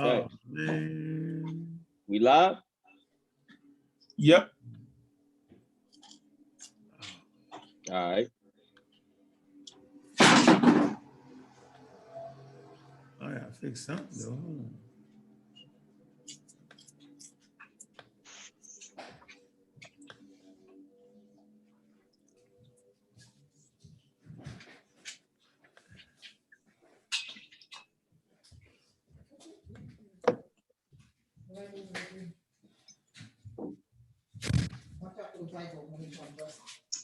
Okay. Oh, man. We live? Yep. All right. I gotta fix something though. Hold on.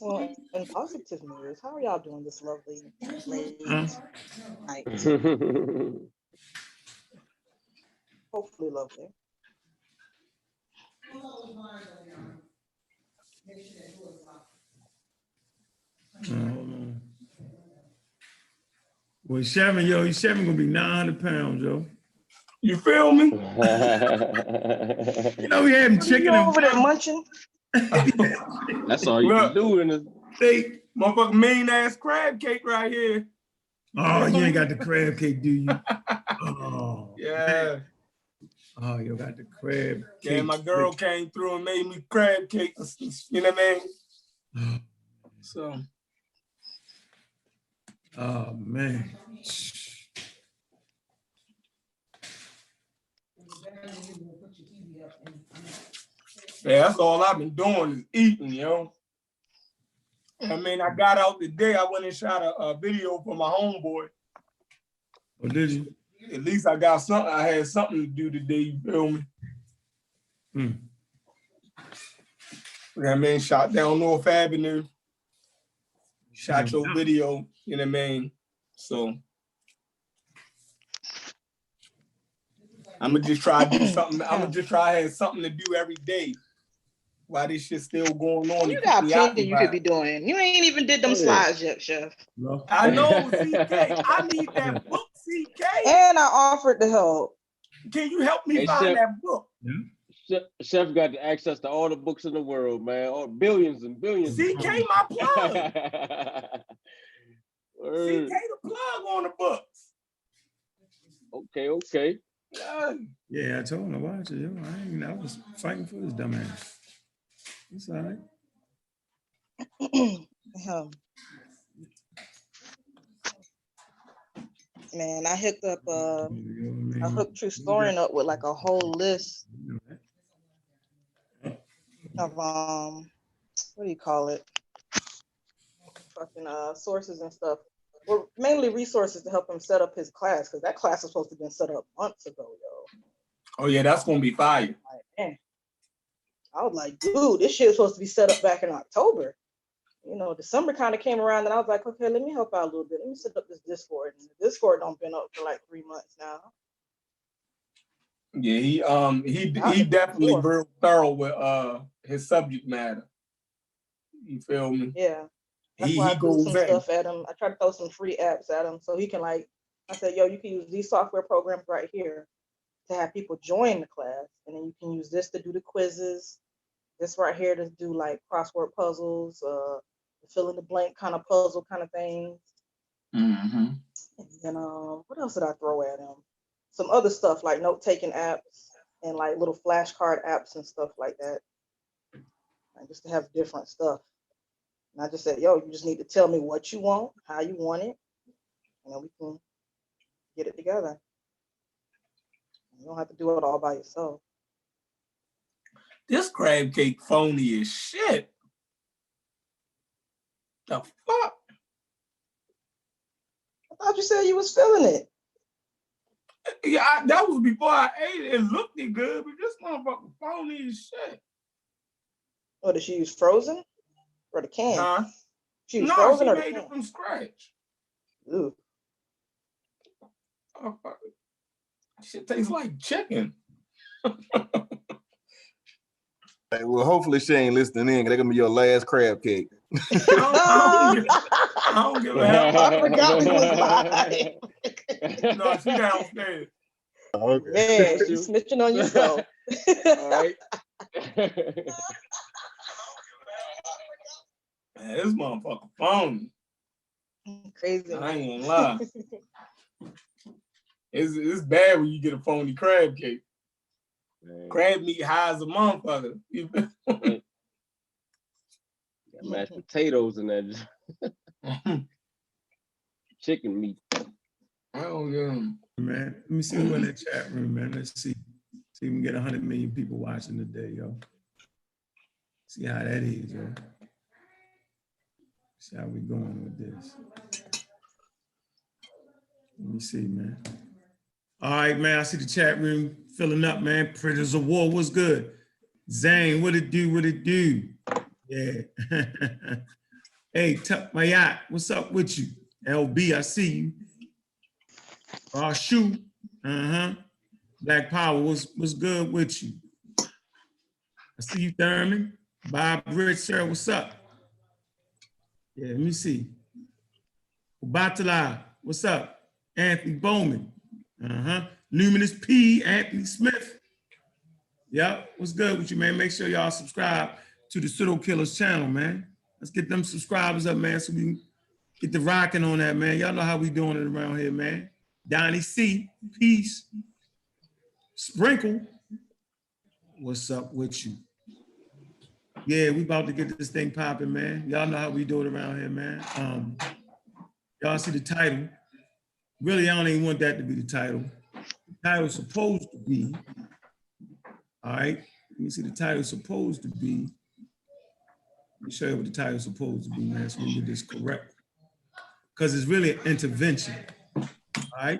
Well, in positive news, how are y'all doing this lovely late night? Hopefully lovely. Hold on. Well, Chevy gonna be 900 pounds, yo. You feel me? You know we having chicken and over there munching. That's all you can do in the See, motherfucking mean ass crab cake right here. Oh, you ain't got the crab cake, do you? Oh, Yeah. Man. Oh, you got the crab cake. Yeah, my girl came through and made me crab cake. You know what I mean? So. Oh, man. Yeah, that's all I've been doing is eating, yo. I mean, I got out today. I went and shot a video for my homeboy. Oh, did you? At least I got something. I had something to do today. You feel me? I mean, shot down North Avenue. Shot your video. You know what I mean? So I'm gonna just try to do something. I'm gonna just try to have something to do every day while this shit still going on. You got plenty you could be doing. You ain't even did them slides yet, Chef. No. I know, CK. I need that book, CK. And I offered to help. Can you help me find that book? Chef got the access to all the books in the world, man. All billions and billions. CK, my plug. CK, the plug on the books. Okay. Yeah, I told him to watch it. I was fighting for this dumbass. It's all right. Man, I hooked up. I hooked True Story up with like a whole list of what do you call it? Fucking sources and stuff. Well, mainly resources to help him set up his class because that class was supposed to have been set up months ago, yo. Oh yeah, that's gonna be fire. Like, man. I was like, dude, this shit was supposed to be set up back in October. You know, December kind of came around and I was like, okay, let me help out a little bit. Let me set up this Discord. And the Discord don't been up for like 3 months now. Yeah, he definitely very thorough with his subject matter. You feel me? Yeah. That's why I threw some stuff at him. I tried to throw some free apps at him so he can I said, yo, you can use these software programs right here to have people join the class. And then you can use this to do the quizzes. This right here to do like crossword puzzles, fill in the blank kind of puzzle kind of things. Mm-hmm. And then what else did I throw at him? Some other stuff like note-taking apps and like little flashcard apps and stuff like that. And just to have different stuff. And I just said, yo, you just need to tell me what you want, how you want it, and then we can get it together. You don't have to do it all by yourself. This crab cake phony as shit. The fuck? I thought you said you was feeling it. Yeah, that was before I ate it. It looked good, but this motherfucker phony as shit. Oh, did she use frozen or the can? Huh? She used frozen she or the made can? it from scratch. Ooh. Oh, shit tastes like chicken. Hey, well, hopefully she ain't listening in, because they're going to be your last crab cake. I don't give a hell. I forgot we was live. No, she downstairs. Okay. Man, you snitching on yourself. All right. Man, this motherfucker phony. Crazy. I ain't gonna lie. It's bad when you get a phony crab cake. Man. Crab meat high as a motherfucker. Got mashed potatoes in there. Chicken meat. Oh yeah. Man, let me see who in the chat room, man. Let's see. See if we can get 100 million people watching today, yo. See how that is, yo. See how we going with this. Let me see, man. All right, man. I see the chat room filling up, man. Prisoners of War, what's good? Zane, what it do? What it do? Yeah. Hey, Tuck my yacht, what's up with you? LB, I see you. Shoe, Black Power, what's good with you? I see you, Thurman. Bob Rich, sir, what's up? Yeah, let me see. Ubatala, what's up? Anthony Bowman. Luminous P, Anthony Smith. Yep, what's good with you, man? Make sure y'all subscribe to the Pseudo Killers channel, man. Let's get them subscribers up, man, so we can get the rocking on that, man. Y'all know how we doing it around here, man. Donnie C, peace. Sprinkle, what's up with you? Yeah, we about to get this thing popping, man. Y'all know how we do it around here, man. Y'all see the title. Really, I don't even want that to be the title. The title's supposed to be, all right, let me see the title's supposed to be. Let me show you what the title's supposed to be, man, so we can get this correct. Because it's really an intervention, all right?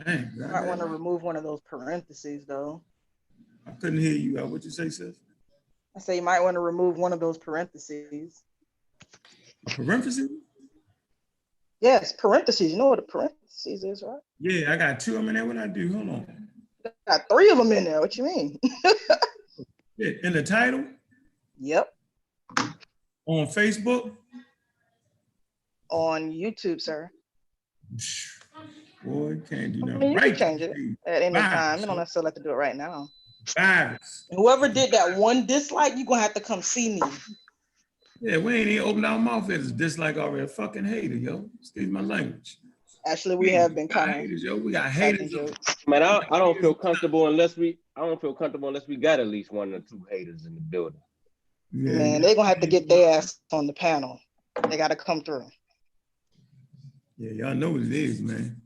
Dang, You might want to remove one of those parentheses, though. I couldn't hear you. What'd you say, sis? I say you might want to remove one of those parentheses. A parenthesis? Yes, parentheses. You know what a parentheses is, right? Yeah, I got 2 of them in there. What I do? Hold on. Got 3 of them in there. What you mean? Yeah, in the title? Yep. On Facebook? On YouTube, sir. Boy, can't do I nothing. mean, you Right. can change it at any time. You don't necessarily have to do it right now. Virus. Whoever did that one dislike, you're going to have to come see me. Yeah, we ain't even opened our mouth as a dislike already. A fucking hater, yo. Excuse my language. Actually, we have been kind of haters, yo. We got cracking haters. jokes. Man, I don't feel comfortable unless we got at least 1 or 2 haters in the building. Yeah, Man, they're going to have to get their ass on the panel. They got to come through. yeah, y'all know what it is, man.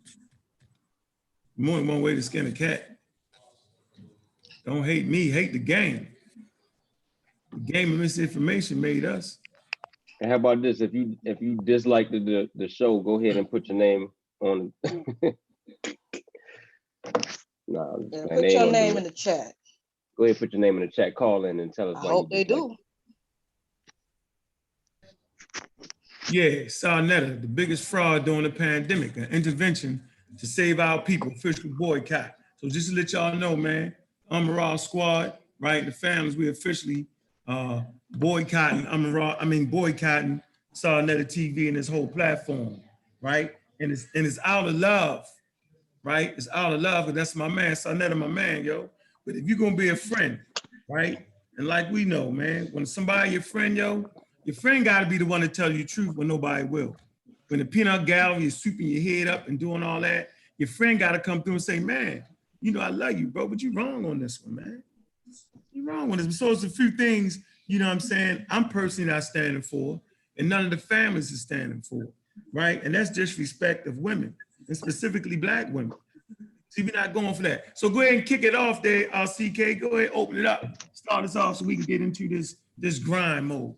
More than one way to skin a cat. Don't hate me, hate the game. The game of misinformation made us. And how about this? If you dislike the show, go ahead and put your name on. No, Yeah, put your name in the chat. Go ahead, put your name in the chat. Call in and tell us. I hope they do. Yeah, Sarnetta, the biggest fraud during the pandemic, an intervention to save our people, official boycott. So just to let y'all know, man, Amaral Squad, right? The families, we officially boycotting boycotting Sarnetta TV and this whole platform, right? And it's out of love, right? It's out of love, because that's my man, Sarnetta, my man, yo. But if you're gonna be a friend, right? And like we know, man, when somebody your friend, yo, your friend got to be the one to tell you the truth when nobody will. When the peanut gallery is sweeping your head up and doing all that, your friend got to come through and say, man, you know, I love you, bro, but you wrong on this one, man. You wrong on this. So it's a few things, you know what I'm saying, I'm personally not standing for, and none of the families is standing for, right? And that's disrespect of women, and specifically Black women. See, we're not going for that. So go ahead and kick it off there, CK. Go ahead, open it up. Start us off so we can get into this grind mode.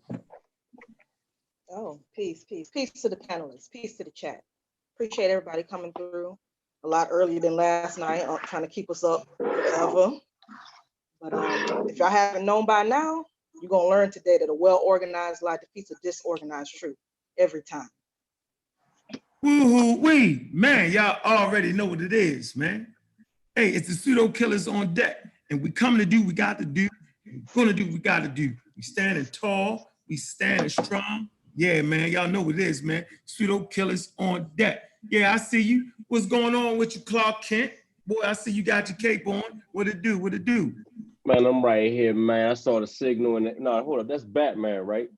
Oh, peace to the panelists, peace to the chat. Appreciate everybody coming through a lot earlier than last night, trying to keep us up forever. But if y'all haven't known by now, you're gonna learn today that a well-organized lie defeats a disorganized truth every time. Woo-hoo-wee, man, y'all already know what it is, man. Hey, it's the Pseudo Killers on deck, and we come to do what we got to do. We're gonna do what we got to do. We standing tall, we standing strong. Yeah, man, y'all know what it is, man. Pseudo Killers on deck. Yeah, I see you. What's going on with you, Clark Kent? Boy, I see you got your cape on. What it do? Man, I'm right here, man. I saw the signal and no, hold up, that's Batman, right?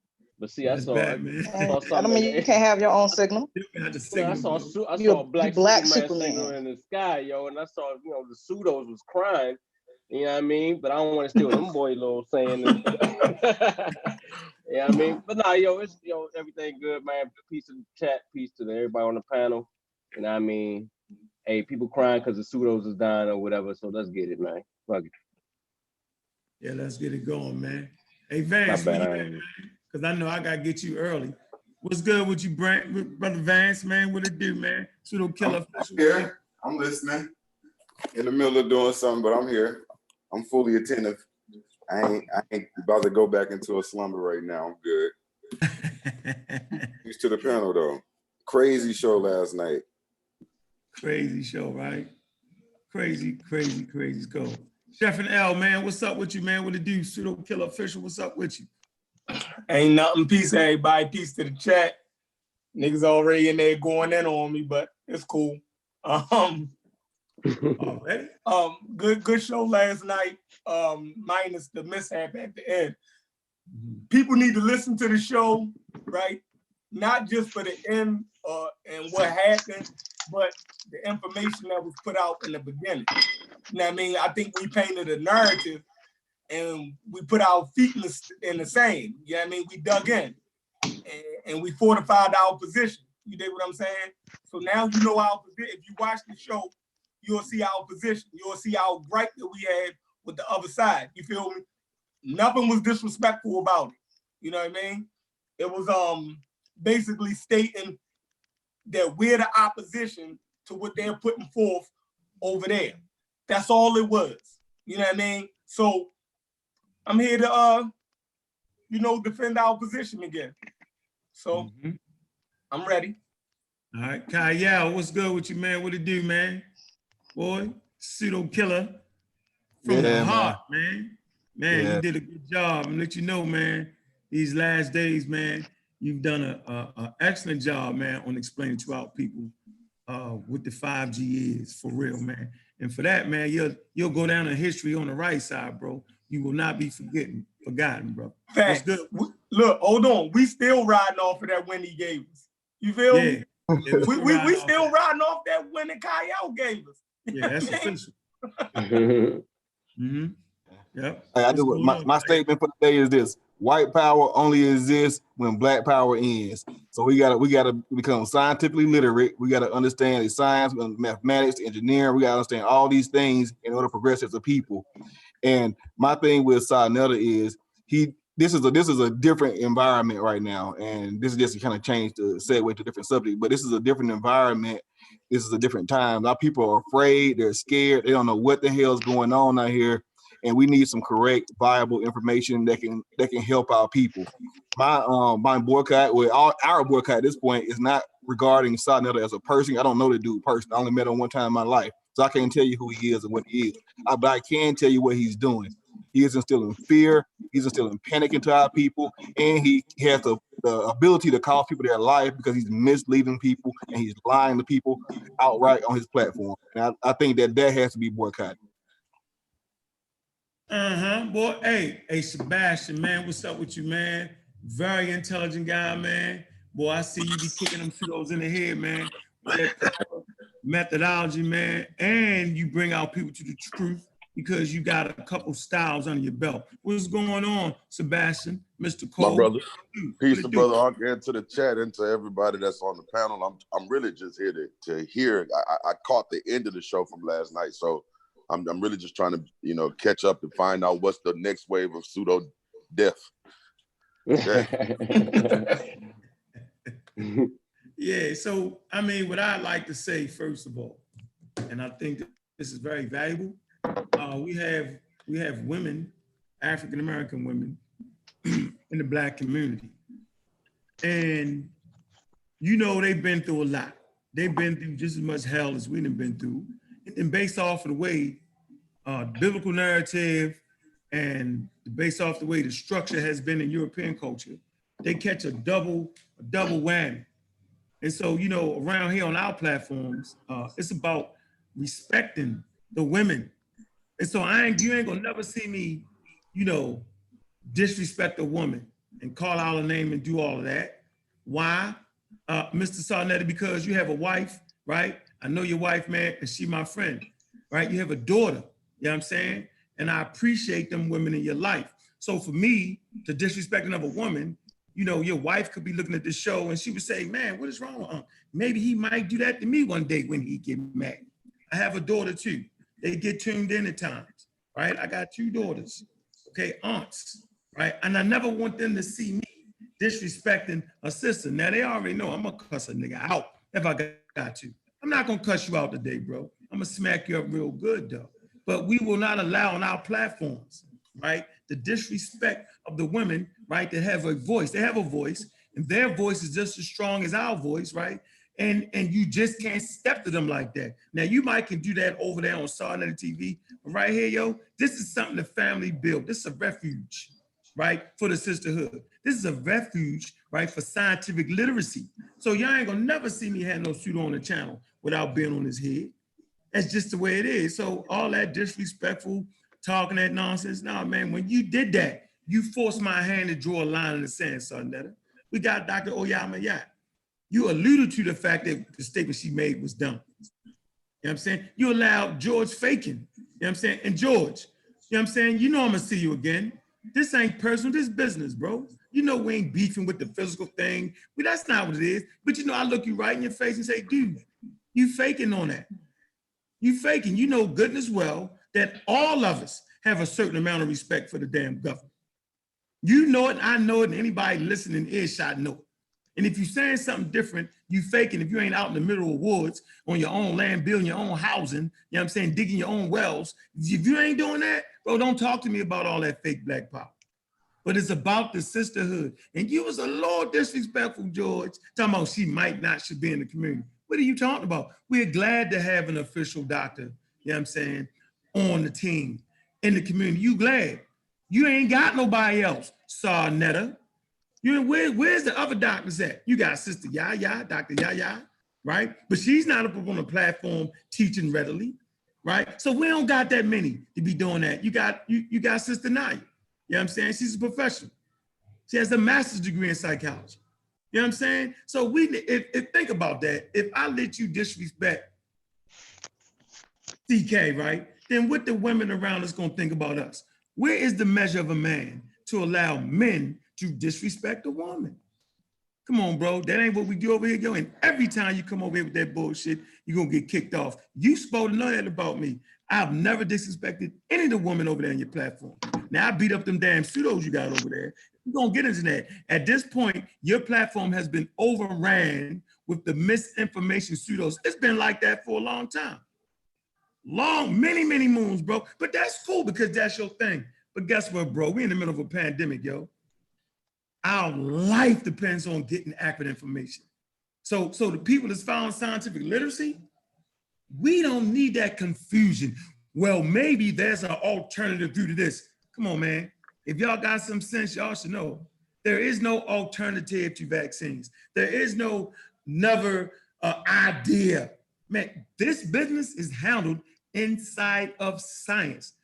But see, I That's saw bad, man. And saw I something. mean, you can't have your own signal. You had to Well, I signal, saw bro. I You saw a black black Superman signal Superman. in the sky, yo, and I saw the pseudos was crying. You know what I mean? But I don't want to steal them boy little saying. Yeah, I mean, but nah, yo, it's everything good, man. Peace to the chat, peace to everybody on the panel. You know what I mean? Hey, people crying because the pseudos is dying or whatever. So let's get it, man. Fuck it. Yeah, let's get it going, man. Hey, My Vance, where bad. you I at, ain't. man? Because I know I got to get you early. What's good with you, Brother Vance, man? What it do, man? Pseudo killer official. Here, I'm listening. In the middle of doing something, but I'm here. I'm fully attentive. I ain't about to go back into a slumber right now. I'm good. Used to the panel though. Crazy show last night. Crazy show, right? Crazy go. Chef and L, man, what's up with you, man? What it do? Pseudo killer official, what's up with you? Ain't nothing. Peace, everybody. Peace to the chat. Niggas already in there going in on me, but it's cool. Already? Good show last night. Minus the mishap at the end. People need to listen to the show, right? Not just for the end and what happened, but the information that was put out in the beginning. You know what I mean? I think we painted a narrative and we put our feet in the sand. You know what I mean? We dug in and we fortified our position. You dig what I'm saying? So now you know our position. If you watch the show, you'll see our position. You'll see our gripe that we had with the other side. You feel me? Nothing was disrespectful about it. You know what I mean? It was basically stating that we're the opposition to what they're putting forth over there. That's all it was. You know what I mean? So I'm here to defend our position again. So I'm ready. All right, Kyle, what's good with you, man? What it do, man? Boy, pseudo killer from the heart, man. Man, you did a good job. And let you know, man, these last days, man, you've done a excellent job, man, on explaining to our people what the 5G is for real, man. And for that, man, you'll go down in history on the right side, bro. You will not be forgotten, bro. Facts. What's good? Look, hold on. We still riding off of that win he gave us. You feel me? Yeah, we still riding off that win that Kyle gave us. Yeah, that's official. Yep. I do my statement for the day is this: white power only exists when black power ends. So we gotta become scientifically literate. We gotta understand the science, mathematics, engineering. We gotta understand all these things in order to progress as a people. And my thing with Sarnetta is this is a different environment right now, and this is just to kind of change the segue to a different subject. But this is a different environment. This is a different time. Now people are afraid. They're scared. They don't know what the hell is going on out here. And we need some correct, viable information that can help our people. My boycott, our boycott at this point is not regarding Sarnetta as a person. I don't know the dude personally. I only met him one time in my life, so I can't tell you who he is and what he is. But I can tell you what he's doing. He is instilling fear. He's instilling panic into our people, and he has the ability to cost people their life because he's misleading people and he's lying to people outright on his platform. And I think that has to be boycotted. Boy, hey, Sebastian, man, what's up with you, man? Very intelligent guy, man. Boy, I see you be kicking them pseudos in the head, man. With that proper methodology, man. And you bring out people to the truth because you got a couple styles under your belt. What's going on, Sebastian, Mr. Cole? My brother, peace to brother Ark and to the chat and to everybody that's on the panel. I'm really just here to hear. I caught the end of the show from last night, so I'm really just trying to catch up and find out what's the next wave of pseudo death. Yeah, so I mean, what I'd like to say first of all, and I think that this is very valuable. We have women, African American women, in the Black community, and they've been through a lot. They've been through just as much hell as we've been through, and based off of the way biblical narrative and based off the way the structure has been in European culture, they catch a double whammy. And so, around here on our platforms, it's about respecting the women. And so you ain't gonna never see me, disrespect a woman. and call out a name and do all of that. Why, Mr. Sarnetti? Because you have a wife, right? I know your wife, man, and she my friend, right? You have a daughter, you know what I'm saying? And I appreciate them women in your life. So for me to disrespect another woman, you know, your wife could be looking at the show and she would say, man, what is wrong with him? Maybe he might do that to me one day when he get mad. I have a daughter too. They get tuned in at times, right? I got 2 daughters, okay, aunts, right? And I never want them to see me disrespecting a sister. Now they already know I'm gonna cuss a nigga out if I got to. I'm not gonna cuss you out today, bro. I'm gonna smack you up real good though. But we will not allow on our platforms, right, the disrespect of the women, right, that have a voice. They have a voice, and their voice is just as strong as our voice, right? And you just can't step to them like that. Now, you might can do that over there on Sarnetti TV, but right here, yo, this is something the family built. This is a refuge, right, for the sisterhood. This is a refuge, right, for scientific literacy. So y'all ain't gonna never see me have no suit on the channel without being on his head. That's just the way it is. So all that disrespectful talking that nonsense, nah, man, when you did that, you forced my hand to draw a line in the sand, Sarnetti. We got Dr. Oyama Yat. You alluded to the fact that the statement she made was dumb. You know what I'm saying? You allowed George faking, you know what I'm saying? And George, you know what I'm saying? You know I'm gonna see you again. This ain't personal, this business, bro. You know we ain't beefing with the physical thing, but that's not what it is. But you know, I look you right in your face and say, dude, you faking on that. You faking, you know good and well that all of us have a certain amount of respect for the damn government. You know it, I know it, and anybody listening earshot know it. And if you're saying something different, you faking. If you ain't out in the middle of woods on your own land, building your own housing, you know what I'm saying, digging your own wells, if you ain't doing that, bro, don't talk to me about all that fake black power. But it's about the sisterhood. And you was a little disrespectful, George, talking about she might not should be in the community. What are you talking about? We're glad to have an official doctor, you know what I'm saying, on the team, in the community. You glad. You ain't got nobody else, Sarnetta. Where's the other doctors at? You got Sister Yaya, Dr. Yaya, right? But she's not up on the platform teaching readily, right? So we don't got that many to be doing that. You got Sister Naya. You know what I'm saying? She's a professional. She has a master's degree in psychology. You know what I'm saying? So if think about that. If I let you disrespect CK, right? Then what the women around us gonna think about us? Where is the measure of a man to allow men to disrespect a woman? Come on, bro. That ain't what we do over here, yo. And every time you come over here with that bullshit, you're gonna get kicked off. You supposed to know that about me. I've never disrespected any of the women over there on your platform. Now I beat up them damn pseudos you got over there. We're gonna get into that. At this point, your platform has been overran with the misinformation pseudos. It's been like that for a long time. Many moons, bro. But that's cool because that's your thing. But guess what, bro? We're in the middle of a pandemic, yo. Our life depends on getting accurate information. So the people that's following scientific literacy, we don't need that confusion. Well, maybe there's an alternative view to this. Come on, man. If y'all got some sense, y'all should know there is no alternative to vaccines. There is no another idea. Man, this business is handled inside of science.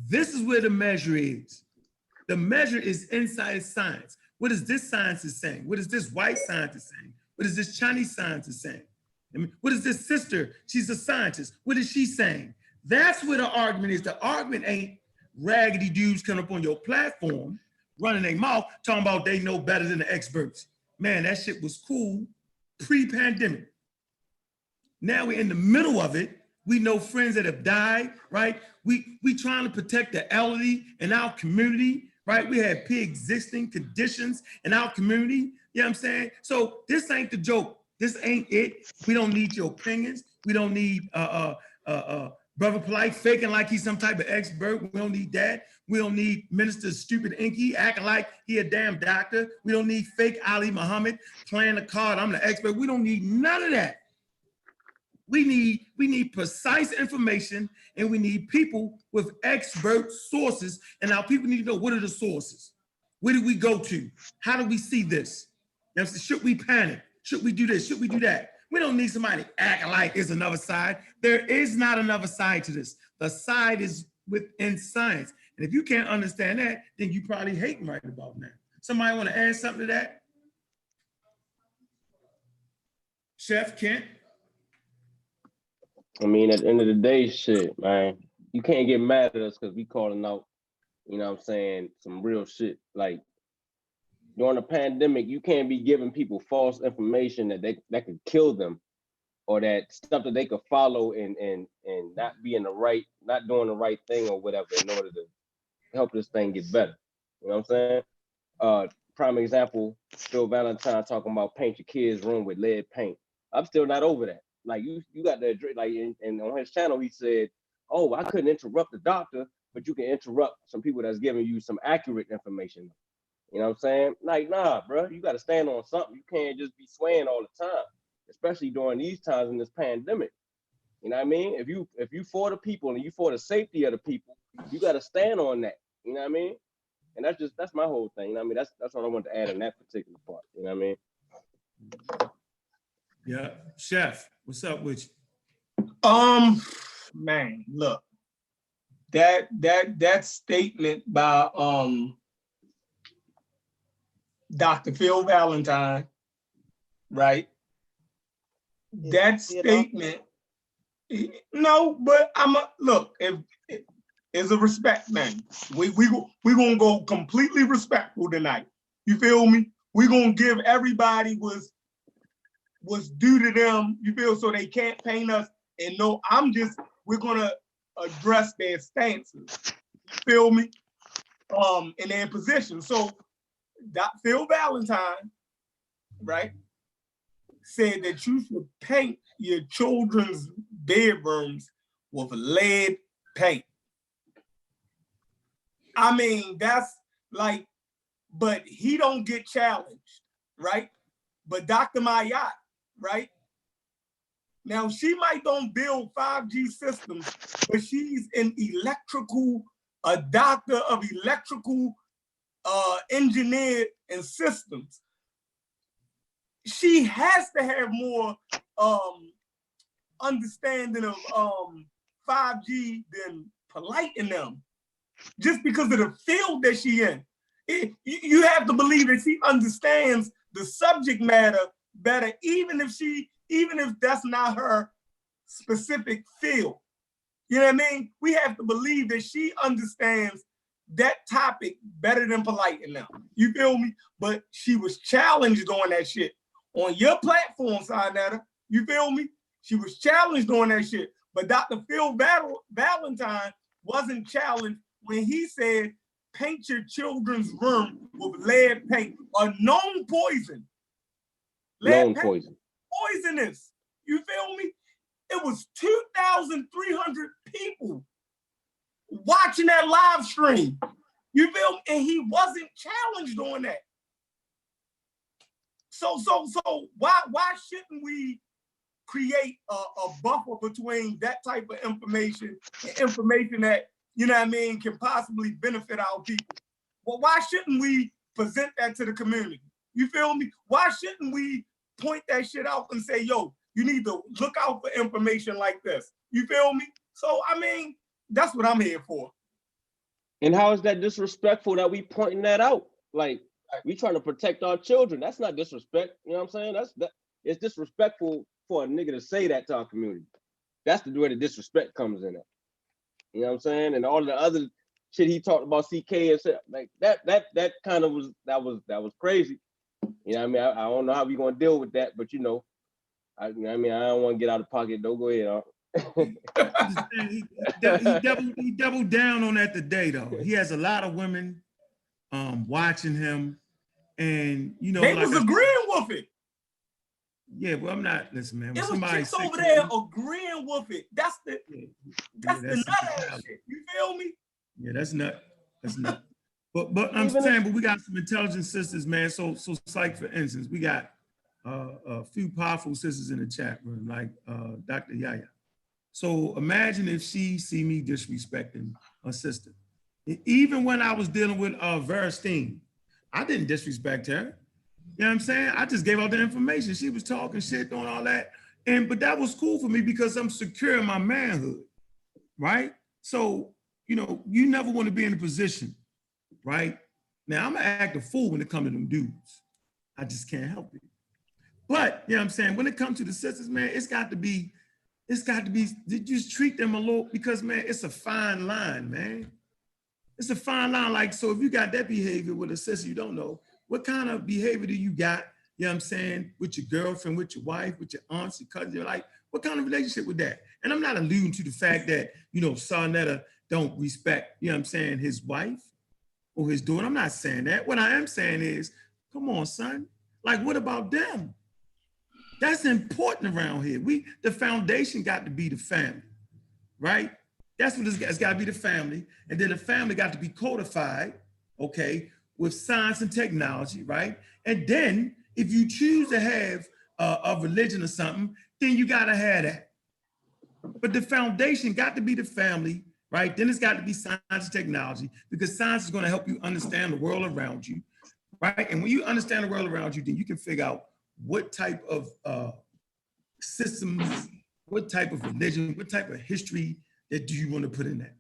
This is where the measure is. The measure is inside science. What is this scientist saying? What is this white scientist saying? What is this Chinese scientist saying? I mean, what is this sister? She's a scientist. What is she saying? That's where the argument is. The argument ain't raggedy dudes coming up on your platform, running their mouth, talking about they know better than the experts. Man, that shit was cool pre-pandemic. Now we're in the middle of it. We know friends that have died, right? We trying to protect the elderly in our community, right? We have pre-existing conditions in our community. You know what I'm saying? So this ain't the joke. This ain't it. We don't need your opinions. We don't need Brother Polite faking like he's some type of expert. We don't need that. We don't need Minister Stupid Inky acting like he a damn doctor. We don't need fake Ali Muhammad playing the card, I'm the expert. We don't need none of that. We need precise information, and we need people with expert sources. And now people need to know, what are the sources? Where do we go to? How do we see this? Now, should we panic? Should we do this? Should we do that? We don't need somebody acting like there's another side. There is not another side to this. The side is within science. And if you can't understand that, then you probably hating right about now. Somebody want to add something to that? Chef Kent? I mean, at the end of the day, shit, man, you can't get mad at us because we calling out, you know what I'm saying, some real shit. Like during the pandemic, you can't be giving people false information that could kill them, or that stuff that they could follow and not be in the right, not doing the right thing or whatever in order to help this thing get better. You know what I'm saying? Prime example, Phil Valentine talking about paint your kids' room with lead paint. I'm still not over that. Like you got that, like, and on his channel he said, "Oh, I couldn't interrupt the doctor, but you can interrupt some people that's giving you some accurate information." You know what I'm saying? Like, nah, bro, you got to stand on something. You can't just be swaying all the time, especially during these times in this pandemic. You know what I mean? If you for the people and you for the safety of the people, you got to stand on that. You know what I mean? And that's my whole thing. You know what I mean? That's what I want to add in that particular part. You know what I mean? Yeah, Chef, what's up with you? Man, look, that statement by Dr. Phil Valentine, right? That statement, no, but look, if it's a respect thing. We gonna go completely respectful tonight. You feel me? We gonna give everybody what's due to them, you feel, so they can't paint us. And no, we're gonna address their stances, you feel me? In their position. So Phil Valentine, right, said that you should paint your children's bedrooms with lead paint. I mean, that's like, but he don't get challenged, right? But Dr. Mayat, right? Now, she might don't build 5G systems, but she's an a doctor of electrical engineer and systems. She has to have more understanding of 5G than Polite in them, just because of the field that she in. You have to believe that she understands the subject matter better, even if that's not her specific field. You know what I mean? We have to believe that she understands that topic better than Polite in them. You feel me? But she was challenged on that shit. On your platform, Sinetta, you feel me? She was challenged on that shit. But Dr. Phil Valentine wasn't challenged when he said, paint your children's room with lead paint, a known poison. Known poison. Poisonous. You feel me? It was 2,300 people watching that live stream. You feel me? And he wasn't challenged on that. So why shouldn't we create a buffer between that type of information and information that, you know what I mean, can possibly benefit our people? Well, why shouldn't we present that to the community? You feel me? Why shouldn't we point that shit out and say, yo, you need to look out for information like this? You feel me? So, I mean, that's what I'm here for. And how is that disrespectful that we pointing that out? Like, we trying to protect our children. That's not disrespect. You know what I'm saying? It's disrespectful for a nigga to say that to our community. That's where the disrespect comes in at. You know what I'm saying? And all the other shit he talked about CK and shit, like that kind of was crazy. You know what I mean? I don't know how we gonna deal with that, but you know I don't want to get out of pocket. Don't go ahead. He doubled down on that today, though. He has a lot of women watching him, and you know, they was agreeing with it. Yeah, well, I'm not. Listen, man. It was chicks over there agreeing with it. That's the nut ass shit. You feel me? Yeah, that's nut. That's nut. But I'm saying, but we got some intelligent sisters, man. So it's like, for instance, we got a few powerful sisters in the chat room, like Dr. Yaya. So imagine if she see me disrespecting her sister. Even when I was dealing with Verstein, I didn't disrespect her. You know what I'm saying? I just gave out the information. She was talking shit, doing all that. But that was cool for me because I'm secure in my manhood, right? So, you know, you never want to be in a position, right, Now I'm gonna act a fool when it comes to them dudes. I just can't help it. But you know what I'm saying? When it comes to the sisters, man, it's got to be, just treat them a little, because man, it's a fine line, man. It's a fine line. Like, so if you got that behavior with a sister you don't know, what kind of behavior do you got, you know what I'm saying, with your girlfriend, with your wife, with your aunts, your cousins? You're like, what kind of relationship with that? And I'm not alluding to the fact that, you know, Sarnetta don't respect, you know what I'm saying, his wife or his daughter. I'm not saying that. What I am saying is, come on, son. Like, what about them? That's important around here. The foundation got to be the family, right? That's what it's got to be, the family. And then the family got to be codified, okay, with science and technology, right? And then if you choose to have a religion or something, then you got to have that. But the foundation got to be the family, right? Then it's got to be science and technology, because science is going to help you understand the world around you, right? And when you understand the world around you, then you can figure out what type of systems, what type of religion, what type of history that do you want to put in that.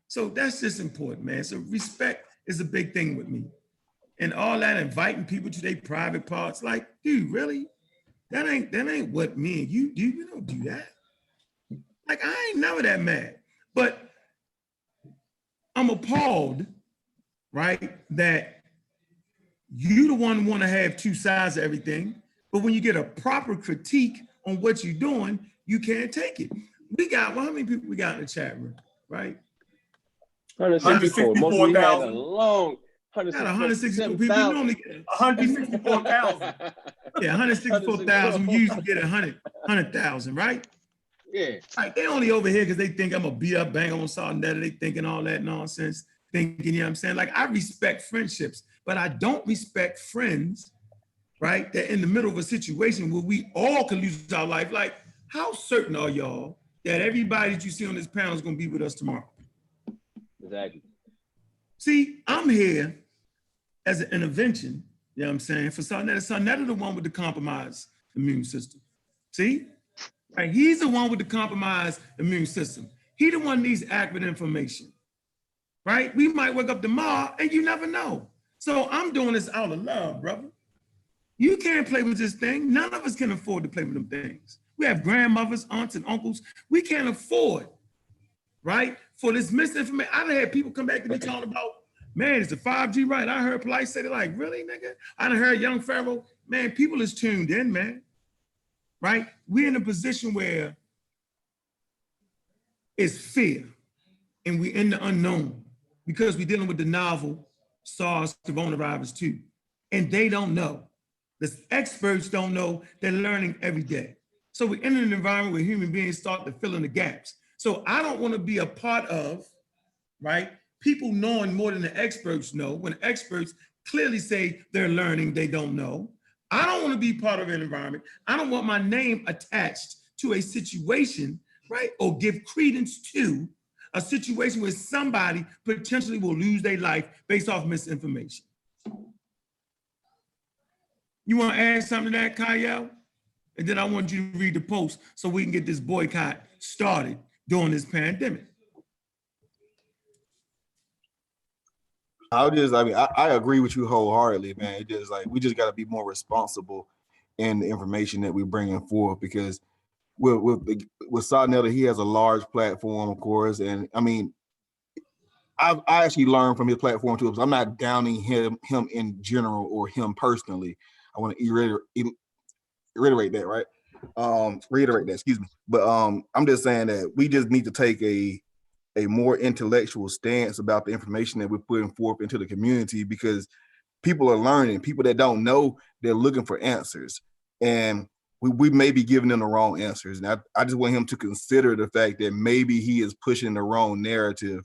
So that's just important, man. So respect is a big thing with me. And all that inviting people to their private parts, like, dude, really? That ain't what me and you do. You don't do that. Like, I ain't never that mad. But I'm appalled, right, that you the one want to have two sides of everything, but when you get a proper critique on what you're doing, you can't take it. We got, well, how many people we got in the chat room, right? 164. Most we had a long 164 people. We normally get 164,000. Yeah, 164,000. We usually get 100,000, right? Yeah. Right. They only over here because they think I'm gonna beat up, bang on Sarnetta. They thinking all that nonsense, thinking, you know what I'm saying? Like, I respect friendships, but I don't respect friends, right? That in the middle of a situation where we all can lose our life. Like, how certain are y'all that everybody that you see on this panel is gonna be with us tomorrow? Exactly. See, I'm here as an intervention, you know what I'm saying, for Sarnetta. Sarnetta the one with the compromised immune system. See? Right, he's the one with the compromised immune system. He the one needs accurate information, right? We might wake up tomorrow and you never know. So I'm doing this out of love, brother. You can't play with this thing. None of us can afford to play with them things. We have grandmothers, aunts, and uncles. We can't afford, right, for this misinformation. I've had people come back to me talking about, man, it's the 5G right? I heard Polite say it, like, really, nigga? I done heard Young Pharaoh. Man, people is tuned in, man. Right? We're in a position where it's fear and we're in the unknown because we're dealing with the novel SARS coronavirus 2. And they don't know. The experts don't know. They're learning every day. So we're in an environment where human beings start to fill in the gaps. So I don't want to be a part of, right, people knowing more than the experts know, when experts clearly say they're learning, they don't know. I don't want to be part of an environment. I don't want my name attached to a situation, right? Or give credence to a situation where somebody potentially will lose their life based off misinformation. You want to add something to that, Kyle? And then I want you to read the post so we can get this boycott started during this pandemic. I agree with you wholeheartedly, man. It just like, we just got to be more responsible in the information that we're bringing forth, because with Sarnetta, he has a large platform, of course. And I mean, I actually learned from his platform too. I'm not downing him in general or him personally. I want to reiterate that, right? Reiterate that, excuse me. But I'm just saying that we just need to take a more intellectual stance about the information that we're putting forth into the community, because people are learning. People that don't know, they're looking for answers. And we may be giving them the wrong answers. And I just want him to consider the fact that maybe he is pushing the wrong narrative.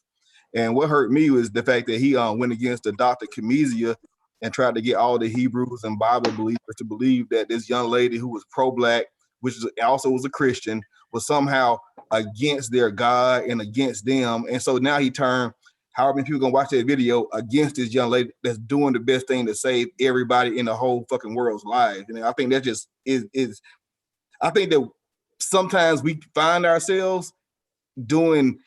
And what hurt me was the fact that he went against the Dr. Kamizia and tried to get all the Hebrews and Bible believers to believe that this young lady who was pro-Black, which also was a Christian, was somehow against their God and against them. And so now he turned however many people gonna watch that video against this young lady that's doing the best thing to save everybody in the whole fucking world's lives. And I think that just is I think that sometimes we find ourselves doing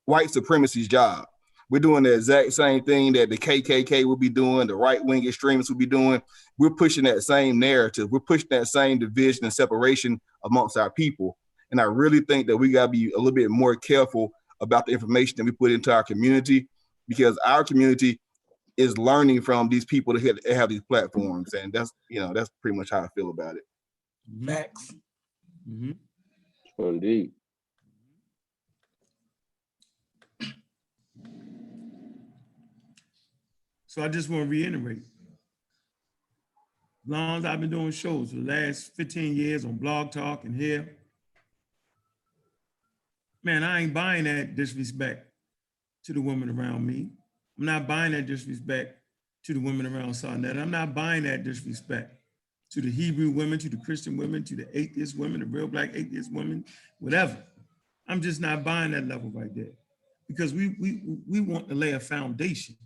white supremacy's job. We're doing the exact same thing that the KKK will be doing, the right-wing extremists will be doing. We're pushing that same narrative. We're pushing that same division and separation amongst our people. And I really think that we got to be a little bit more careful about the information that we put into our community, because our community is learning from these people that have these platforms. And that's pretty much how I feel about it. Max. Mm-hmm. Indeed. So I just want to reiterate, as long as I've been doing shows for the last 15 years on Blog Talk and here, man, I ain't buying that disrespect to the women around me. I'm not buying that disrespect to the women around Sarnetta. I'm not buying that disrespect to the Hebrew women, to the Christian women, to the atheist women, the real black atheist women, whatever. I'm just not buying that level right there, because we want to lay a foundation,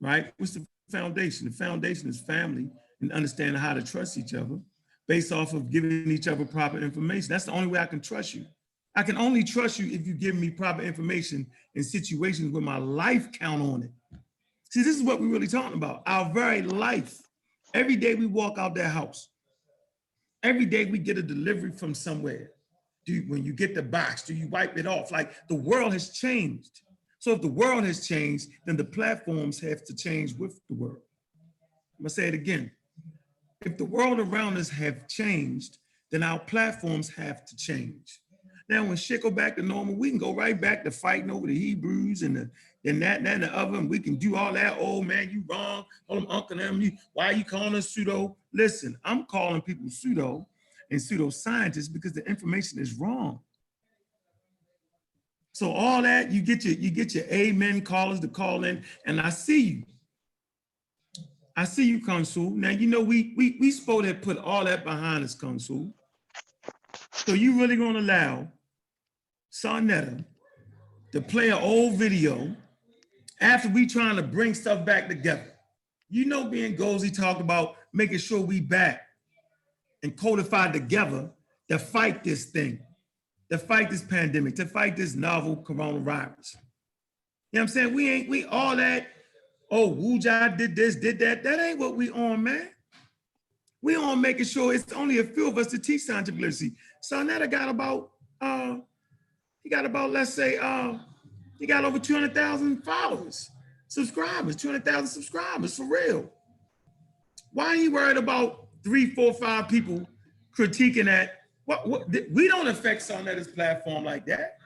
right? What's the foundation? The foundation is family and understanding how to trust each other based off of giving each other proper information. That's the only way I can trust you. I can only trust you if you give me proper information in situations where my life count on it. See, this is what we're really talking about. Our very life. Every day we walk out that house. Every day we get a delivery from somewhere. When you get the box, do you wipe it off? Like, the world has changed. So if the world has changed, then the platforms have to change with the world. I'm gonna say it again. If the world around us have changed, then our platforms have to change. Now, when shit go back to normal, we can go right back to fighting over the Hebrews and that and the other, and we can do all that. Oh man, you wrong. All them uncle them, why are you calling us pseudo? Listen, I'm calling people pseudo and pseudoscientists because the information is wrong. So all that, you get your amen callers to call in, and I see you. I see you, Consul. Now, you know, we supposed to put all that behind us, Consul. So you really gonna allow Sarnetta to play an old video after we trying to bring stuff back together? You know, me and Gozy talked about making sure we back and codified together to fight this thing, to fight this pandemic, to fight this novel coronavirus. You know what I'm saying? We all that, oh, Wuja did this, did that. That ain't what we on, man. We on making sure it's only a few of us to teach scientific literacy. Sarnetta got about, let's say, he got over 200,000 followers, subscribers, 200,000 subscribers, for real. Why are you worried about 3, 4, 5 people critiquing that? What we don't affect Sarnetta's platform like that.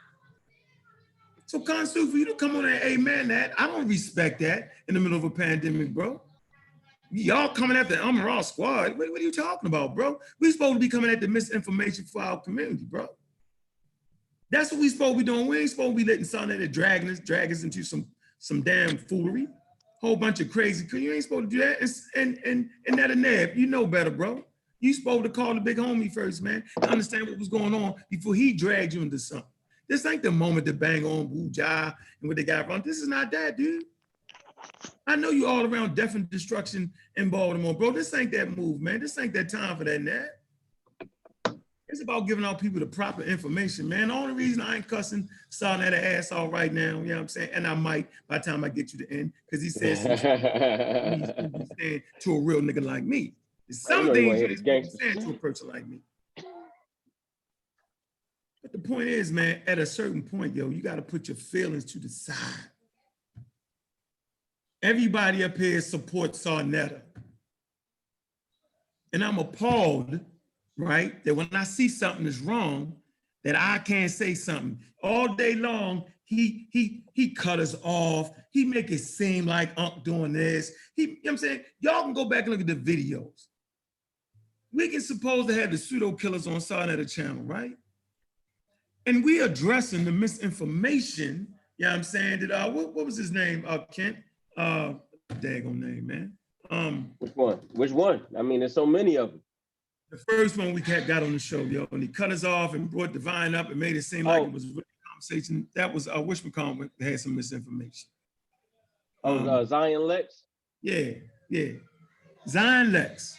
So, Consul, for you to come on and amen that, I don't respect that in the middle of a pandemic, bro. Y'all coming at the Amaral squad. What are you talking about, bro? We supposed to be coming at the misinformation for our community, bro. That's what we supposed to be doing. We ain't supposed to be letting Sarnetta drag us into some damn foolery. Whole bunch of crazy. You ain't supposed to do that. And that a nab. You know better, bro. You supposed to call the big homie first, man, to understand what was going on before he dragged you into something. This ain't the moment to bang on Wuja and what they got wrong. This is not that, dude. I know you all around death and destruction in Baltimore, bro. This ain't that move, man. This ain't that time for that, Nat. It's about giving out people the proper information, man. The only reason I ain't cussing Sarnetta ass all right now, you know what I'm saying? And I might by the time I get you to end, because he says some shit he's saying to a real nigga like me. There's some things you ain't saying to a person like me. But the point is, man, at a certain point, yo, you got to put your feelings to the side. Everybody up here supports Sarnetta. And I'm appalled, right, that when I see something is wrong, that I can't say something. All day long, he cut us off. He make it seem like Unc doing this. You know what I'm saying? Y'all can go back and look at the videos. We can suppose to have the pseudo killers on Sarnetta channel, right? And we addressing the misinformation, you know what I'm saying? That what was his name, Kent? Daggone name, man. Which one? I mean, there's so many of them. The first one we got on the show, yo, and he cut us off and brought Divine up and made it seem like it was a real conversation. That was Wishmacombe had some misinformation. Zion Lex? Yeah. Zion Lex.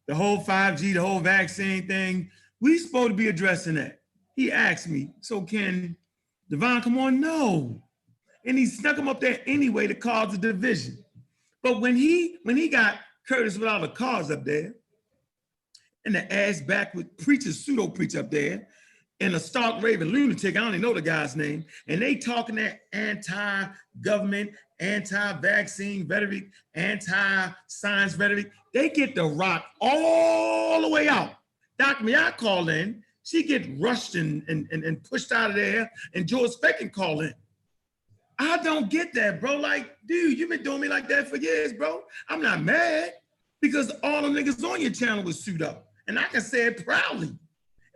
The whole 5G, the whole vaccine thing, we supposed to be addressing that. He asked me, so can Divine come on? No. And he snuck him up there anyway to cause a division. But when he got Curtis with all the cars up there, and the ass back with preachers, pseudo preacher up there, and a stark raving lunatic, I don't even know the guy's name, and they talking that anti-government, anti-vaccine rhetoric, anti-science rhetoric. They get the rock all the way out. Dr. Miyot called in, she get rushed and pushed out of there, and George Feckin called in. I don't get that, bro. Like, dude, you've been doing me like that for years, bro. I'm not mad because all the niggas on your channel was sued up. And I can say it proudly.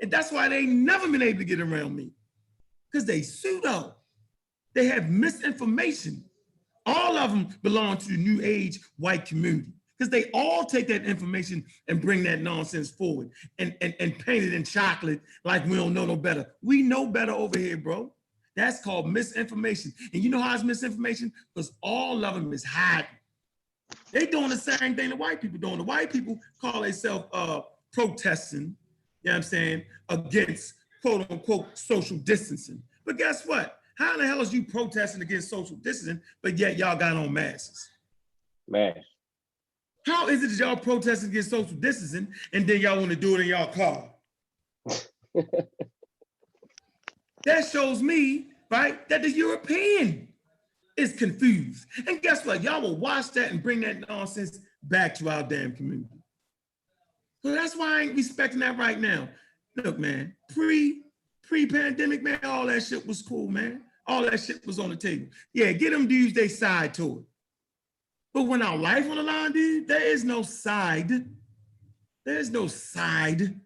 And that's why they ain't never been able to get around me. Because they pseudo. They have misinformation. All of them belong to the new age white community. Because they all take that information and bring that nonsense forward and paint it in chocolate like we don't know no better. We know better over here, bro. That's called misinformation. And you know how it's misinformation? Because all of them is hiding. They doing the same thing the white people doing. The white people call themselves protesting, you know what I'm saying, against quote unquote social distancing. But guess what? How in the hell is you protesting against social distancing, but yet y'all got on masks? Man. How is it that y'all protesting against social distancing and then y'all want to do it in y'all car? That shows me, right, that the European is confused. And guess what? Y'all will watch that and bring that nonsense back to our damn community. So that's why I ain't respecting that right now. Look, man, pre-pandemic, man, all that shit was cool, man. All that shit was on the table. Yeah, get them dudes they side to it. But when our life on the line, dude, there is no side. There's no side.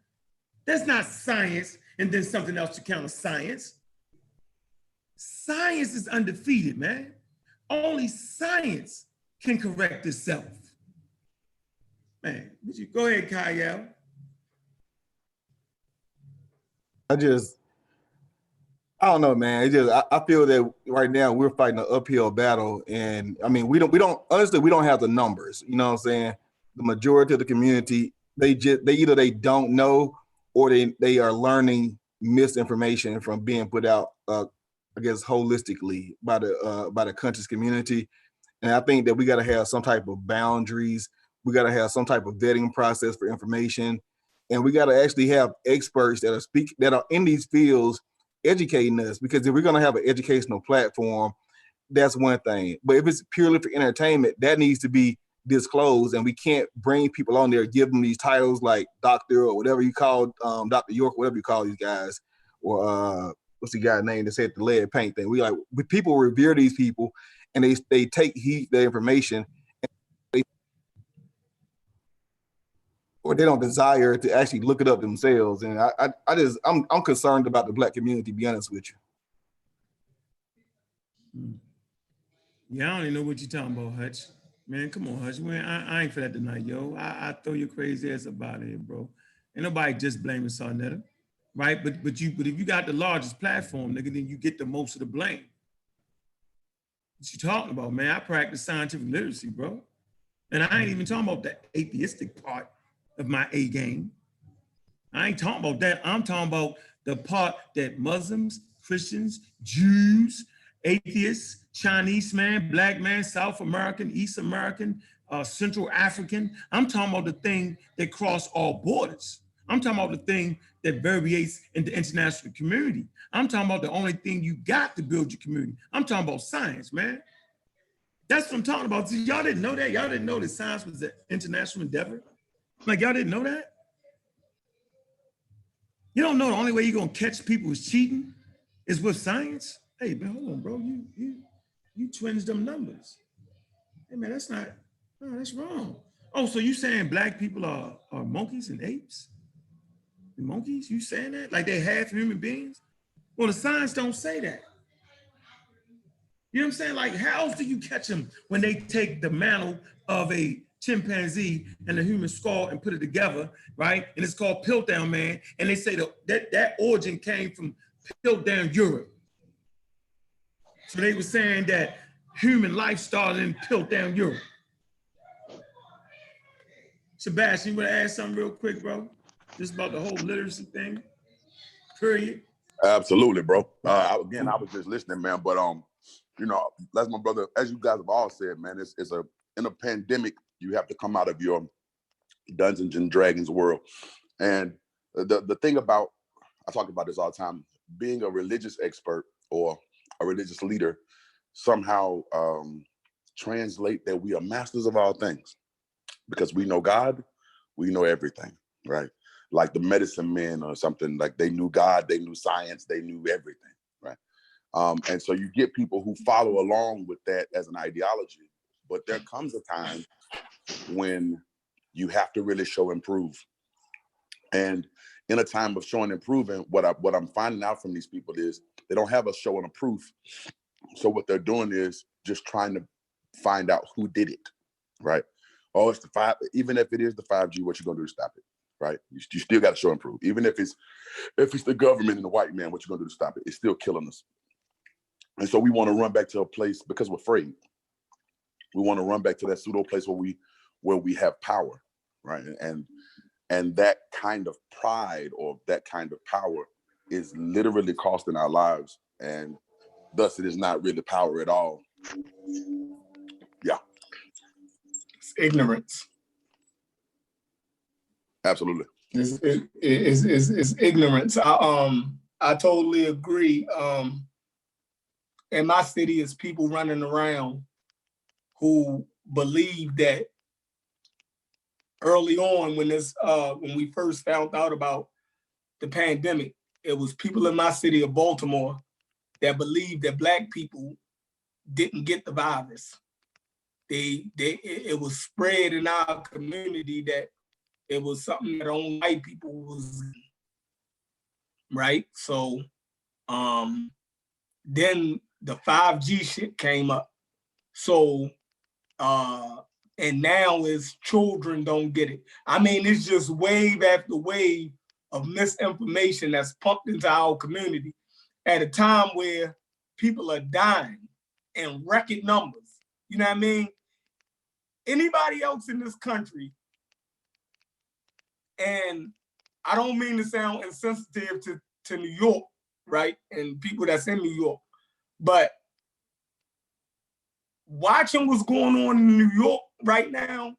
That's not science and then something else to counter science. Science is undefeated, man. Only science can correct itself. Man, would you go ahead, Kyle? I don't know, man. I feel that right now we're fighting an uphill battle, and I mean we don't honestly we don't have the numbers. You know what I'm saying? The majority of the community they either they don't know or they are learning misinformation from being put out, I guess holistically by the conscious community. And I think that we got to have some type of boundaries. We got to have some type of vetting process for information, and we got to actually have experts that are in these fields educating us. Because if we're going to have an educational platform, that's one thing. But if it's purely for entertainment, that needs to be disclosed, and we can't bring people on there, give them these titles like doctor or whatever you call Dr. York, whatever you call these guys, or what's the guy name that said the lead paint thing. People revere these people, and they take heed their information, or they don't desire to actually look it up themselves. And I'm concerned about the Black community, to be honest with you. Yeah, I don't even know what you're talking about, Hutch. Man, come on, Hutch. Man, I ain't for that tonight, yo. I throw your crazy ass up out of here, bro. Ain't nobody just blaming Sarnetta, right? But if you got the largest platform, nigga, then you get the most of the blame. What you talking about, man? I practice scientific literacy, bro. And I ain't even talking about the atheistic part of my A game. I ain't talking about that. I'm talking about the part that Muslims, Christians, Jews, atheists, Chinese man, Black man, South American, East American, Central African. I'm talking about the thing that cross all borders. I'm talking about the thing that variates in the international community. I'm talking about the only thing you got to build your community. I'm talking about science, man. That's what I'm talking about. See, y'all didn't know that? Y'all didn't know that science was an international endeavor? Like, y'all didn't know that? You don't know the only way you're gonna catch people who's cheating is with science? Hey, man, hold on, bro. You twins them numbers. Hey, man, that's wrong. Oh, so you saying Black people are monkeys and apes? The monkeys? You saying that? Like they're half human beings? Well, the science don't say that. You know what I'm saying? Like, how else do you catch them when they take the mantle of a chimpanzee and a human skull and put it together, right? And it's called Piltdown Man. And they say that origin came from Piltdown Europe. So they were saying that human life started in Piltdown Europe. Sebastian, you want to add something real quick, bro? Just about the whole literacy thing, period. Absolutely, bro. Again, I was just listening, man, but you know, that's my brother, as you guys have all said, man, in a pandemic, you have to come out of your Dungeons and Dragons world. And the thing about, I talk about this all the time, being a religious expert or a religious leader somehow translate that we are masters of all things, because we know God, we know everything, right? Like the medicine men or something, like they knew God, they knew science, they knew everything, right? And so you get people who follow along with that as an ideology, but there comes a time when you have to really show and prove. And in a time of showing and proving, what I'm finding out from these people is they don't have a show and a proof. So what they're doing is just trying to find out who did it, right? Oh, it's the 5, even if it is the 5G, what you gonna do to stop it, right? You still got to show and prove. Even if it's the government and the white man, what you gonna do to stop it? It's still killing us. And so we want to run back to a place because we're afraid. We want to run back to that pseudo place where we have power, right? And that kind of pride or that kind of power is literally costing our lives, and thus it is not really power at all. Yeah. It's ignorance. Absolutely. It's ignorance. I totally agree. In my city, it's people running around who believe that early on when we first found out about the pandemic, it was people in my city of Baltimore that believed that Black people didn't get the virus. It was spread in our community that it was something that only white people was, right? So then the 5G shit came up. So and now is children don't get it. I mean, it's just wave after wave of misinformation that's pumped into our community at a time where people are dying in record numbers. You know what I mean? Anybody else in this country, and I don't mean to sound insensitive to New York, right? And people that's in New York, but watching what's going on in New York right now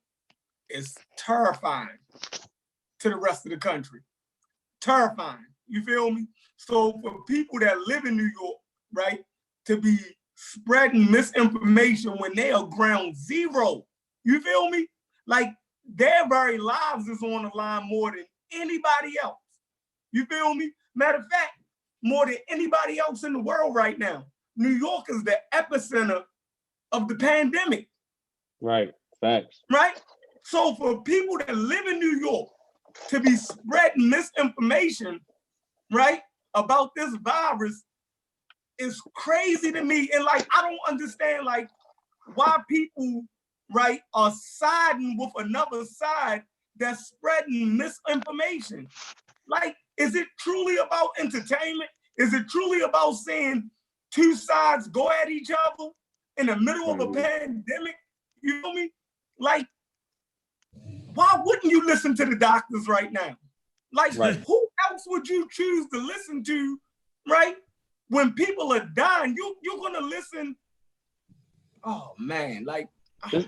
is terrifying to the rest of the country. Terrifying, you feel me? So for people that live in New York, right, to be spreading misinformation when they are ground zero, you feel me? Like their very lives is on the line more than anybody else. You feel me? Matter of fact, more than anybody else in the world right now. New York is the epicenter of the pandemic. Right, facts. Right? So for people that live in New York to be spreading misinformation, right, about this virus is crazy to me. And like, I don't understand like why people, right, are siding with another side that's spreading misinformation. Like, is it truly about entertainment? Is it truly about seeing two sides go at each other in the middle of a pandemic? You feel me? Like, why wouldn't you listen to the doctors right now? Like, who else would you choose to listen to, right? When people are dying, you're gonna listen. Oh man, like his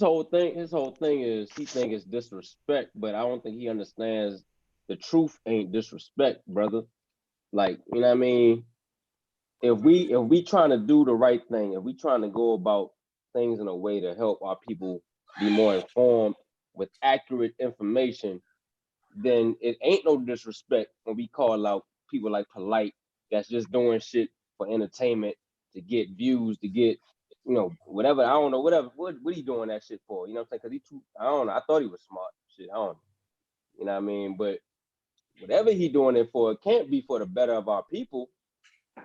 whole thing is he think it's disrespect, but I don't think he understands the truth ain't disrespect, brother. Like, you know what I mean? If we trying to do the right thing, if we trying to go about things in a way to help our people be more informed with accurate information, then it ain't no disrespect when we call out people like Polite that's just doing shit for entertainment, to get views, to get, you know, whatever. I don't know, whatever. What he doing that shit for? You know what I'm saying? Because he too, I don't know. I thought he was smart. Shit, I don't know. You know what I mean? But whatever he doing it for, it can't be for the better of our people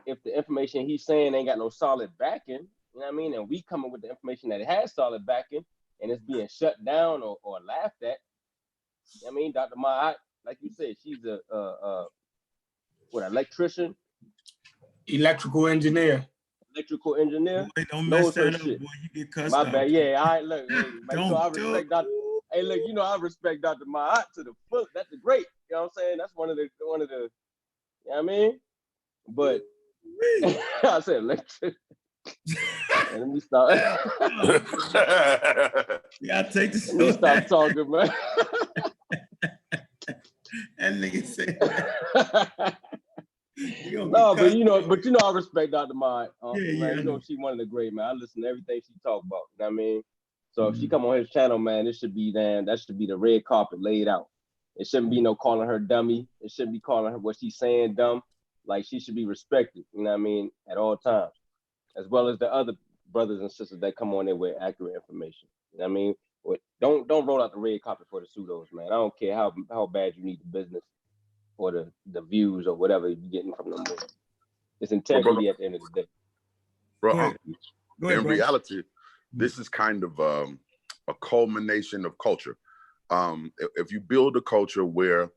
if the information he's saying ain't got no solid backing. You know what I mean? And we coming with the information that it has solid backing and it's being shut down or laughed at. You know what I mean? Dr. Ma'at, like you said, she's what, electrician? electrical engineer. Electrical engineer. Boy, don't knows mess her that up, shit. boy. You get cussed My out. bad. Yeah, I look. Hey, man, so I Don't respect Dr. Hey, look, you know I respect Dr. Ma'at to the full. That's a great. You know what I'm saying? That's one of the. You know what I mean? But I said electric. And let me stop. Yeah, I take this. Let me stop talking, man. That nigga said. No, but you know, I respect Dr. Mott. Yeah, man, you know, she one of the great, man. I listen to everything she talk about. You know what I mean? So if she come on his channel, man, it should be that should be the red carpet laid out. It shouldn't be no calling her dummy. It shouldn't be calling her what she's saying dumb. Like, she should be respected, you know what I mean, at all times, as well as the other brothers and sisters that come on there with accurate information. You know what I mean? Don't roll out the red carpet for the pseudos, man. I don't care how bad you need the business or the views or whatever you're getting from them. It's integrity at the end of the day. Bro, in bro. reality, this is kind of a culmination of culture. If you build a culture where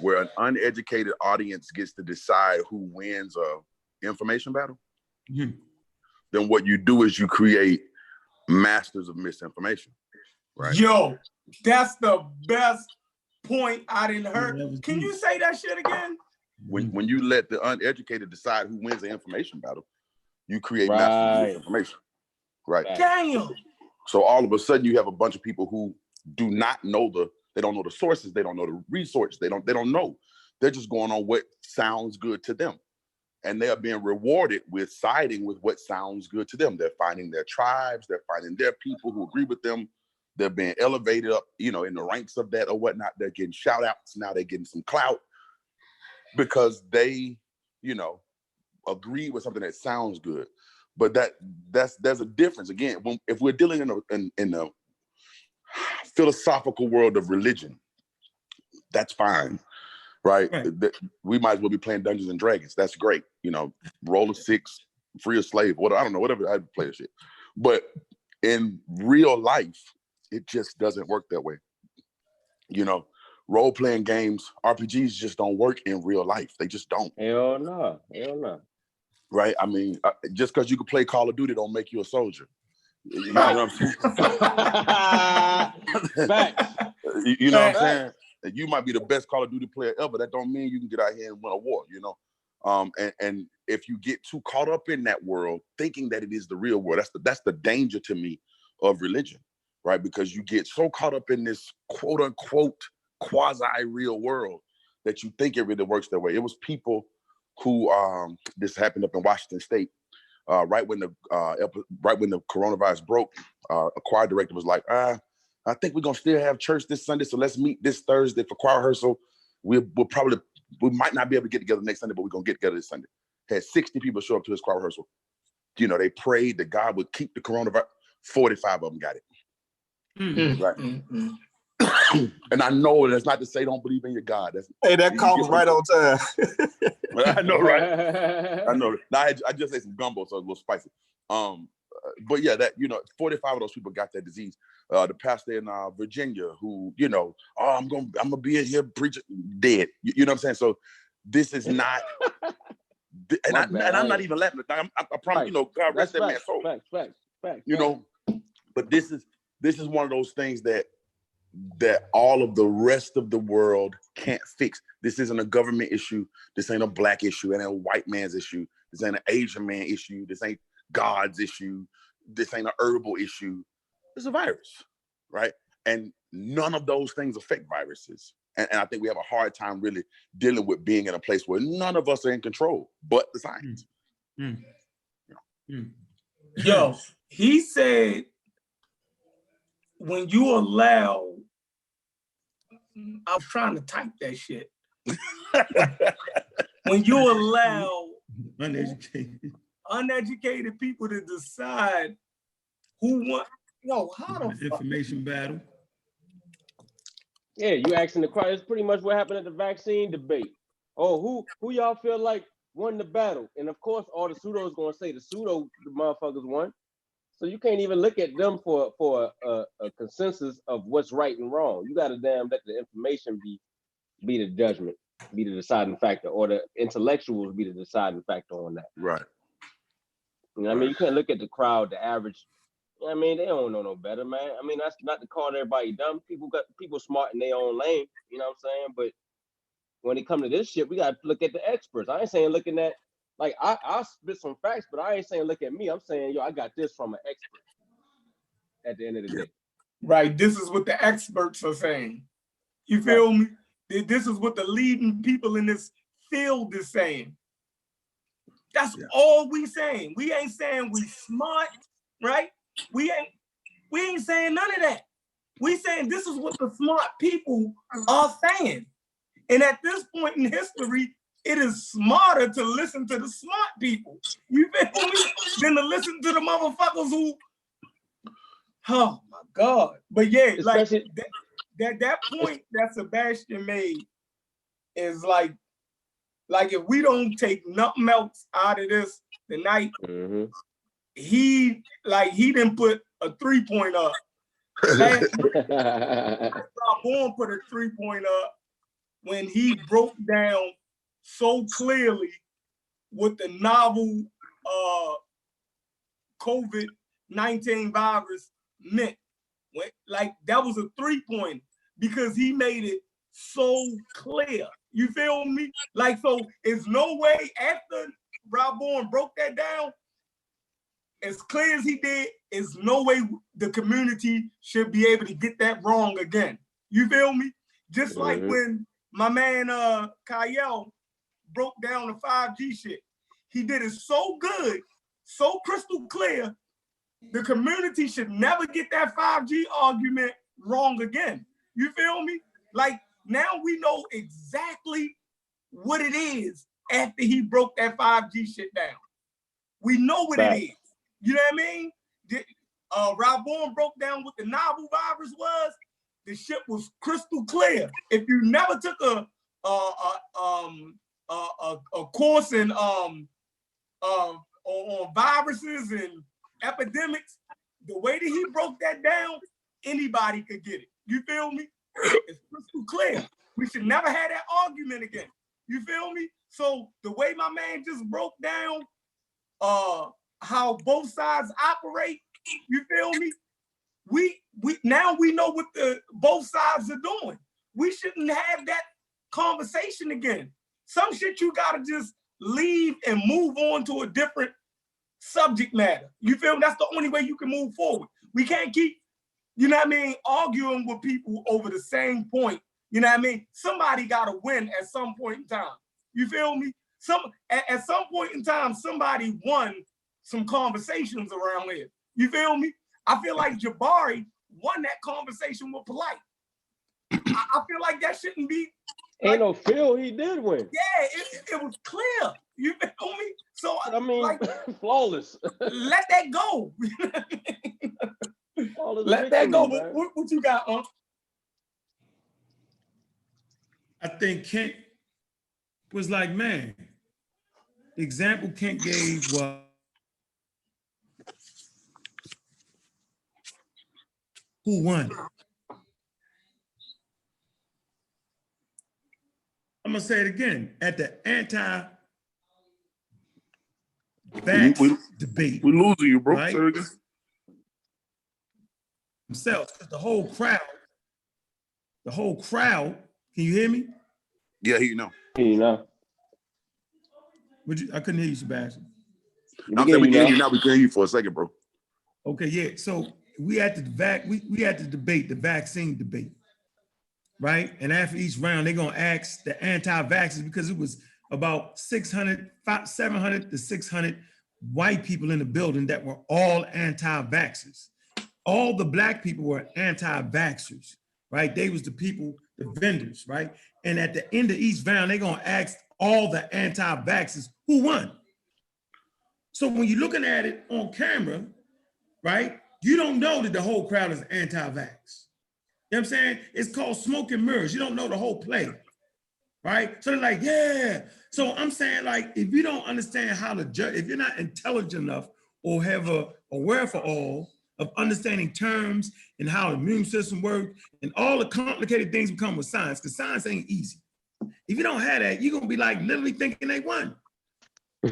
an uneducated audience gets to decide who wins a information battle, then what you do is you create masters of misinformation, right? Yo, that's the best point I didn't heard. Can you say that shit again? When you let the uneducated decide who wins the information battle, you create masters of misinformation, right? Damn. So all of a sudden you have a bunch of people who do not know they don't know the sources, they don't know the resource, they don't know. They're just going on what sounds good to them. And they are being rewarded with siding with what sounds good to them. They're finding their tribes, they're finding their people who agree with them. They're being elevated up, you know, in the ranks of that or whatnot. They're getting shout outs. Now they're getting some clout because they, you know, agree with something that sounds good. But there's a difference. Again, if we're dealing in a philosophical world of religion, that's fine, right? We might as well be playing Dungeons and Dragons. That's great. You know, roll a 6, free a slave, I don't know, whatever, I play a shit. But in real life, it just doesn't work that way. You know, role-playing games, RPGs just don't work in real life. They just don't. Hell no. Right? I mean, just because you can play Call of Duty don't make you a soldier. You know what I'm saying? Facts. You know what I'm saying? You might be the best Call of Duty player ever. That don't mean you can get out here and win a war, you know? And if you get too caught up in that world, thinking that it is the real world, that's the danger to me of religion, right? Because you get so caught up in this quote unquote quasi-real world that you think it really works that way. It was people who this happened up in Washington State, right when the coronavirus broke. A choir director was like, I think we're gonna still have church this Sunday, so let's meet this Thursday for choir rehearsal. We might not be able to get together next Sunday, but we're gonna get together this Sunday. Had 60 people show up to his choir rehearsal. You know, they prayed that God would keep the coronavirus. 45 of them got it. Right. And I know that's not to say don't believe in your God. That call was right on time. I know, right? I know. Now, I just ate some gumbo, so it's a little spicy. But yeah, that, you know, 45 of those people got that disease. The pastor in Virginia, who, you know, I'm gonna be in here preaching, dead. You know what I'm saying? So this is not. And I'm not even laughing. I promise, you know, God rest that man's soul. Facts. You know, but this is one of those things that all of the rest of the world can't fix. This isn't a government issue. This ain't a black issue. It ain't a white man's issue. This ain't an Asian man issue. This ain't God's issue. This ain't an herbal issue. It's a virus, right? And none of those things affect viruses. And I think we have a hard time really dealing with being in a place where none of us are in control, but the science. Yo, he said, when you allow, I was trying to type that shit. When you allow uneducated people to decide who won, how the information battle. Yeah, you asking the question. It's pretty much what happened at the vaccine debate. Oh, who y'all feel like won the battle? And of course, all the pseudos gonna say the motherfuckers won. So you can't even look at them for a consensus of what's right and wrong. You gotta damn let the information be the judgment, be the deciding factor, or the intellectuals be the deciding factor on that. Right. You know what I mean? You can't look at the crowd, the average. You know what I mean? They don't know no better, man. I mean, that's not to call everybody dumb. People smart in their own lane, you know what I'm saying? But when it comes to this shit, we gotta look at the experts. I ain't saying looking at like I spit some facts, but I ain't saying look at me. I'm saying, yo, I got this from an expert at the end of the day. Right. This is what the experts are saying. You feel me? This is what the leading people in this field is saying. That's all we saying. We ain't saying we smart, right? We ain't saying none of that. We saying this is what the smart people are saying. And at this point in history, it is smarter to listen to the smart people. You feel me? Than to listen to the motherfuckers who, oh my God. But yeah, especially, like that point that Sebastian made is like if we don't take nothing else out of this tonight, he didn't put a 3-point up. Last Born put a 3-point up when he broke down so clearly what the novel COVID-19 virus meant. Like that was a 3-point because he made it so clear. You feel me? Like, so it's no way after Rob Bourne broke that down, as clear as he did, is no way the community should be able to get that wrong again. You feel me? Just like when my man Kyle broke down the 5G shit. He did it so good, so crystal clear, the community should never get that 5G argument wrong again. You feel me? Like, now we know exactly what it is after he broke that 5G shit down. We know what it is. You know what I mean? Rob Bourne broke down what the novel virus was. The shit was crystal clear. If you never took a course in on viruses and epidemics, the way that he broke that down, anybody could get it. You feel me? It's crystal clear. We should never have that argument again. You feel me? So the way my man just broke down how both sides operate, you feel me? We now we know what both sides are doing. We shouldn't have that conversation again. Some shit you gotta just leave and move on to a different subject matter. You feel me? That's the only way you can move forward. We can't keep, you know what I mean, arguing with people over the same point. You know what I mean? Somebody gotta win at some point in time. You feel me? At some point in time, somebody won some conversations around here. You feel me? I feel like Jabari won that conversation with Polite. I feel like that shouldn't be. Ain't no feel, he did win. Yeah, it was clear. You feel me? So I mean, like, flawless. Let that go. Let that go. What you got, Unc? I think Kent was like, man, the example Kent gave was who won. I'm gonna say it again. At the anti-vax debate, we losing you, bro. Right? Say it again. Themselves, because the whole crowd. Can you hear me? Yeah, you know. You know. I couldn't hear you, Sebastian. I'm saying we can hear you now. We can hear you for a second, bro. Okay, yeah. So we had to debate the vaccine debate, right? And after each round, they're gonna ask the anti-vaxxers, because it was about 700 to 600 white people in the building that were all anti-vaxxers. All the black people were anti-vaxxers, right? They was the people, the vendors, right? And at the end of each round, they're gonna ask all the anti-vaxxers who won. So when you're looking at it on camera, right, you don't know that the whole crowd is anti-vax. You know what I'm saying? It's called smoke and mirrors. You don't know the whole play, right? So they're like, yeah. So I'm saying, like, if you don't understand how to judge, if you're not intelligent enough or have a wherewithal of understanding terms and how the immune system works and all the complicated things that come with science, because science ain't easy. If you don't have that, you're gonna be like literally thinking they won.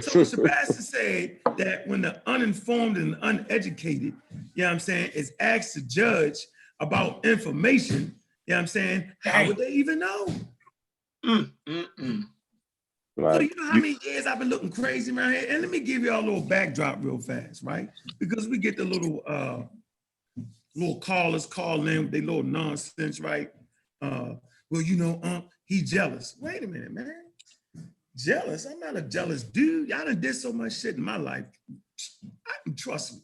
So Sebastian said that when the uninformed and uneducated, you know what I'm saying, is asked to judge about information, you know what I'm saying, how would they even know? So you know how many years I've been looking crazy around here? And let me give y'all a little backdrop real fast, right? Because we get the little callers call in with their little nonsense, right? Well, you know, he jealous. Wait a minute, man. Jealous? I'm not a jealous dude. I done did so much shit in my life. Trust me,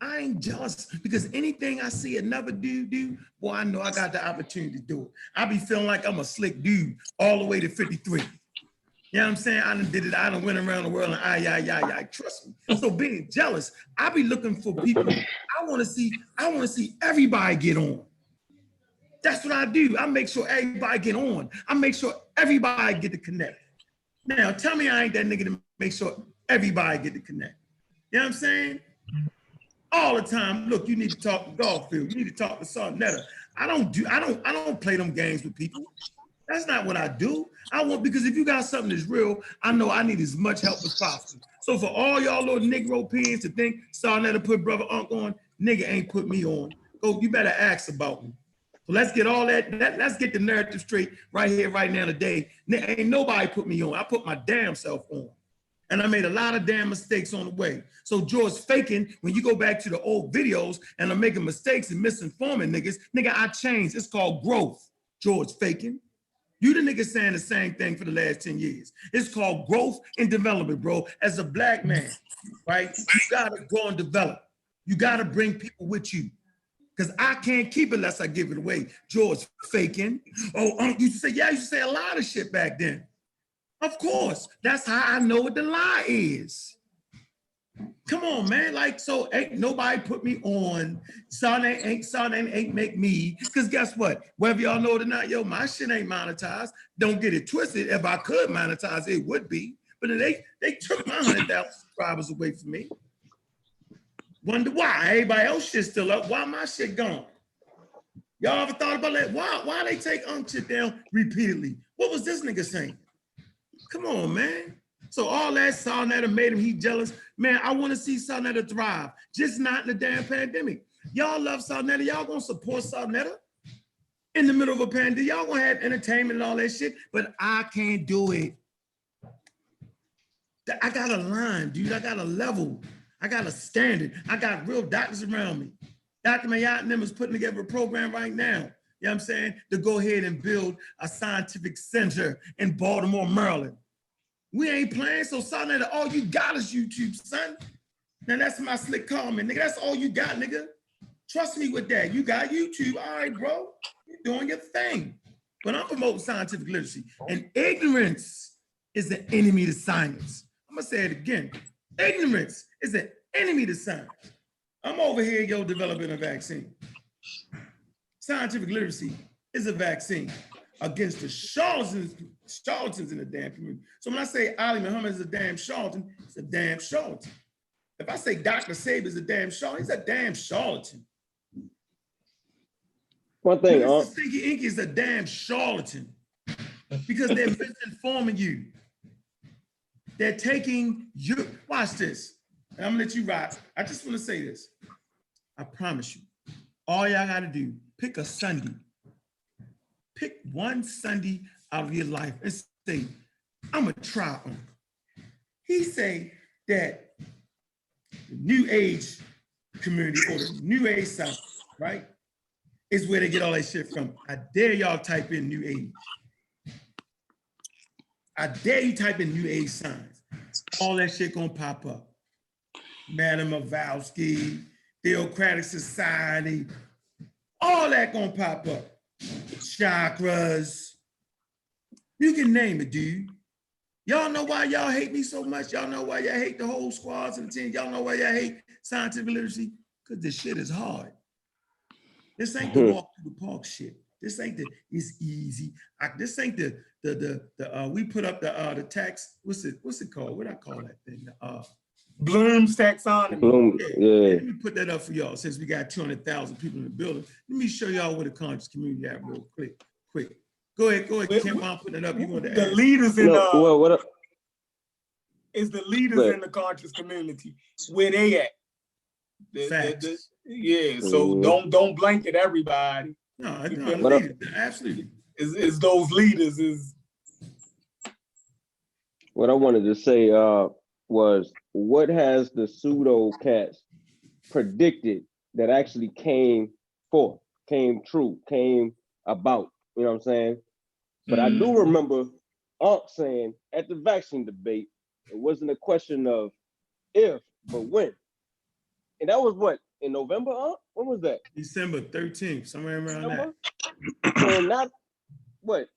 I ain't jealous because anything I see another dude do, boy, I know I got the opportunity to do it. I be feeling like I'm a slick dude all the way to 53. You know what I'm saying? I done did it. I done went around the world and trust me. So being jealous, I be looking for people. I want to see everybody get on. That's what I do. I make sure everybody get on. I make sure everybody get to connect. Now, tell me I ain't that nigga to make sure everybody get to connect. You know what I'm saying? All the time. Look, you need to talk to Garfield. You need to talk to Sarnetta. I don't play them games with people. That's not what I do. Because if you got something that's real, I know I need as much help as possible. So for all y'all little Negro pins to think Sarnetta put Brother Unc on, nigga ain't put me on. Go, you better ask about me. So let's get all that, let's get the narrative straight right here, right now today. Ain't nobody put me on. I put my damn self on. And I made a lot of damn mistakes on the way. So George faking, when you go back to the old videos and I'm making mistakes and misinforming niggas, nigga, I changed. It's called growth, George faking. You the nigga saying the same thing for the last 10 years. It's called growth and development, bro. As a black man, right? You gotta grow and develop. You gotta bring people with you. Because I can't keep it unless I give it away. George faking. Oh, you used to say, yeah, you used to say a lot of shit back then. Of course, that's how I know what the lie is. Come on, man. Like, so ain't nobody put me on. Son ain't make me. Because guess what? Whether y'all know it or not, yo, my shit ain't monetized. Don't get it twisted. If I could monetize, it would be. But they took my 100,000 subscribers away from me. Wonder why everybody else shit still up. Why my shit gone? Y'all ever thought about that? Why they take shit down repeatedly? What was this nigga saying? Come on, man. So all that Sarnetta made him, he jealous. Man, I want to see Sarnetta thrive, just not in the damn pandemic. Y'all love Sarnetta. Y'all gonna support Sarnetta in the middle of a pandemic. Y'all gonna have entertainment and all that shit, but I can't do it. I got a line, dude. I got a level. I got a standard. I got real doctors around me. Dr. Mayat and them is putting together a program right now, you know what I'm saying, to go ahead and build a scientific center in Baltimore, Maryland. We ain't playing, so Sarnetta, all you got is YouTube, son. Now that's my slick comment, nigga. That's all you got, nigga. Trust me with that. You got YouTube, all right, bro. You're doing your thing. But I'm promoting scientific literacy. And ignorance is the enemy to science. I'm gonna say it again. Ignorance is the enemy to science. I'm over here, yo, developing a vaccine. Scientific literacy is a vaccine against the charlatans in the damn community. So when I say Ali Muhammad is a damn charlatan, it's a damn charlatan. If I say Dr. Sabe is a damn charlatan, he's a damn charlatan. One thing, Mr. Stinky Inky is a damn charlatan because they're misinforming you. They're taking you, watch this. And I'm gonna let you rock. I just wanna say this. I promise you, all y'all gotta do, pick a Sunday. Pick one Sunday out of your life and say, I'm gonna try on. He say that the New Age community or the New Age South, right, is where they get all that shit from. I dare y'all type in New Age. I dare you type in New Age signs. All that shit gonna pop up. Madam Avowski, Theocratic Society, all that gonna pop up. Chakras. You can name it, dude. Y'all know why y'all hate me so much? Y'all know why y'all hate the whole squads and the team? Y'all know why y'all hate scientific literacy? Because this shit is hard. This ain't the walk through the park shit. This ain't the, it's easy. This ain't we put up the tax, what's it called? What I call that thing? Bloom's taxonomy. Bloom, yeah. Let me put that up for y'all since we got 200,000 people in the building. Let me show y'all where the conscious community at real quick. Go ahead. Kim, I'm putting it up. You want to the ask? leaders in What up? is the leaders in the conscious community where they at? Yeah, so don't blanket everybody. No, the leaders, absolutely. Is those leaders is What I wanted to say was, what has the pseudo cats predicted that actually came forth, came true, came about? You know what I'm saying? But I do remember Unc saying at the vaccine debate, it wasn't a question of if, but when. And that was what, in November, Unc? When was that? December 13th, somewhere around December? that. So not what?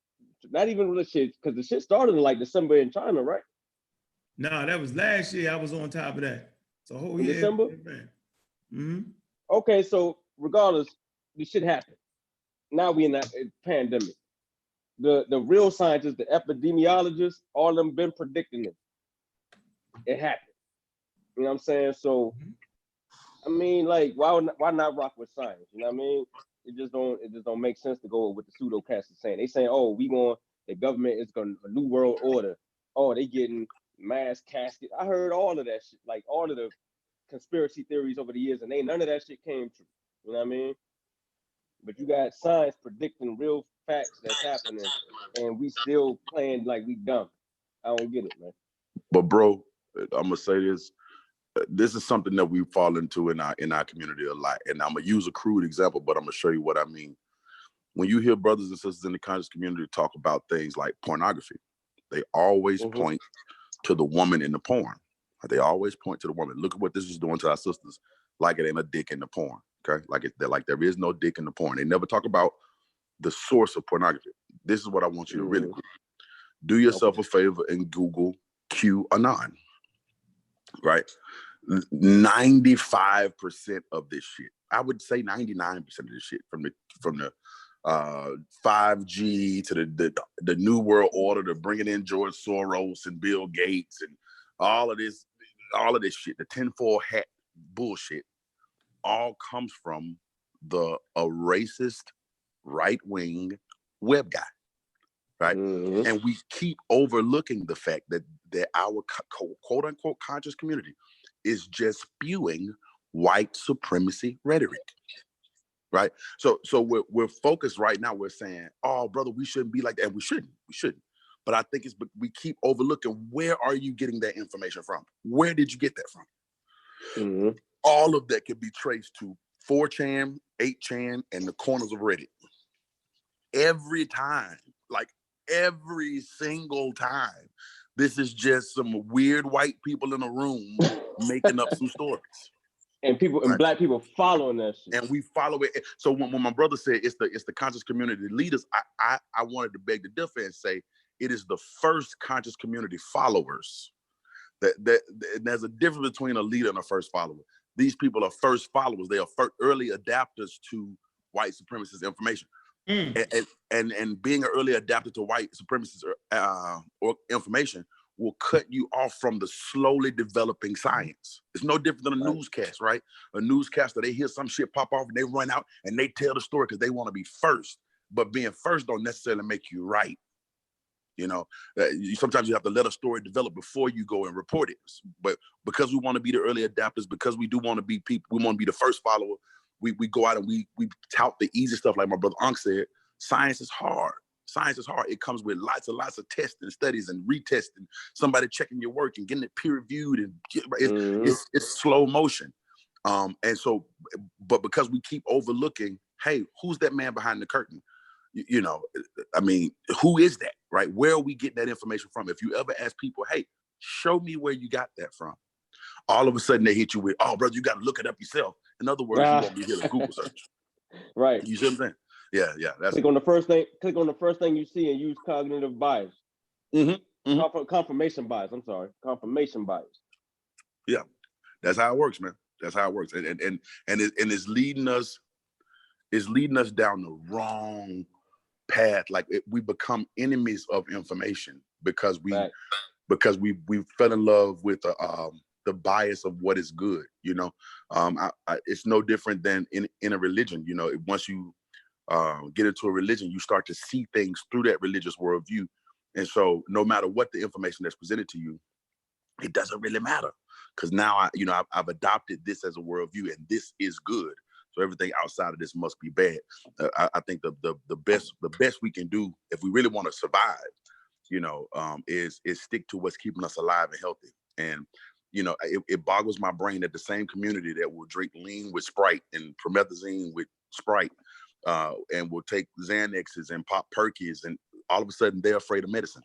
Not even really shit, because the shit started in like December in China, right? No, that was last year. I was on top of that. So whole In year. December? Mm-hmm. Okay, so regardless, this shit happened. Now we in that pandemic. The real scientists, the epidemiologists, all of them been predicting it. It happened. You know what I'm saying? So, I mean, like, why not rock with science? You know what I mean? It just don't make sense to go with the pseudo cast is saying. They saying, oh, the government is going a new world order. Oh, they getting mass casket. I heard all of that shit, like all of the conspiracy theories over the years, and none of that shit came true. You know what I mean? But you got science predicting real facts that's happening, and we still playing like we dumb. I don't get it, man. But bro, I'm gonna say this. This is something that we fall into in our community a lot. And I'm gonna use a crude example, but I'm gonna show you what I mean. When you hear brothers and sisters in the conscious community talk about things like pornography, they always point to the woman in the porn. They always point to the woman. Look at what this is doing to our sisters, like it ain't a dick in the porn. Okay, like there is no dick in the porn. They never talk about the source of pornography. This is what I want you to really do yourself a favor and Google QAnon. Right, 95% of this shit, I would say 99% of this shit, from the 5G to the New World Order, to bringing in George Soros and Bill Gates and all of this shit, the tinfoil hat bullshit, all comes from a racist right-wing web guy, right? And we keep overlooking the fact that our quote unquote conscious community is just spewing white supremacy rhetoric, right? So we're focused right now. We're saying, oh, brother, we shouldn't be like that. And we shouldn't. But I think we keep overlooking, where are you getting that information from? Where did you get that from? All of that can be traced to 4chan, 8chan, and the corners of Reddit. Every time, like every single time, this is just some weird white people in a room making up some stories. And people, and black people following that shit. And we follow it. So when my brother said it's the conscious community leaders, I wanted to beg the differ and say it is the first conscious community followers. That there's a difference between a leader and a first follower. These people are first followers. They are early adapters to white supremacist information. And being an early adapter to white supremacist or information will cut you off from the slowly developing science. It's no different than a newscast, right? A newscaster, they hear some shit pop off and they run out and they tell the story because they want to be first. But being first don't necessarily make you right. You know, sometimes you have to let a story develop before you go and report it. But because we want to be the early adapters, because we do want to be people, we want to be the first follower, we go out and we tout the easy stuff, like my brother Unc said. Science is hard. Science is hard. It comes with lots of tests and studies and retesting, somebody checking your work and getting it peer reviewed, and it's slow motion. And so, but because we keep overlooking, hey, who's that man behind the curtain? You know, I mean, who is that, right? Where are we getting that information from? If you ever ask people, hey, show me where you got that from, all of a sudden they hit you with, oh, brother, you got to look it up yourself. In other words, you won't be here to Google search. Right. You see what I'm saying? Yeah. That's click on the first thing you see and use cognitive bias. Confirmation bias. I'm sorry. Confirmation bias. Yeah. That's how it works, man. That's how it works. And it's leading us down the wrong path. Like we become enemies of information because we fell in love with the bias of what is good. You know, it's no different than in a religion. You know, once you get into a religion, you start to see things through that religious worldview. And so no matter what the information that's presented to you, it doesn't really matter, because now I've adopted this as a worldview, and this is good. So everything outside of this must be bad. I think the best we can do, if we really want to survive, is stick to what's keeping us alive and healthy. And it boggles my brain that the same community that will drink lean with Sprite and promethazine with Sprite, and will take Xanaxes and pop Perkies, and all of a sudden they're afraid of medicine.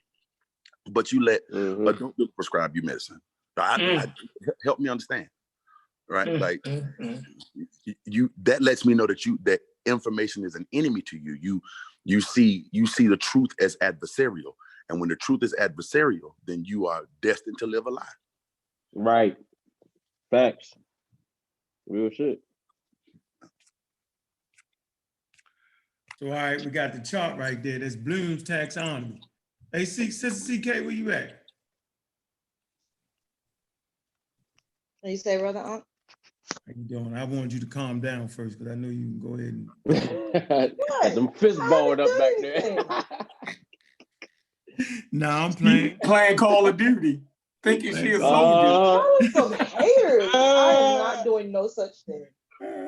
But you let adult prescribe you medicine. Help me understand, right? Like that lets me know that information is an enemy to you. You see the truth as adversarial, and when the truth is adversarial, then you are destined to live a lie. Right. Facts. Real shit. So, all right, we got the chart right there. That's Bloom's taxonomy. Hey, Sister CK, where you at? What you say, brother? How you doing? I wanted you to calm down first, because I know you can go ahead and... Got them fist balled up back there. Nah, I'm playing. Playing Call of Duty. Thinking she a soldier. some haters. I am not doing no such thing.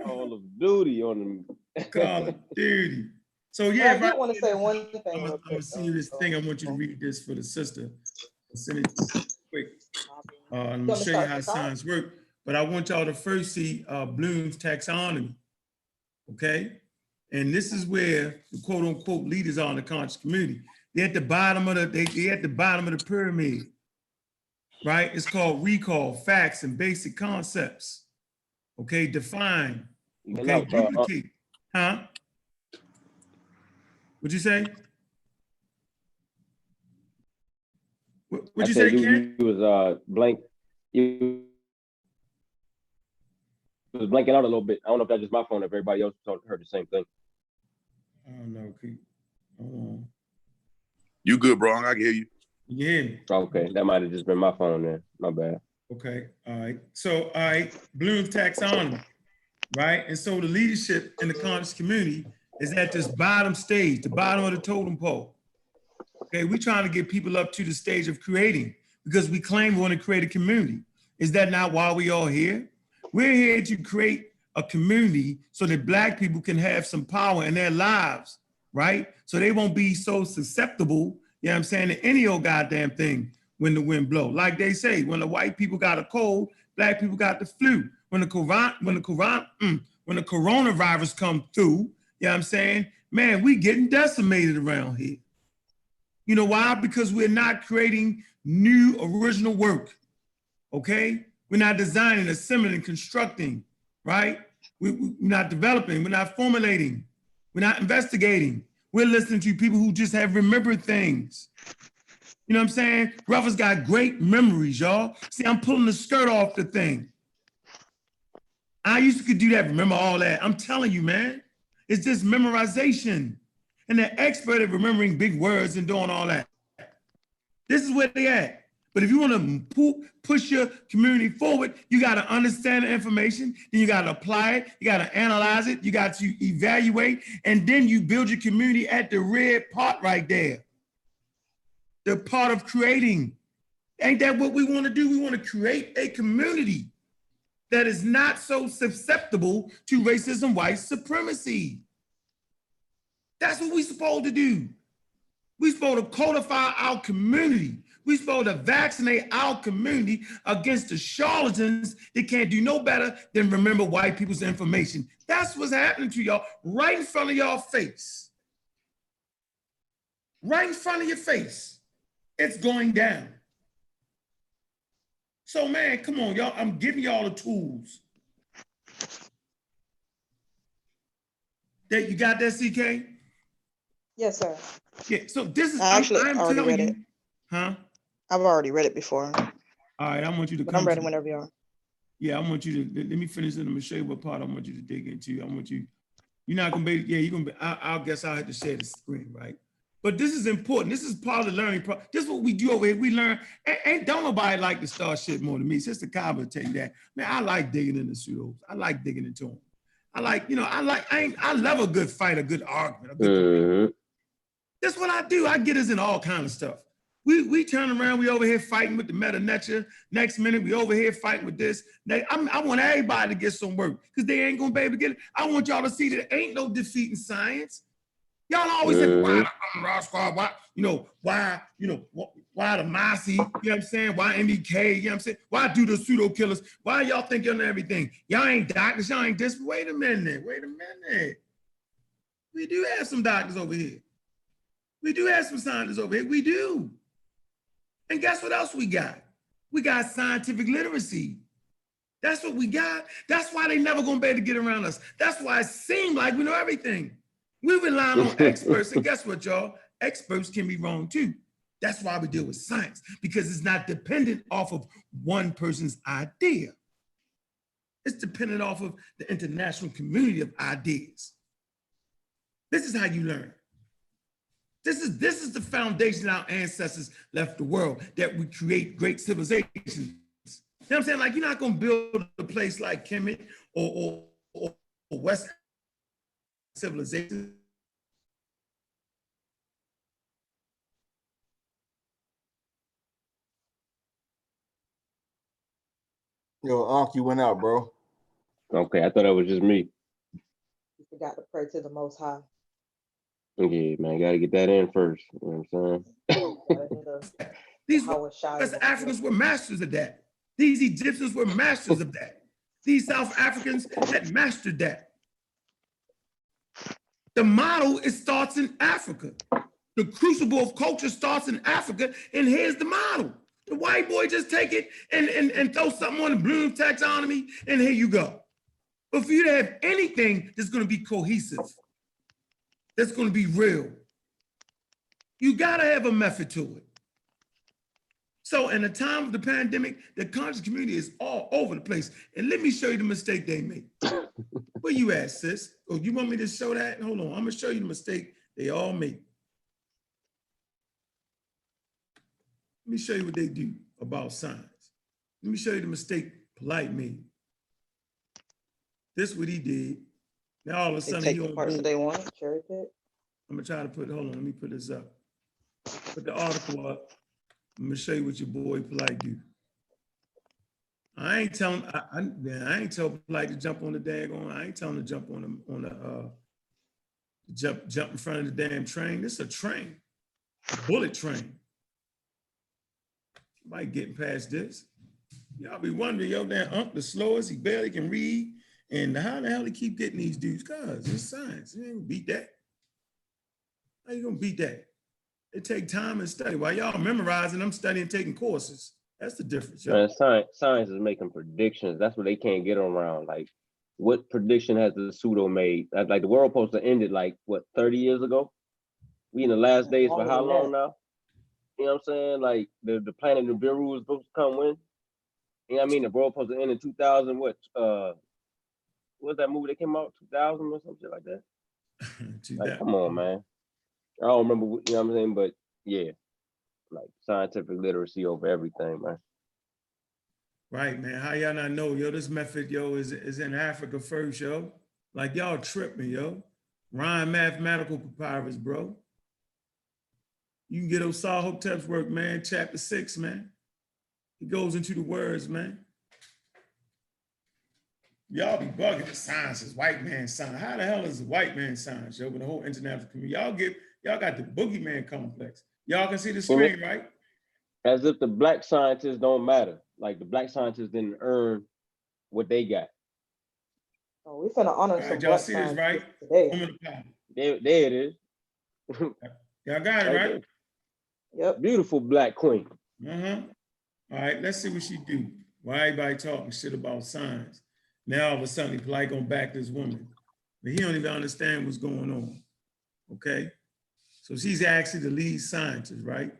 Call of Duty on them. Call of Duty. So yeah, I did want to say one thing. I'm gonna send you this thing. I want you to read this for the sister. I'll send it quick. I'm gonna show you how science work. But I want y'all to first see Bloom's taxonomy. Okay, and this is where the quote unquote leaders are in the conscious community. They're at the bottom of the pyramid. Right? It's called recall, facts, and basic concepts. Okay, define. Okay, duplicate. Huh? What'd you say? What'd you say, Ken? You was blank. You was blanking out a little bit. I don't know if that's just my phone, if everybody else heard the same thing. I don't know. Hold on. You good, bro? I can hear you. Yeah. Okay, that might have just been my phone then. My bad. Okay, all right. So, all right, Bloom's taxonomy, right? And so the leadership in the conscious community is at this bottom stage, the bottom of the totem pole. Okay, we're trying to get people up to the stage of creating, because we claim we want to create a community. Is that not why we all here? We're here to create a community so that Black people can have some power in their lives, right? So they won't be so susceptible, you know what I'm saying, to any old goddamn thing when the wind blow. Like they say, when the white people got a cold, Black people got the flu. When the coronavirus come through, you know what I'm saying, man, we getting decimated around here. You know why? Because we're not creating new original work, okay? We're not designing, assembling, constructing, right? We're not developing, we're not formulating, we're not investigating. We're listening to people who just have remembered things. You know what I'm saying? Ruffers got great memories, y'all. See, I'm pulling the skirt off the thing. I used to could do that, remember all that. I'm telling you, man, it's just memorization. And they're expert at remembering big words and doing all that. This is where they at. But if you want to push your community forward, you got to understand the information, then you got to apply it, you got to analyze it, you got to evaluate, and then you build your community at the red part right there. The part of creating. Ain't that what we want to do? We want to create a community that is not so susceptible to racism, white supremacy. That's what we're supposed to do. We're supposed to codify our community. We're supposed to vaccinate our community against the charlatans that can't do no better than remember white people's information. That's what's happening to y'all right in front of y'all face. Right in front of your face. It's going down. So, man, come on, y'all. I'm giving y'all the tools. You got that, CK? Yes, sir. Yeah, so this is, I actually I'm already telling read you. it. Huh? I've already read it before. All right, I want you to But come. I'm ready whenever you are. Yeah, I want you to, let me finish it. I'm gonna show you what part I want you to dig into. I want you, you're not gonna be, yeah, you're gonna be, I guess I'll have to share the screen, right? But this is important. This is part of the learning process. This is what we do over here. We learn, don't nobody like to start shit more than me. Sister Kaba will tell you that. Man, I like digging into pseudos. I like digging into them. I like, I love a good fight, a good argument, a good That's what I do. I get us in all kinds of stuff. We turn around, we over here fighting with the meta nature. Next minute, we over here fighting with this. I want everybody to get some work because they ain't gonna be able to get it. I want y'all to see that there ain't no defeat in science. Y'all always say, why the Raw Squad? Why, why the Mossy? You know what I'm saying? Why MBK? You know what I'm saying? Why do the pseudo killers? Why y'all think y'all know everything? Y'all ain't doctors, y'all ain't this. Wait a minute. We do have some doctors over here. We do have some scientists over here. We do. And guess what else we got? We got scientific literacy. That's what we got. That's why they never gonna be able to get around us. That's why it seems like we know everything. We rely on experts, and guess what, y'all? Experts can be wrong too. That's why we deal with science, because it's not dependent off of one person's idea. It's dependent off of the international community of ideas. This is how you learn. This is the foundation our ancestors left the world, that we create great civilizations. You know what I'm saying? Like, you're not gonna build a place like Kemet or West civilization. Yo, Unc, you went out, bro. Okay, I thought that was just me. You forgot to pray to the Most High. Yeah, man, gotta get that in first. You know what I'm saying? These West Africans were masters of that. These Egyptians were masters of that. These South Africans had mastered that. The model, it starts in Africa. The crucible of culture starts in Africa, and here's the model. The white boy just take it and throw something on the Bloom taxonomy, and here you go. But for you to have anything that's gonna be cohesive, that's gonna be real, you gotta have a method to it. So in the time of the pandemic, the conscious community is all over the place. And let me show you the mistake they make. Where you at, sis? Oh, you want me to show that? Hold on, I'm gonna show you the mistake they all make. Let me show you what they do about science. Let me show you the mistake Polite made. This is what he did. Now all of a sudden they take the parts that they want, cherry pick. I'm gonna try to put, hold on, let me put this up. Put the article up. I'm gonna show you what your boy Polite do. I ain't telling, I ain't tell Polite to jump on the daggone, I ain't telling him to jump on the jump in front of the damn train. This is a train, a bullet train. Nobody getting past this. Y'all be wondering, yo, damn Unc the slowest, he barely can read. And how the hell he keep getting these dudes? Cause it's science, you ain't gonna beat that. How you gonna beat that? It take time and study. While y'all memorizing, I'm studying, taking courses. That's the difference. Man, science is making predictions. That's what they can't get around. Like, what prediction has the pseudo made? Like the world supposed to ended like what 30 years ago? We in the last days for how long now? You know what I'm saying? Like the planet Nibiru was supposed to come when? You know what I mean? The world supposed to end in 2000. What was that movie that came out? 2000 or something like that? Like, come on, man. I don't remember, you know what I'm saying? But yeah, like scientific literacy over everything, man. Right, man. How y'all not know, yo, this method, yo, is in Africa first, yo. Like y'all tripping, yo. Rhyme mathematical papyrus, bro. You can get Osar Hotep's work, man, chapter 6, man. He goes into the words, man. Y'all be bugging the science is white man science. How the hell is white man science, yo, with the whole international community? Y'all got the boogeyman complex. Y'all can see the screen, right? As if the black scientists don't matter. Like the black scientists didn't earn what they got. Oh, we finna honor some y'all see this, right? Today. There it is. Y'all got it, right? There. Yep. Beautiful black queen. All right, let's see what she do. Why everybody talking shit about science? Now all of a sudden, he's like gonna back this woman, but he don't even understand what's going on. Okay, so she's actually the lead scientist, right?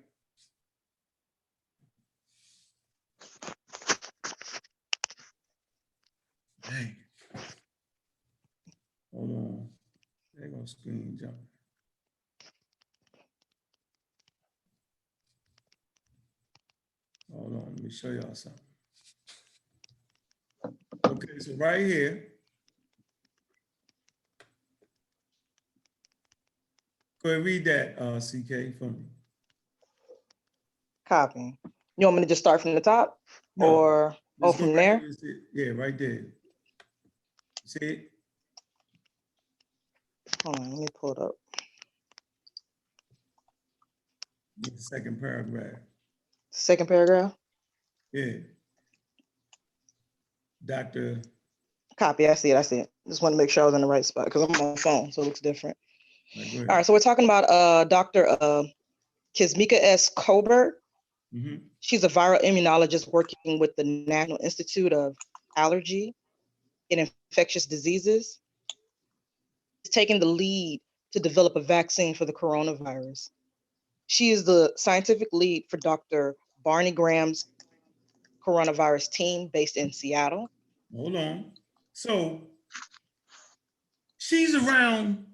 Dang. Hold on. They're gonna screen jump. Hold on, let me show y'all something. Okay, so right here. Go ahead, read that, CK, for me. Copy. You want me to just start from the top? No, or from right there? Here, yeah, right there. See it? Hold on, let me pull it up. The second paragraph. Second paragraph. Yeah. Dr. Copy. I see it. I see it. Just want to make sure I was in the right spot because I'm on my phone, so it looks different. Right, go ahead. All right. So we're talking about Dr. Kismika S. Colbert. Mhm. She's a viral immunologist working with the National Institute of Allergy and Infectious Diseases. She's taking the lead to develop a vaccine for the coronavirus. She is the scientific lead for Dr. Barney Graham's coronavirus team based in Seattle. Hold on. So she's around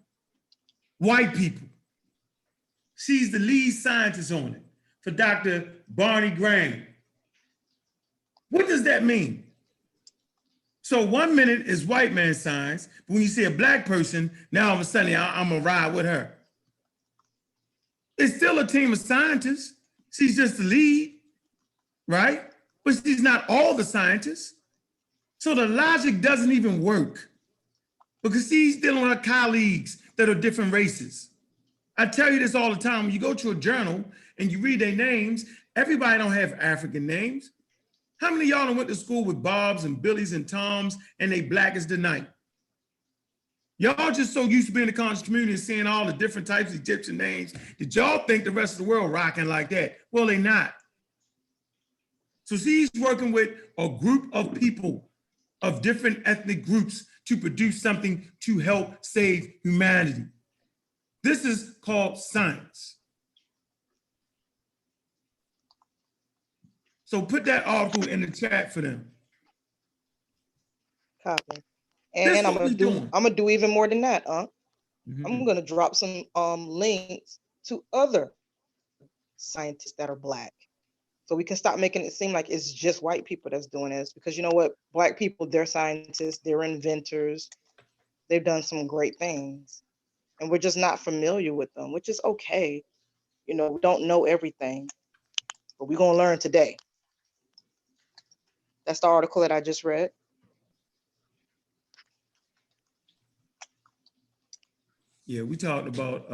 white people. She's the lead scientist on it for Dr. Barney Graham. What does that mean? So 1 minute is white man science, but when you see a black person, now all of a sudden I'm gonna ride with her. It's still a team of scientists. She's just the lead, right? But she's not all the scientists. So the logic doesn't even work because she's dealing with her colleagues that are different races. I tell you this all the time. When you go to a journal and you read their names, everybody don't have African names. How many of y'all went to school with Bobs and Billies and Toms and they black as the night? Y'all just so used to being in the conscious community and seeing all the different types of Egyptian names that y'all think the rest of the world rocking like that. Well, they not. So she's working with a group of people of different ethnic groups to produce something to help save humanity. This is called science. So put that article in the chat for them. Copy. This And I'm what we doing. gonna do even more than that, huh? Mhm. I'm gonna drop some links to other scientists that are black. So we can stop making it seem like it's just white people that's doing this, because you know what? Black people, they're scientists, they're inventors, they've done some great things. And we're just not familiar with them, which is okay. You know, we don't know everything, but we're gonna learn today. That's the article that I just read. Yeah, we talked about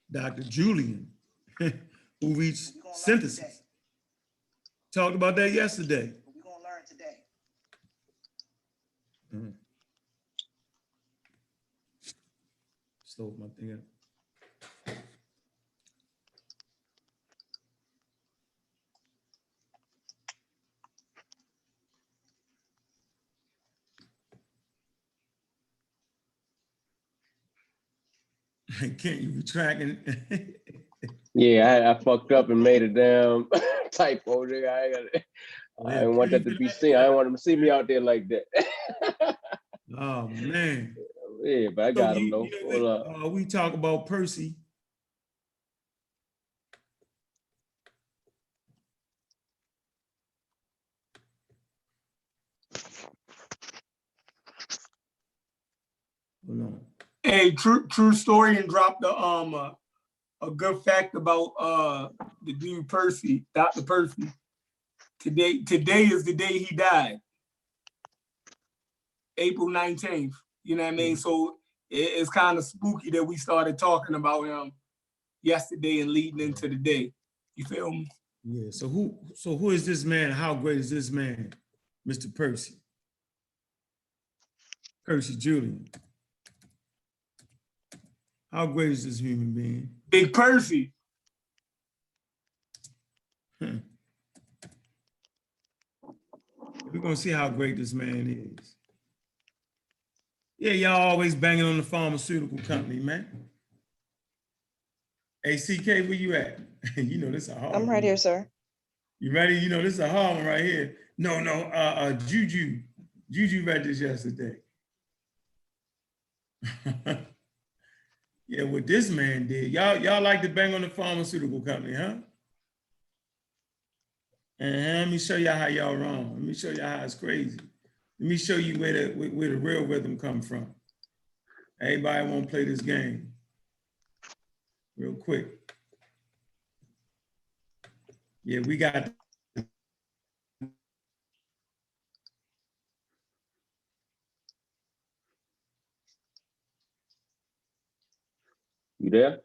Dr. Julian, who reached synthesis. Talked about that yesterday. We're gonna learn today. Slow my thing up. Can't you be tracking? Yeah, I fucked up and made a damn typo, nigga. I didn't want that to be seen. I didn't want them to see me out there like that. Oh man. Yeah, but I got him though. We talk about Percy. Hold on. Hey, true story, and dropped a good fact about the dude Percy, Dr. Percy. Today is the day he died. April 19th. You know what I mean? So it's kind of spooky that we started talking about him yesterday and leading into the day. You feel me? Yeah. So who is this man? How great is this man, Mr. Percy? Percy Julian. How great is this human being? Big Percy. We're gonna see how great this man is. Yeah, y'all always banging on the pharmaceutical company, man. Hey, CK, where you at? You know this is a hard one. I'm right here, sir. You ready? You know this is a hard one right here. No, Juju read this yesterday. Yeah, what this man did. Y'all like to bang on the pharmaceutical company, huh? Let me show y'all how y'all wrong. Let me show y'all how it's crazy. Let me show you where the real rhythm come from. Everybody won't play this game. Real quick. Yeah, we got You there?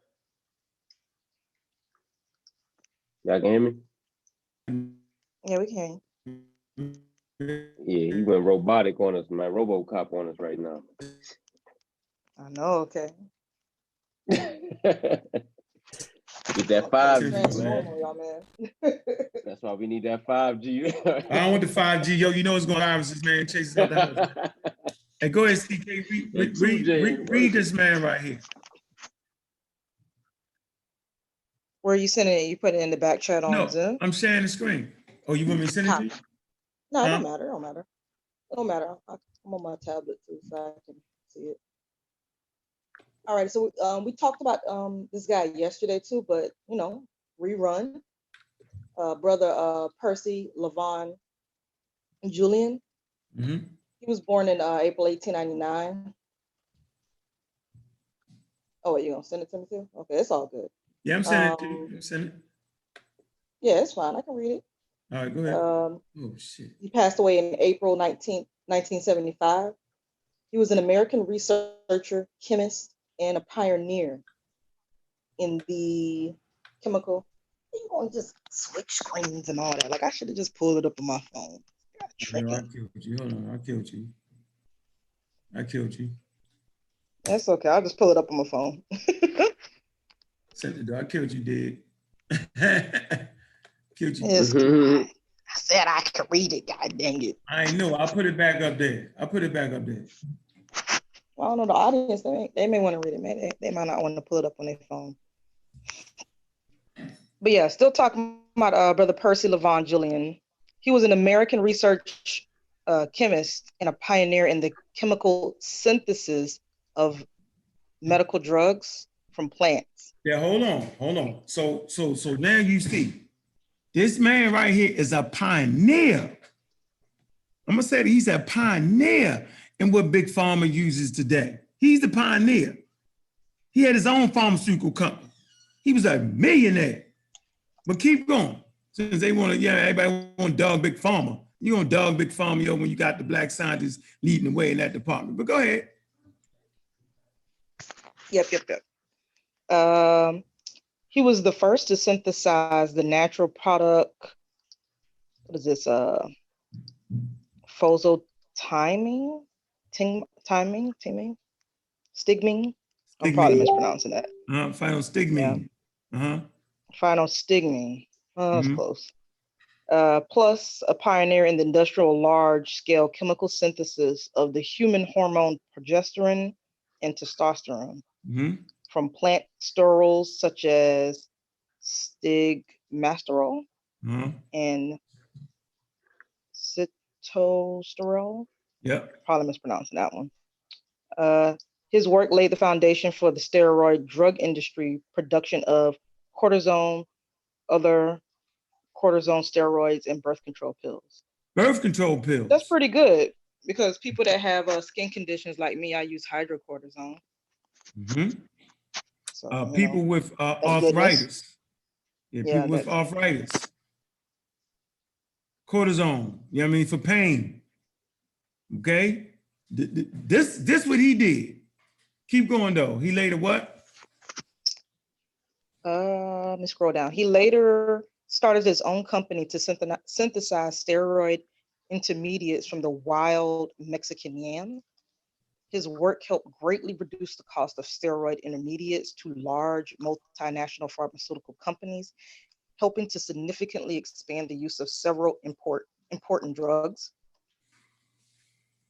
Y'all can hear me? Yeah, we can. Yeah, he went robotic on us, man. RoboCop on us right now. I know, okay. Get that Okay, 5G, transform man. on y'all, man. That's why we need that 5G. I don't want the 5G, yo. You know what's going on, viruses, man. Chases out the house. Hey, go ahead, CK. That 2J Read this man right here. Where you sending it? You put it in the back chat on No, Zoom? I'm sharing the screen. Oh, you want me to send it to you? No, it Huh? don't matter. It don't matter. It don't matter. I'm on my tablet too, so I can see it. All right. So we talked about this guy yesterday too, but you know, rerun. Brother Percy Levon Julian. Mm-hmm. He was born in April 1899. Oh, wait, you gonna send it to me too? Okay, it's all good. Yeah, I'm sending it to you. I'm sending it. Yeah, it's fine. I can read it. All right, go ahead. Oh, shit. He passed away in April 19th, 1975. He was an American researcher, chemist, and a pioneer in the chemical. You gonna just switch screens and all that? Like I should have just pulled it up on my phone. No, I killed you. Hold on, I killed you. I killed you. That's okay. I'll just pull it up on my phone. Sent the door. I killed you, dude. Killed you. I said I could read it. God dang it. I know. I'll put it back up there. I'll put it back up there. Well, I don't know the audience. They may want to read it. Man, they might not want to pull it up on their phone. But yeah, still talking about Brother Percy Levon Julian. He was an American research chemist and a pioneer in the chemical synthesis of medical drugs from plants. Yeah, hold on. So now you see, this man right here is a pioneer. I'm gonna say that he's a pioneer in what Big Pharma uses today. He's the pioneer. He had his own pharmaceutical company. He was a millionaire. But keep going. Since they want to, yeah, everybody want to dog Big Pharma. You gonna dog Big Pharma, yo, when you got the black scientists leading the way in that department. But go ahead. Yep. He was the first to synthesize the natural product. What is this? Phosphotimine? Stigmine? I'm probably mispronouncing that. Phynostigmine. Yeah. Phynostigmine. Oh, that's close. Plus a pioneer in the industrial large-scale chemical synthesis of the human hormone progesterone and testosterone from plant sterols such as stigmasterol and citosterol. Yep. Probably mispronouncing that one. His work laid the foundation for the steroid drug industry production of cortisone, other cortisone steroids, and birth control pills. Birth control pills. That's pretty good because people that have skin conditions like me, I use hydrocortisone. So, people with arthritis. Yeah, people with arthritis. Cortisone, you know what I mean, for pain. Okay? This what he did. Keep going though. He later what? Let me scroll down. He later started his own company to synthesize steroid intermediates from the wild Mexican yam. His work helped greatly reduce the cost of steroid intermediates to large multinational pharmaceutical companies, helping to significantly expand the use of several important drugs.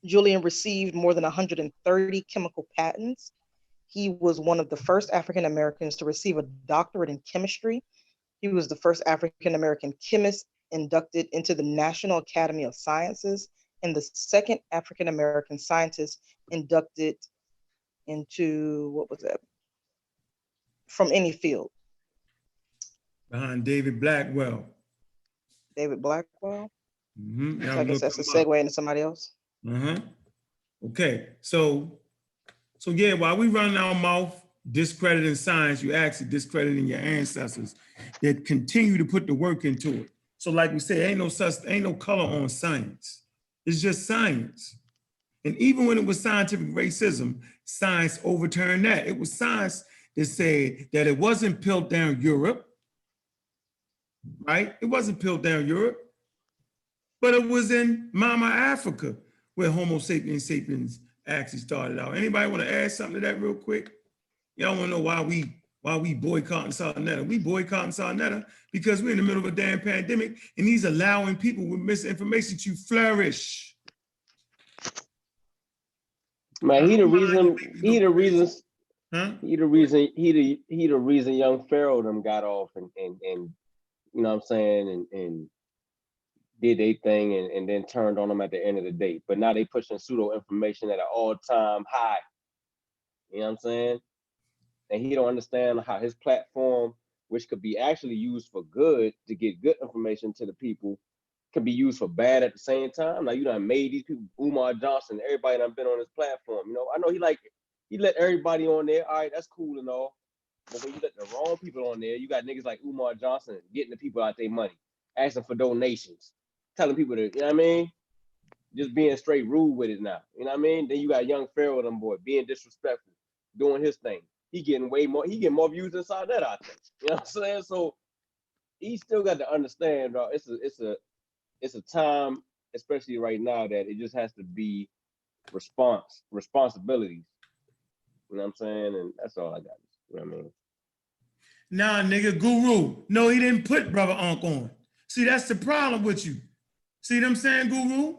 Julian received more than 130 chemical patents. He was one of the first African Americans to receive a doctorate in chemistry. He was the first African American chemist inducted into the National Academy of Sciences and the second African American scientist inducted into, what was that? From any field. Behind David Blackwell. David Blackwell? Yeah, So I guess that's a segue into somebody else. Okay, so yeah, while we running our mouth discrediting science, you actually discrediting your ancestors that continue to put the work into it. So like we say, ain't no color on science. It's just science. And even when it was scientific racism, science overturned that. It was science that said that it wasn't built down Europe, right? It wasn't built down Europe, but it was in Mama Africa where Homo sapiens sapiens actually started out. Anybody want to add something to that real quick? Y'all want to know why we boycotting Sarnetta? We boycotting Sarnetta because we're in the middle of a damn pandemic and he's allowing people with misinformation to flourish. Man, he the reason young Pharaoh them got off and you know what I'm saying and did their thing and then turned on them at the end of the day. But now they pushing pseudo information at an all-time high. You know what I'm saying? And he don't understand how his platform, which could be actually used for good to get good information to the people, can be used for bad at the same time. Like you done made these people, Umar Johnson, everybody done been on his platform. You know, I know he let everybody on there. All right, that's cool and all. But when you let the wrong people on there, you got niggas like Umar Johnson getting the people out their money, asking for donations, telling people to, you know what I mean? Just being straight rude with it now. You know what I mean? Then you got young Pharaoh them boy being disrespectful, doing his thing. He getting more views inside that, I think. You know what I'm saying? So he still got to understand, bro. It's a time, especially right now, that it just has to be responsibilities. You know what I'm saying? And that's all I got. You know what I mean? Nah, nigga, Guru. No, he didn't put Brother Unc on. See, that's the problem with you. See what I'm saying, Guru?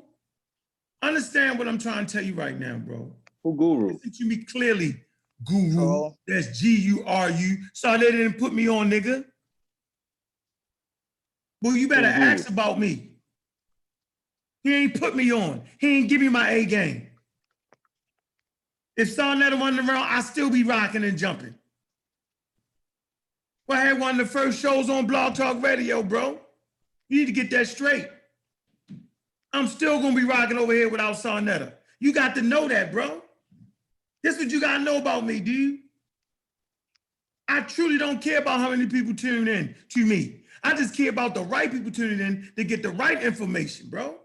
Understand what I'm trying to tell you right now, bro. Who Guru? Listen to me clearly, Guru. That's G-U-R-U. So they didn't put me on, nigga. Well, you better ask about me. He ain't put me on. He ain't give me my A game. If Sarnetta wasn't around, I'd still be rocking and jumping. Well, I had one of the first shows on Blog Talk Radio, bro. You need to get that straight. I'm still gonna be rocking over here without Sarnetta. You got to know that, bro. This is what you gotta know about me, dude. I truly don't care about how many people tune in to me. I just care about the right people tuning in to get the right information, bro.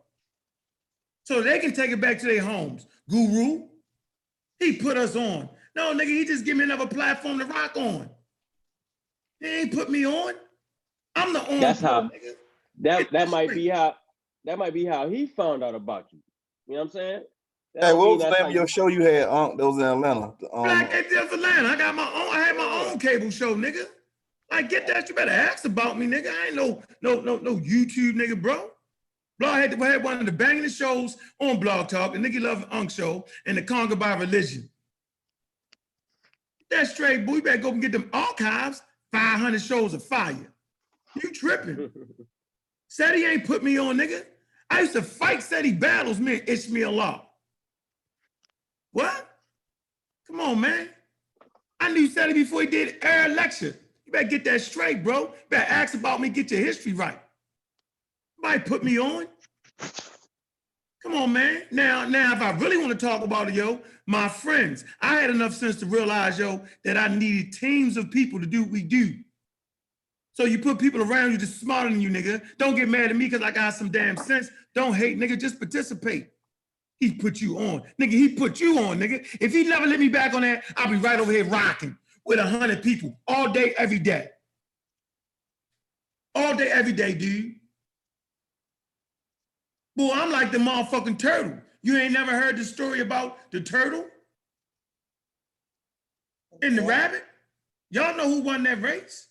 So they can take it back to their homes. Guru, he put us on. No, nigga, he just give me another platform to rock on. He ain't put me on. I'm the on. That's how. Nigga. That might be how he found out about you. You know what I'm saying? Hey, what was the name of your show you had? That was in Atlanta. Black Atheist Atlanta. I got my own. I had my own cable show, nigga. Like, get that. You better ask about me, nigga. I ain't no YouTube, nigga, bro. Bro, I had one of the banging shows on Blog Talk, the Nigga Love Unk Show, and the Conquer by Religion. That's straight, boy. You better go and get them archives. 500 shows of fire. You tripping? Said he ain't put me on, nigga. I used to fight Seti battles, me and Ishmael Law. What? Come on, man. I knew Seti before he did air lecture. You better get that straight, bro. You better ask about me, get your history right. Nobody put me on. Come on, man. Now, if I really want to talk about it, yo, my friends, I had enough sense to realize, yo, that I needed teams of people to do what we do. So you put people around you that's smarter than you, nigga. Don't get mad at me because I got some damn sense. Don't hate, nigga. Just participate. He put you on. Nigga, he put you on, nigga. If he never let me back on that, I'll be right over here rocking with 100 people all day, every day. All day, every day, dude. Boy, I'm like the motherfucking turtle. You ain't never heard the story about the turtle and the rabbit? Y'all know who won that race?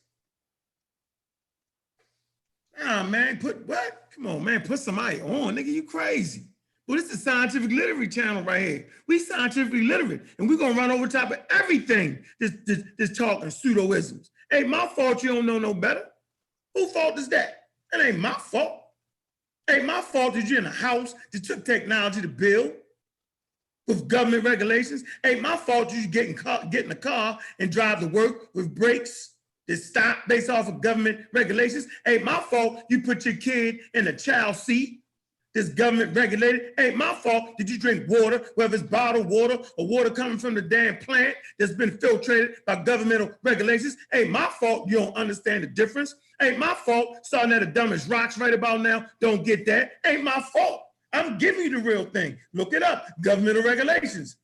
Nah, man, what? Come on, man, put somebody on, nigga, you crazy. Well, this is scientific literary channel right here. We scientifically literate, and we're gonna run over top of everything this talking pseudoisms. Ain't my fault you don't know no better. Whose fault is that? That ain't my fault. Ain't my fault that you're in a house that took technology to build with government regulations. Ain't my fault you get in a car and drive to work with brakes that stop based off of government regulations. Ain't my fault you put your kid in a child seat that's government regulated. Ain't my fault that you drink water, whether it's bottled water or water coming from the damn plant that's been filtrated by governmental regulations. Ain't my fault you don't understand the difference. Ain't my fault starting at the dumbest rocks right about now. Don't get that. Ain't my fault. I'm giving you the real thing. Look it up. Governmental regulations,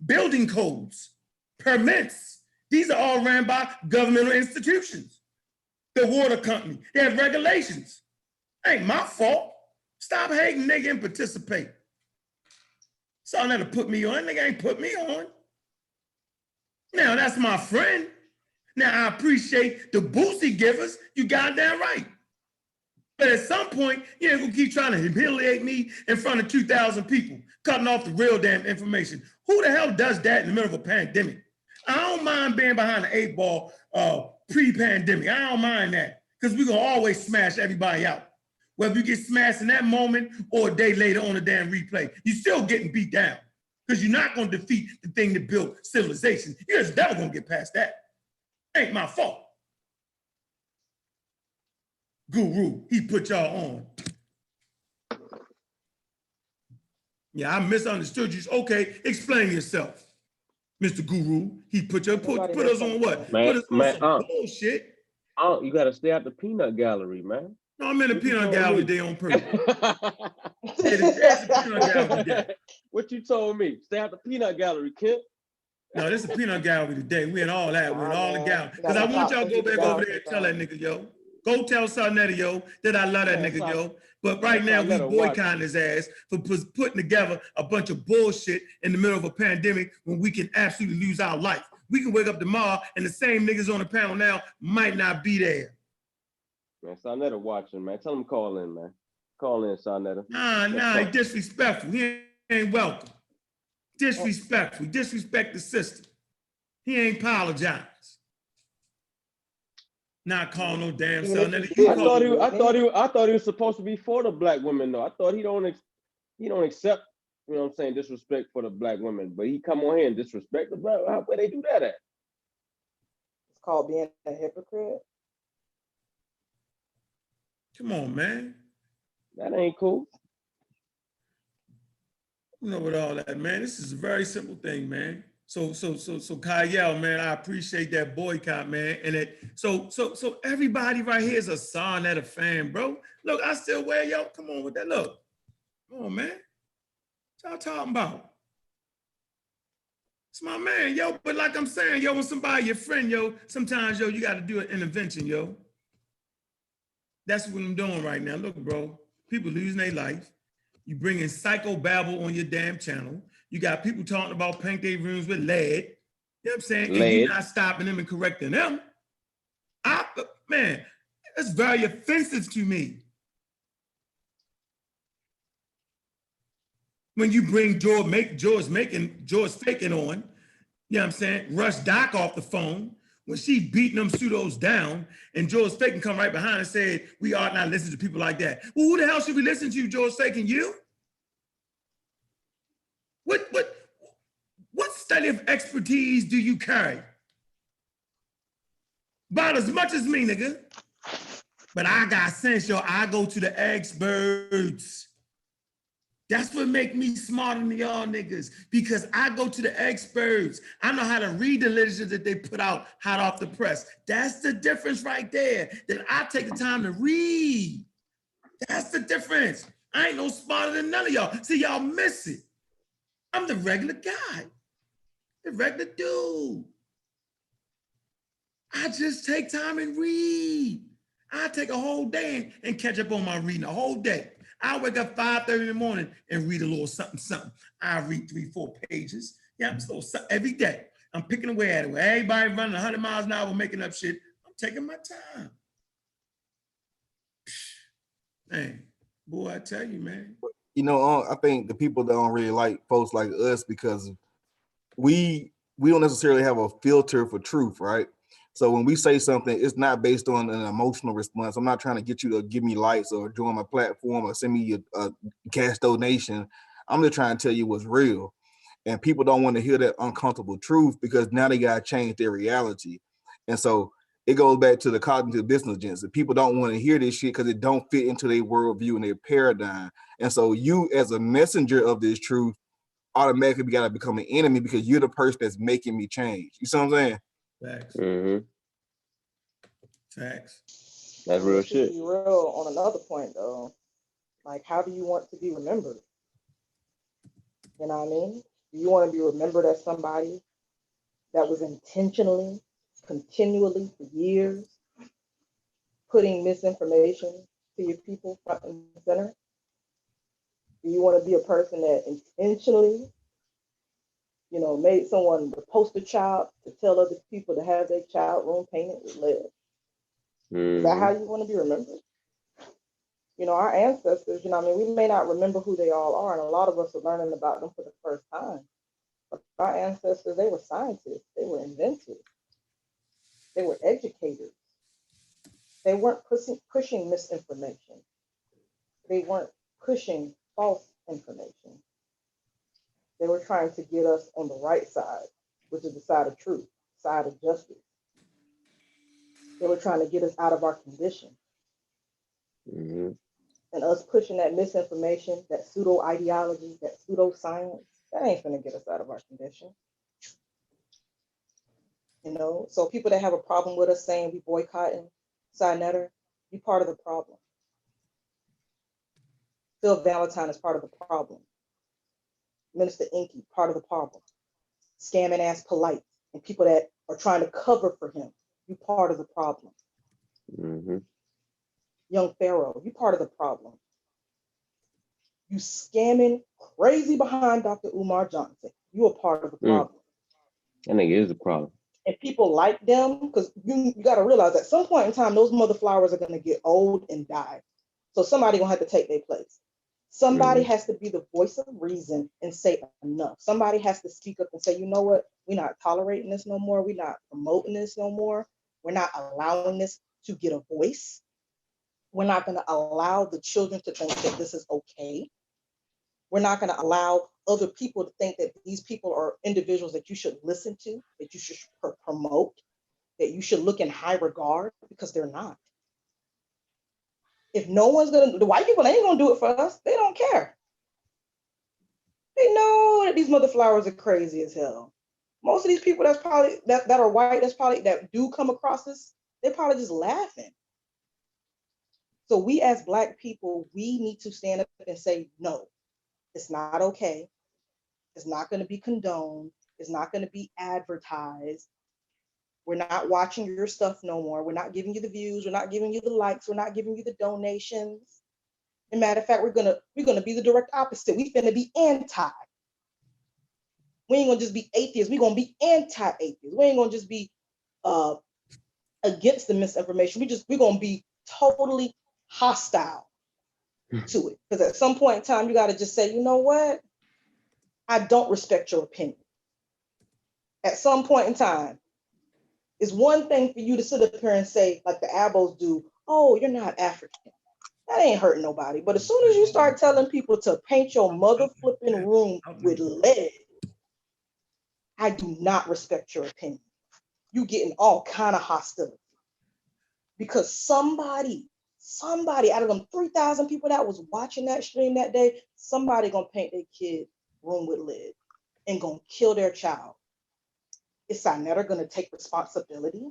building codes, permits, These are all ran by governmental institutions. The water company, they have regulations. Ain't my fault. Stop hating, nigga, and participate. So that'll put me on. That nigga ain't put me on. Now, that's my friend. Now, I appreciate the boost he give us. You goddamn right. But at some point, you ain't gonna keep trying to humiliate me in front of 2,000 people, cutting off the real damn information. Who the hell does that in the middle of a pandemic? I don't mind being behind the 8 ball pre-pandemic. I don't mind that, because we're gonna always smash everybody out. Whether you get smashed in that moment or a day later on a damn replay, you're still getting beat down, because you're not gonna defeat the thing that built civilization. You're just never gonna get past that. Ain't my fault. Guru, he put y'all on. Yeah, I misunderstood you. Okay, explain yourself, Mr. Guru. He put us on what? Man, Put us on some bullshit. Oh, you gotta stay out the peanut gallery, man. No, I'm in the peanut gallery day on purpose. There's a peanut gallery day. What you told me? Stay out the peanut gallery, Kip. No, this is a peanut gallery today. We in all that. We in all the gallery. Because I want y'all to go back over there and tell that nigga, yo. Go tell Sarnetta, yo, that I love that nigga, yo. But right now, we boycotting his ass for putting together a bunch of bullshit in the middle of a pandemic when we can absolutely lose our life. We can wake up tomorrow and the same niggas on the panel now might not be there. Man, Sarnetta watching, man. Tell him call in, man. Call in, Sarnetta. Nah, he disrespectful. He ain't welcome. Disrespectful. Disrespect the system. He ain't apologize. Not calling no damn Sarnetta. I thought he was supposed to be for the black women, though. I thought he don't accept, you know what I'm saying, disrespect for the black women. But he come on here and disrespect the black. Where they do that at? It's called being a hypocrite. Come on, man. That ain't cool. You know what all that, man. This is a very simple thing, man. So Kyle, man, I appreciate that boycott, man. And it so everybody right here is a Sarnetta fan, bro. Look, I still wear yo. Come on with that. Look. Come on, man. What y'all talking about? It's my man, yo. But like I'm saying, yo, when somebody your friend, yo, sometimes, yo, you got to do an intervention, yo. That's what I'm doing right now. Look, bro, people losing their life. You bringing psycho babble on your damn channel. You got people talking about paint their rooms with lead. You know what I'm saying? Lead. And you're not stopping them and correcting them. Man, that's very offensive to me. When you bring George Faking on, you know what I'm saying? Rush Doc off the phone when she beating them pseudos down, and George Faking come right behind and said, we ought not listen to people like that. Well, who the hell should we listen to, George Faking? You? What study of expertise do you carry? About as much as me, nigga. But I got sense, yo. I go to the experts. That's what make me smarter than y'all niggas, because I go to the experts. I know how to read the literature that they put out hot off the press. That's the difference right there, that I take the time to read. That's the difference. I ain't no smarter than none of y'all. See, y'all miss it. I'm the regular guy, the regular dude. I just take time and read. I take a whole day and catch up on my reading, a whole day. I wake up 5:30 in the morning and read a little something. I read 3-4 pages. Yeah, so every day. I'm picking away at it. Everybody running 100 miles an hour making up shit. I'm taking my time. Man, boy, I tell you, man. You know, I think the people don't really like folks like us because we don't necessarily have a filter for truth, right? So when we say something, it's not based on an emotional response. I'm not trying to get you to give me likes or join my platform or send me a cash donation. I'm just trying to tell you what's real. And people don't want to hear that uncomfortable truth because now they got to change their reality. And so it goes back to the cognitive dissonance. People don't want to hear this shit because it don't fit into their worldview and their paradigm. And so you, as a messenger of this truth, automatically got to become an enemy because you're the person that's making me change. You see what I'm saying? Facts. Mm-hmm. Facts. That's real shit. To be real, on another point though, like, how do you want to be remembered? You know what I mean? Do you want to be remembered as somebody that was intentionally, continually for years, putting misinformation to your people front and center? Do you want to be a person that intentionally, made someone the poster child to tell other people to have their child room painted with lead? Is that how you want to be remembered? Our ancestors, we may not remember who they all are, and a lot of us are learning about them for the first time. But our ancestors, they were scientists, they were inventors, they were educators. They weren't pushing misinformation. They weren't pushing false information. They were trying to get us on the right side, which is the side of truth, side of justice. They were trying to get us out of our condition. And us pushing that misinformation, that pseudo ideology, that pseudo science, that ain't gonna get us out of our condition. So people that have a problem with us saying we boycotting Sinetta, you part of the problem. Phil Valentine is part of the problem. Minister Inky, part of the problem. Scamming ass Polite and people that are trying to cover for him, you part of the problem. Young Pharaoh, you part of the problem. You scamming crazy behind Dr. Umar Johnson, you are part of the problem. That nigga is a problem. And people like them because you got to realize at some point in time, those mother flowers are going to get old and die. So somebody going to have to take their place. Somebody has to be the voice of reason and say enough. Somebody has to speak up and say, you know what? We're not tolerating this no more. We're not promoting this no more. We're not allowing this to get a voice. We're not going to allow the children to think that this is okay. We're not going to allow other people to think that these people are individuals that you should listen to, that you should promote, that you should look in high regard, because they're not. If no one's the white people ain't gonna do it for us. They don't care. They know that these mother flowers are crazy as hell. Most of these people that are white, that do come across this, they're probably just laughing. So we as Black people, we need to stand up and say, no, it's not okay. It's not gonna be condoned. It's not gonna be advertised. We're not watching your stuff no more. We're not giving you the views. We're not giving you the likes. We're not giving you the donations. As a matter of fact, we're gonna be the direct opposite. We finna be anti. We ain't gonna just be atheists. We're gonna be anti-atheists. We ain't gonna just be against the misinformation. We're gonna be totally hostile to it. Because at some point in time, you gotta just say, you know what? I don't respect your opinion. At some point in time, it's one thing for you to sit up here and say, like the Abos do, oh, you're not African. That ain't hurting nobody. But as soon as you start telling people to paint your mother flipping room with lead, I do not respect your opinion. You getting all kind of hostility. Because somebody out of them 3,000 people that was watching that stream that day, somebody gonna paint their kid room with lead and gonna kill their child. Is Sinetta gonna take responsibility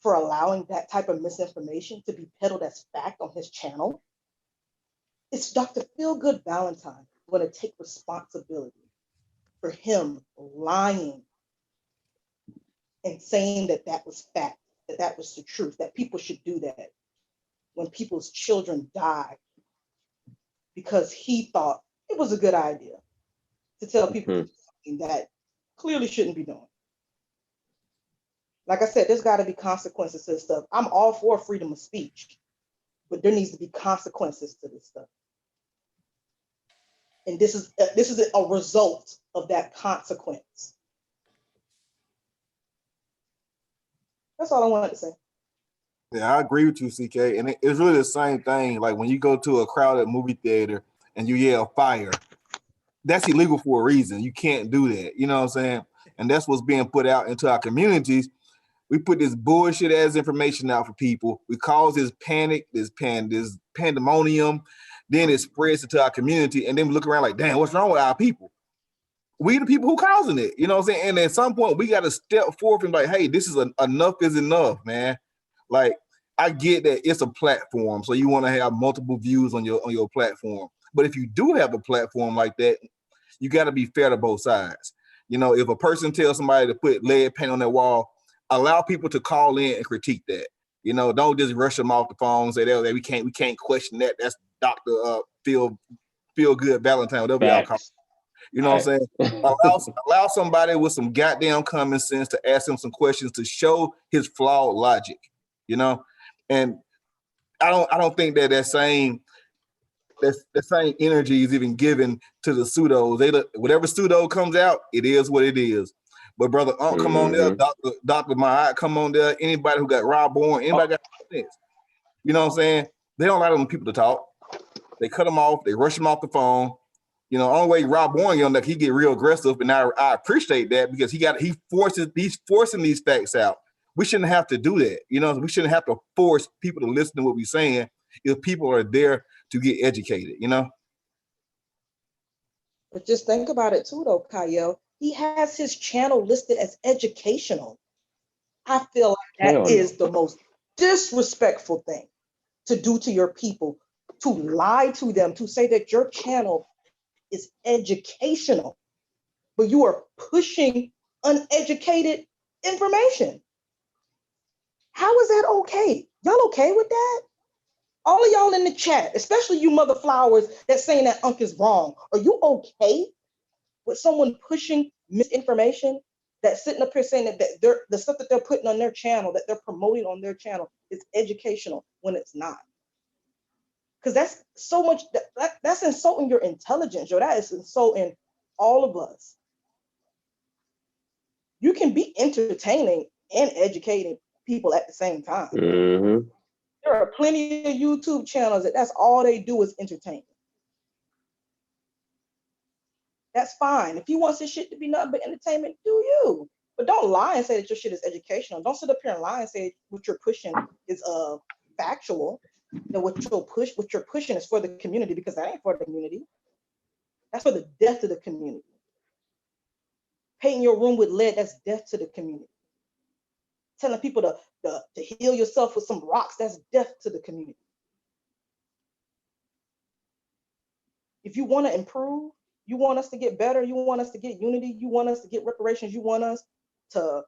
for allowing that type of misinformation to be peddled as fact on his channel? It's Dr. Feelgood Valentine going to take responsibility for him lying and saying that that was fact, that that was the truth, that people should do that when people's children die because he thought it was a good idea to tell people something that clearly shouldn't be doing. Like I said, there's got to be consequences to this stuff. I'm all for freedom of speech, but there needs to be consequences to this stuff. And this is a result of that consequence. That's all I wanted to say. Yeah, I agree with you, CK. And it's really the same thing. Like when you go to a crowded movie theater and you yell fire, that's illegal for a reason. You can't do that. You know what I'm saying? And that's what's being put out into our communities. We put this bullshit ass information out for people. We cause this panic, this pandemonium. Then it spreads into our community. And then we look around like, damn, what's wrong with our people? We the people who causing it. You know what I'm saying? And at some point, we got to step forth and be like, hey, this is enough is enough, man. Like, I get that it's a platform. So you want to have multiple views on your platform. But if you do have a platform like that, you got to be fair to both sides. You know, if a person tells somebody to put lead paint on their wall, allow people to call in and critique that. You know, don't just rush them off the phone and say that we can't question that. That's Dr. Feel Good Valentine, whatever y'all call it. You know what I'm saying? Allow somebody with some goddamn common sense to ask him some questions to show his flawed logic. You know, and I don't think that same energy is even given to the pseudos. Whatever pseudo comes out, it is what it is. But brother, come on there, Dr. Ma'at, come on there. Anybody who got Rob Bourne, anybody got sense. You know what I'm saying? They don't allow them people to talk. They cut them off. They rush them off the phone. You know, only way Rob Bourne, you know, he get real aggressive, and I appreciate that because he's forcing these facts out. We shouldn't have to do that. You know, we shouldn't have to force people to listen to what we're saying if people are there to get educated, you know? But just think about it too, though, Kyle. He has his channel listed as educational. I feel like that is the most disrespectful thing to do to your people, to lie to them, to say that your channel is educational, but you are pushing uneducated information. How is that okay? Y'all okay with that? All of y'all in the chat, especially you mother flowers that's saying that Unc is wrong. Are you okay with someone pushing misinformation, that's sitting up here saying that the stuff that they're putting on their channel, that they're promoting on their channel is educational when it's not? Because that's so much, that's insulting your intelligence, yo. That is insulting all of us. You can be entertaining and educating people at the same time. Mm-hmm. There are plenty of YouTube channels that's all they do is entertain. That's fine. If you want this shit to be nothing but entertainment, do you. But don't lie and say that your shit is educational. Don't sit up here and lie and say what you're pushing is factual. That what you're pushing is for the community, because that ain't for the community. That's for the death of the community. Painting your room with lead, that's death to the community. Telling people to heal yourself with some rocks, that's death to the community. If you want to improve, you want us to get better, you want us to get unity, you want us to get reparations, you want us to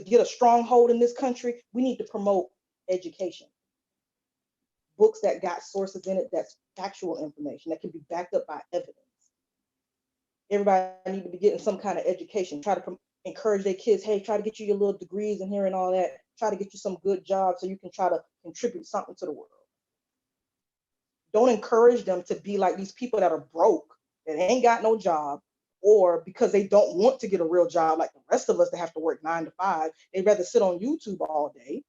get a stronghold in this country, we need to promote education. Books that got sources in it, that's factual information, that can be backed up by evidence. Everybody need to be getting some kind of education. Try to encourage their kids, hey, try to get you your little degrees in here and all that. Try to get you some good jobs so you can try to contribute something to the world. Don't encourage them to be like these people that are broke, that ain't got no job, or because they don't want to get a real job like the rest of us that have to work 9 to 5, they'd rather sit on YouTube all day,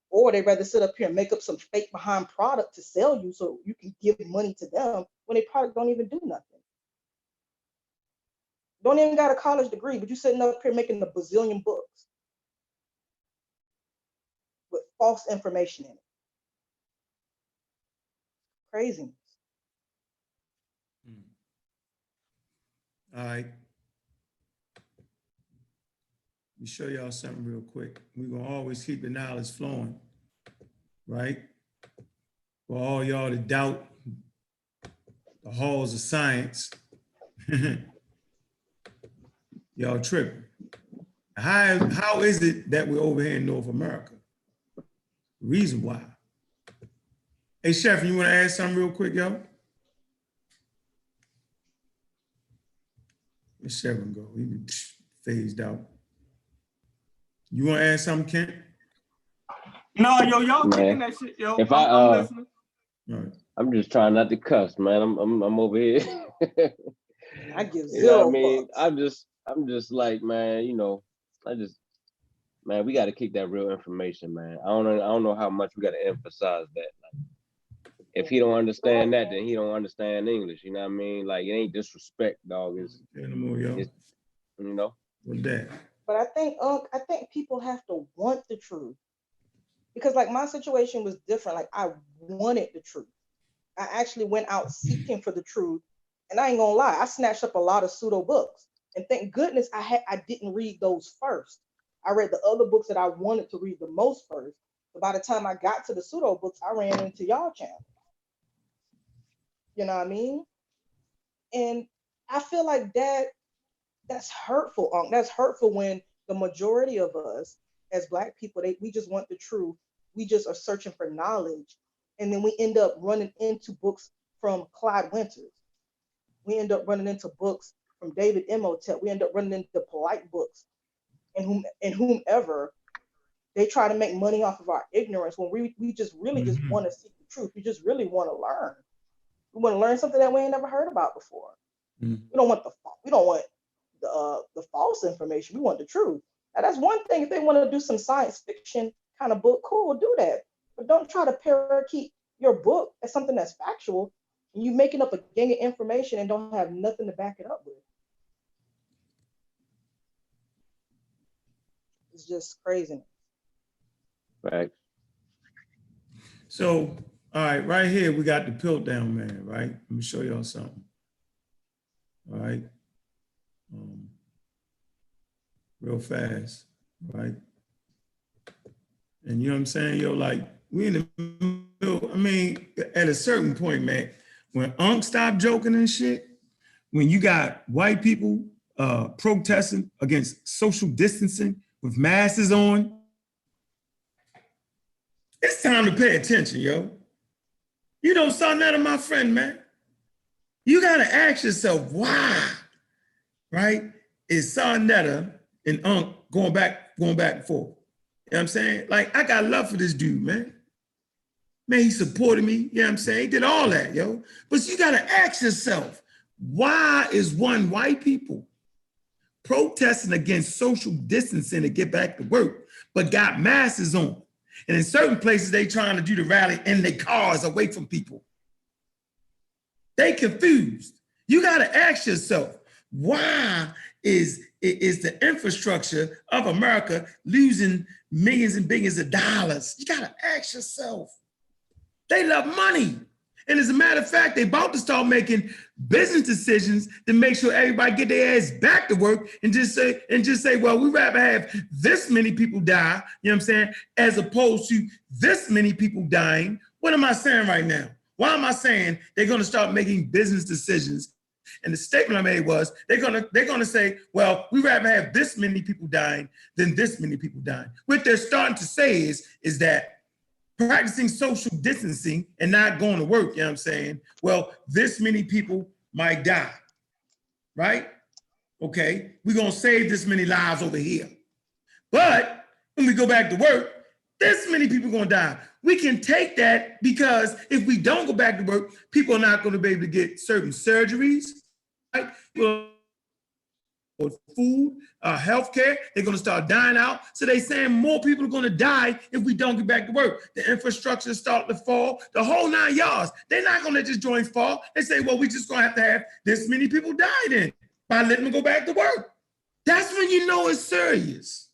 or they'd rather sit up here and make up some fake behind product to sell you so you can give money to them when they product don't even do nothing. Don't even got a college degree, but you sitting up here making a bazillion books with false information in it. Craziness. All right. Let me show y'all something real quick. We're gonna always keep the knowledge flowing, right? For all y'all to doubt the halls of science, y'all tripping. How is it that we're over here in North America? The reason why. Hey, Chef, you want to add something real quick, yo? Where's Chef go? He been phased out. You want to add something, Kent? No, yo, y'all kicking that shit, yo. If I'm listening. Right. I'm just trying not to cuss, man. I'm over here. I give You know zero what I mean? fucks. I'm just like, man, you know, man, we got to keep that real information, man. I don't know how much we got to emphasize that. Like, if he don't understand that, then he don't understand English. You know what I mean? Like, it ain't disrespect, dog. It's you know. With that. But I think people have to want the truth, because like my situation was different. Like I wanted the truth. I actually went out seeking for the truth, and I ain't gonna lie, I snatched up a lot of pseudo books, and thank goodness I didn't read those first. I read the other books that I wanted to read the most first. But by the time I got to the pseudo books, I ran into y'all channel. You know what I mean? And I feel like that That's hurtful, That's hurtful when the majority of us as Black people, we just want the truth. We just are searching for knowledge. And then we end up running into books from Clyde Winters. We end up running into books from David Imhotep. We end up running into polite books and whomever. They try to make money off of our ignorance when we just really just want to seek the truth. We just really want to learn. We want to learn something that we ain't never heard about before. We don't want the false information. We want the truth. Now that's one thing. If they want to do some science fiction kind of book, cool, do that. But don't try to parakeet your book as something that's factual and you making up a gang of information and don't have nothing to back it up with. It's just crazy. Right. So, all right, right here, we got the Piltdown Man, right? Let me show y'all something. All right. Real fast, right? And you know what I'm saying? Yo, like, we in the middle, I mean, at a certain point, man, when Unc stopped joking and shit, when you got white people protesting against social distancing with masks on, it's time to pay attention, yo. You know, Sonetta, my friend, man, you gotta ask yourself, why, right? Is Sonetta and Unc going back and forth? You know what I'm saying? Like, I got love for this dude, man. Man, he supported me, you know what I'm saying? He did all that, yo. But you gotta ask yourself, why is one white people protesting against social distancing to get back to work, but got masks on? And in certain places, they trying to do the rally in their cars away from people. They confused. You gotta ask yourself, why is the infrastructure of America losing millions and billions of dollars? You gotta ask yourself. They love money. And as a matter of fact, they about to start making business decisions to make sure everybody get their ass back to work and just say, well, we'd rather have this many people die, you know what I'm saying, as opposed to this many people dying. What am I saying right now? Why am I saying they're gonna start making business decisions? And the statement I made was they're gonna say, well, we'd rather have this many people dying than this many people dying. What they're starting to say is that practicing social distancing and not going to work, you know what I'm saying? Well, this many people might die, right? Okay, we're gonna save this many lives over here. But when we go back to work, this many people gonna die. We can take that because if we don't go back to work, people are not gonna be able to get certain surgeries, right? Food, healthcare, they're gonna start dying out. So they saying more people are gonna die if we don't get back to work. The infrastructure start to fall, the whole 9 yards. They're not gonna just join fall. They say, well, we just gonna have to have this many people die then by letting them go back to work. That's when you know it's serious.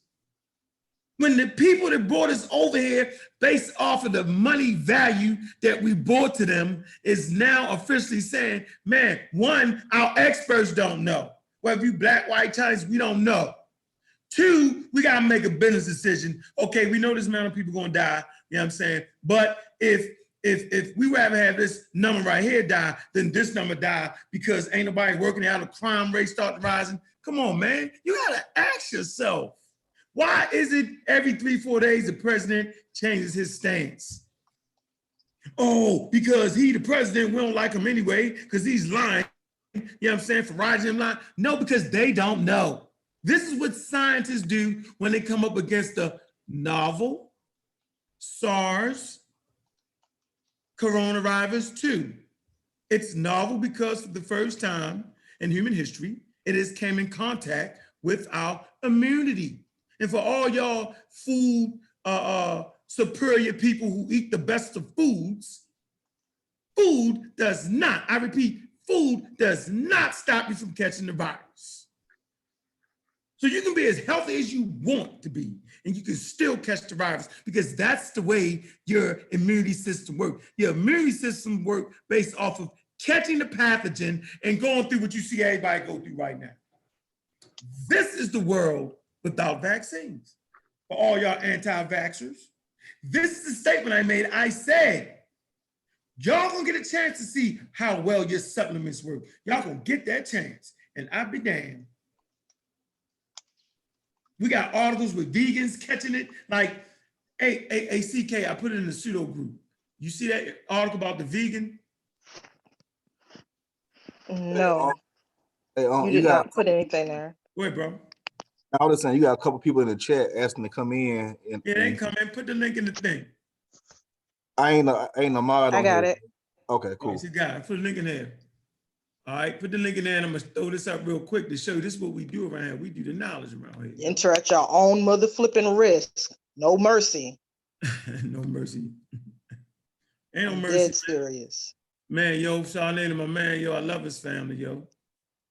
When the people that brought us over here based off of the money value that we brought to them is now officially saying, man, one, our experts don't know. Whether you black, white, Chinese, we don't know. 2, we gotta make a business decision. Okay, we know this amount of people gonna die, you know what I'm saying? But if we rather have this number right here die, then this number die because ain't nobody working out, the crime rate start rising. Come on, man, you gotta ask yourself, why is it every 3-4 days the president changes his stance? Oh, because he the president, we don't like him anyway, because he's lying. You know what I'm saying? For rising him line. No, because they don't know. This is what scientists do when they come up against the novel SARS coronavirus 2. It's novel because for the first time in human history, it has came in contact with our immunity. And for all y'all food superior people who eat the best of foods, food does not, I repeat, food does not stop you from catching the virus. So you can be as healthy as you want to be, and you can still catch the virus because that's the way your immunity system works. Your immunity system works based off of catching the pathogen and going through what you see everybody go through right now. This is the world without vaccines. For all y'all anti-vaxxers, this is the statement I made. I said, y'all gonna get a chance to see how well your supplements work. Y'all gonna get that chance, and I'll be damned We got articles with vegans catching it. Like, hey, CK, I put it in the pseudo group. You see that article about the vegan? No, Hey, you you did got. not put anything there. Go ahead, bro. I was just saying, you got a couple people in the chat asking to come in. And, Yeah, they come in. Put the link in the thing. I ain't a mod I on got here. it. Okay, Cool. cool. It's a guy. Put the link in there. All right, put the link in there, and I'm gonna throw this up real quick to show you this is what we do around here. We do the knowledge around here. Enter at your own mother flipping risk. No mercy. No mercy. Ain't no I'm mercy. dead serious. Man, yo, Charlene, my man, yo, I love his family, yo.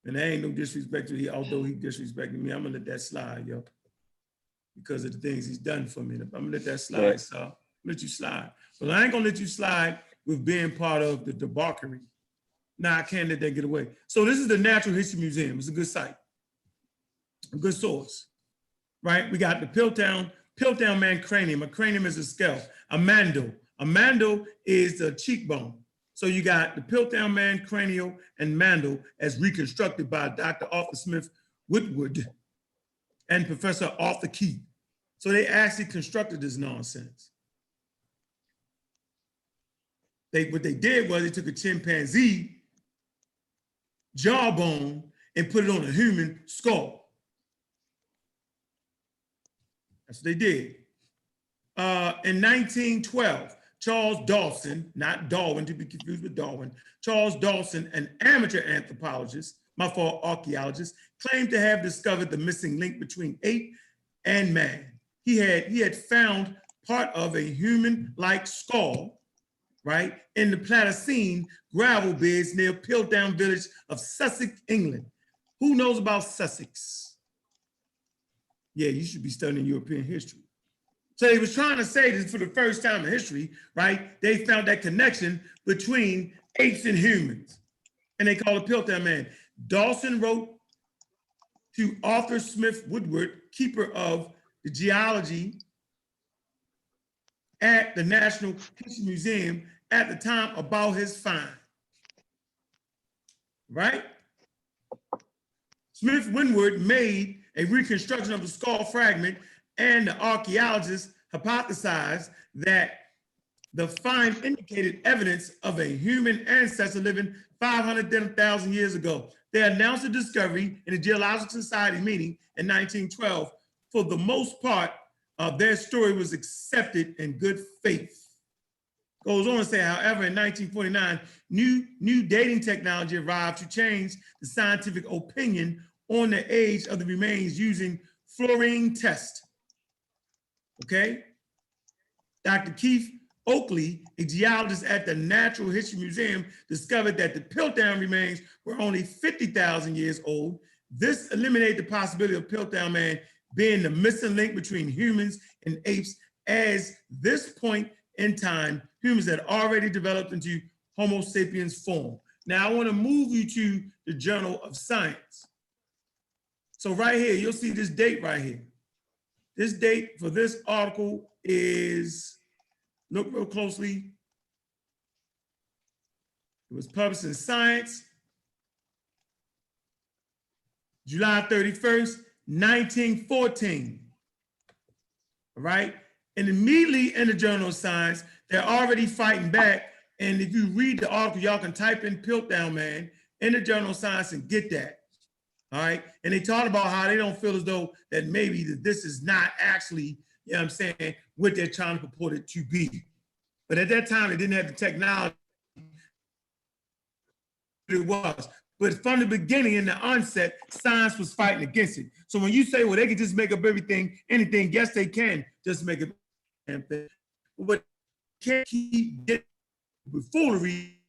And there ain't no disrespect to him, although he disrespected me. I'm gonna let that slide, yo. Because of the things he's done for me. I'm gonna let that slide, Yeah. so let you slide. But I ain't gonna let you slide with being part of the debauchery. Nah, I can't let that get away. So this is the Natural History Museum. It's a good site, a good source, right? We got the Piltdown Man cranium. A cranium is a skull. A mandal is the cheekbone. So you got the Piltdown Man cranial and mandal as reconstructed by Dr. Arthur Smith Woodward and Professor Arthur Keith. So they actually constructed this nonsense. What they did was they took a chimpanzee jawbone and put it on a human skull. That's what they did. In 1912, Charles Dawson, not Darwin to be confused with Darwin, Charles Dawson, an amateur anthropologist, archaeologist, claimed to have discovered the missing link between ape and man. He had found part of a human-like skull, right, in the Pleistocene gravel beds near Piltdown village of Sussex, England. Who knows about Sussex? Yeah, you should be studying European history. So he was trying to say that for the first time in history, right, they found that connection between apes and humans, and they call it Piltdown Man. Dawson wrote to Arthur Smith Woodward, keeper of the geology at the National History Museum at the time about his find, right? Smith Woodward made a reconstruction of the skull fragment, and the archaeologists hypothesized that the find indicated evidence of a human ancestor living 500,000 years ago. They announced the discovery in the Geological Society meeting in 1912. For the most part, their story was accepted in good faith. Goes on to say, however, in 1949, new dating technology arrived to change the scientific opinion on the age of the remains using fluorine test. Okay? Dr. Keith Oakley, a geologist at the Natural History Museum, discovered that the Piltdown remains were only 50,000 years old. This eliminated the possibility of Piltdown Man being the missing link between humans and apes, as this point in time, humans had already developed into Homo sapiens form. Now, I want to move you to the Journal of Science. So right here, you'll see this date right here. This date for this article is, look real closely. It was published in Science, July 31st, 1914. All right? And immediately in the Journal of Science, they're already fighting back. And if you read the article, y'all can type in Piltdown Man in the Journal of Science and get that. All right. And they talk about how they don't feel as though that maybe that this is not actually, you know what I'm saying, what they're trying to purport it to be. But at that time, they didn't have the technology it was. But from the beginning, in the onset, science was fighting against it. So when you say, well, they can just make up everything, anything, yes, they can just make up anything. But they can't keep getting foolery.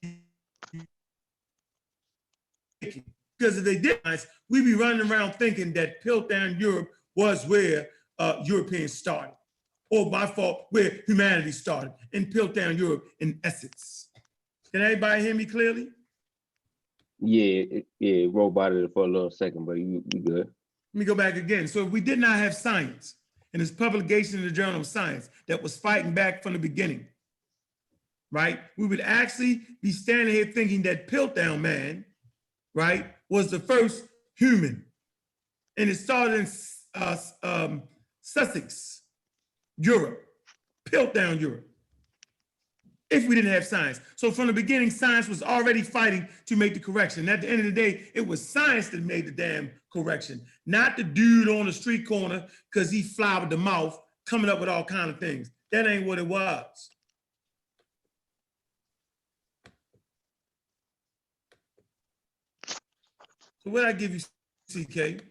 Because if they did, we'd be running around thinking that Piltdown Europe was where Europeans started, or by fault, where humanity started, in Piltdown Europe, in essence. Can everybody hear me clearly? Yeah, it roboted it for a little second, but you good. Let me go back again. So if we did not have science, and its publication in the Journal of Science that was fighting back from the beginning, right? We would actually be standing here thinking that Piltdown Man, right, was the first human. And it started in Sussex, Europe, Piltdown Europe, if we didn't have science. So from the beginning, science was already fighting to make the correction. And at the end of the day, it was science that made the damn correction, not the dude on the street corner because he flowered the mouth coming up with all kind of things. That ain't what it was. So what I give you, CK?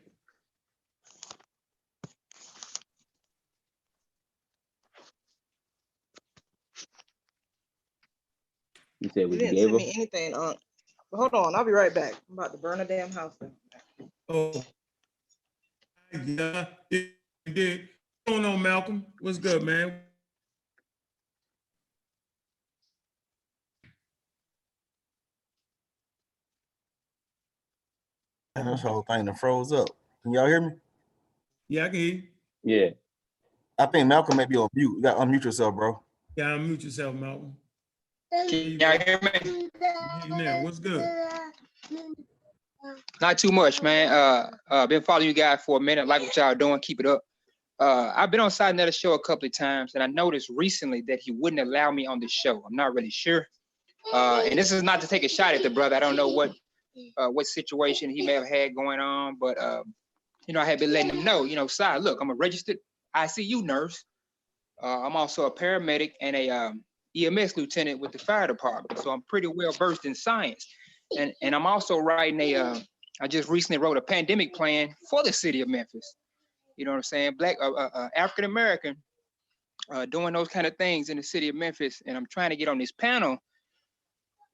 You said You what you didn't gave send her? me anything, But hold on, I'll be right back. I'm about to burn a damn house down. Oh, yeah, it did. What's going on, Malcolm? What's good, man? And this whole thing that froze up. Can y'all hear me? Yeah, I can hear you. Yeah. I think Malcolm may be on mute. You got to unmute yourself, bro. Yeah, unmute yourself, Malcolm. Can y'all hear me? Now, what's good? Not too much, man. Been following you guys for a minute. Like what y'all doing. Keep it up. I've been on Side Netter show a couple of times, and I noticed recently that he wouldn't allow me on the show. I'm not really sure. And this is not to take a shot at the brother. I don't know what situation he may have had going on, but you know, I had been letting him know, you know, Side, look, I'm a registered ICU nurse. I'm also a paramedic and a EMS lieutenant with the fire department. So I'm pretty well versed in science. And I'm also writing I just recently wrote a pandemic plan for the city of Memphis. You know what I'm saying? Black, African-American doing those kind of things in the city of Memphis. And I'm trying to get on this panel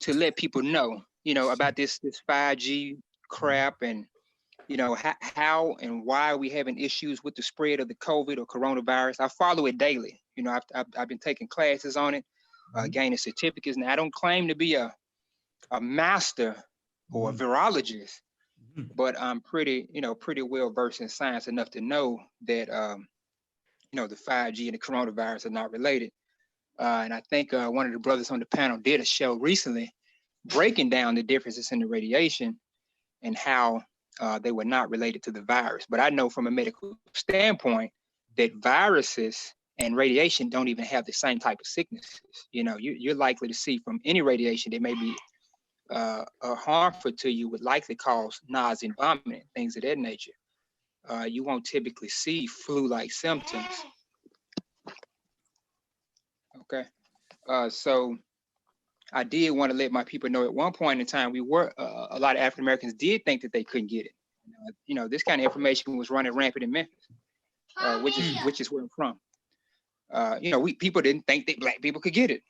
to let people know, you know, about this 5G crap and, you know, how and why we having issues with the spread of the COVID or coronavirus. I follow it daily. You know, I've been taking classes on it, gaining certificates. Now, I don't claim to be a master or a virologist, but I'm pretty well versed in science enough to know that, you know, the 5G and the coronavirus are not related. And I think one of the brothers on the panel did a show recently breaking down the differences in the radiation and how they were not related to the virus. But I know from a medical standpoint that viruses and radiation don't even have the same type of sicknesses. You know, you're likely to see from any radiation that may be harmful to you would likely cause nausea and vomiting, things of that nature. You won't typically see flu-like symptoms. Okay, so I did want to let my people know at one point in time, we were, a lot of African Americans did think that they couldn't get it. You know, this kind of information was running rampant in Memphis, which is where I'm from. You know, people didn't think that Black people could get it.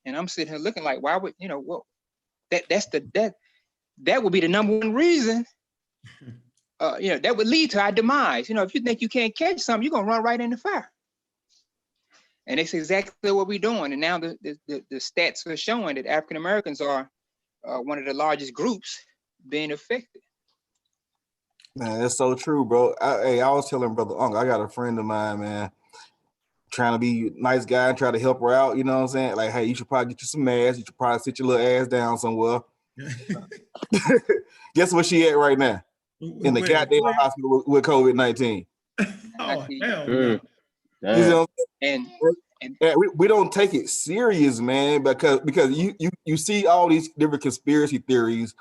And I'm sitting here looking like, why would, you know, well, that would be the number one reason, you know, that would lead to our demise. You know, if you think you can't catch something, you're gonna run right in the fire. And it's exactly what we're doing. And now the stats are showing that African Americans are one of the largest groups being affected. Man, that's so true, bro. I was telling Brother Uncle, I got a friend of mine, man, trying to be a nice guy and try to help her out. You know what I'm saying? Like, hey, you should probably get you some masks. You should probably sit your little ass down somewhere. Guess where she at right now? In the goddamn hospital with COVID-19. Oh, hell no. You know, and we don't take it serious, man, because you see all these different conspiracy theories,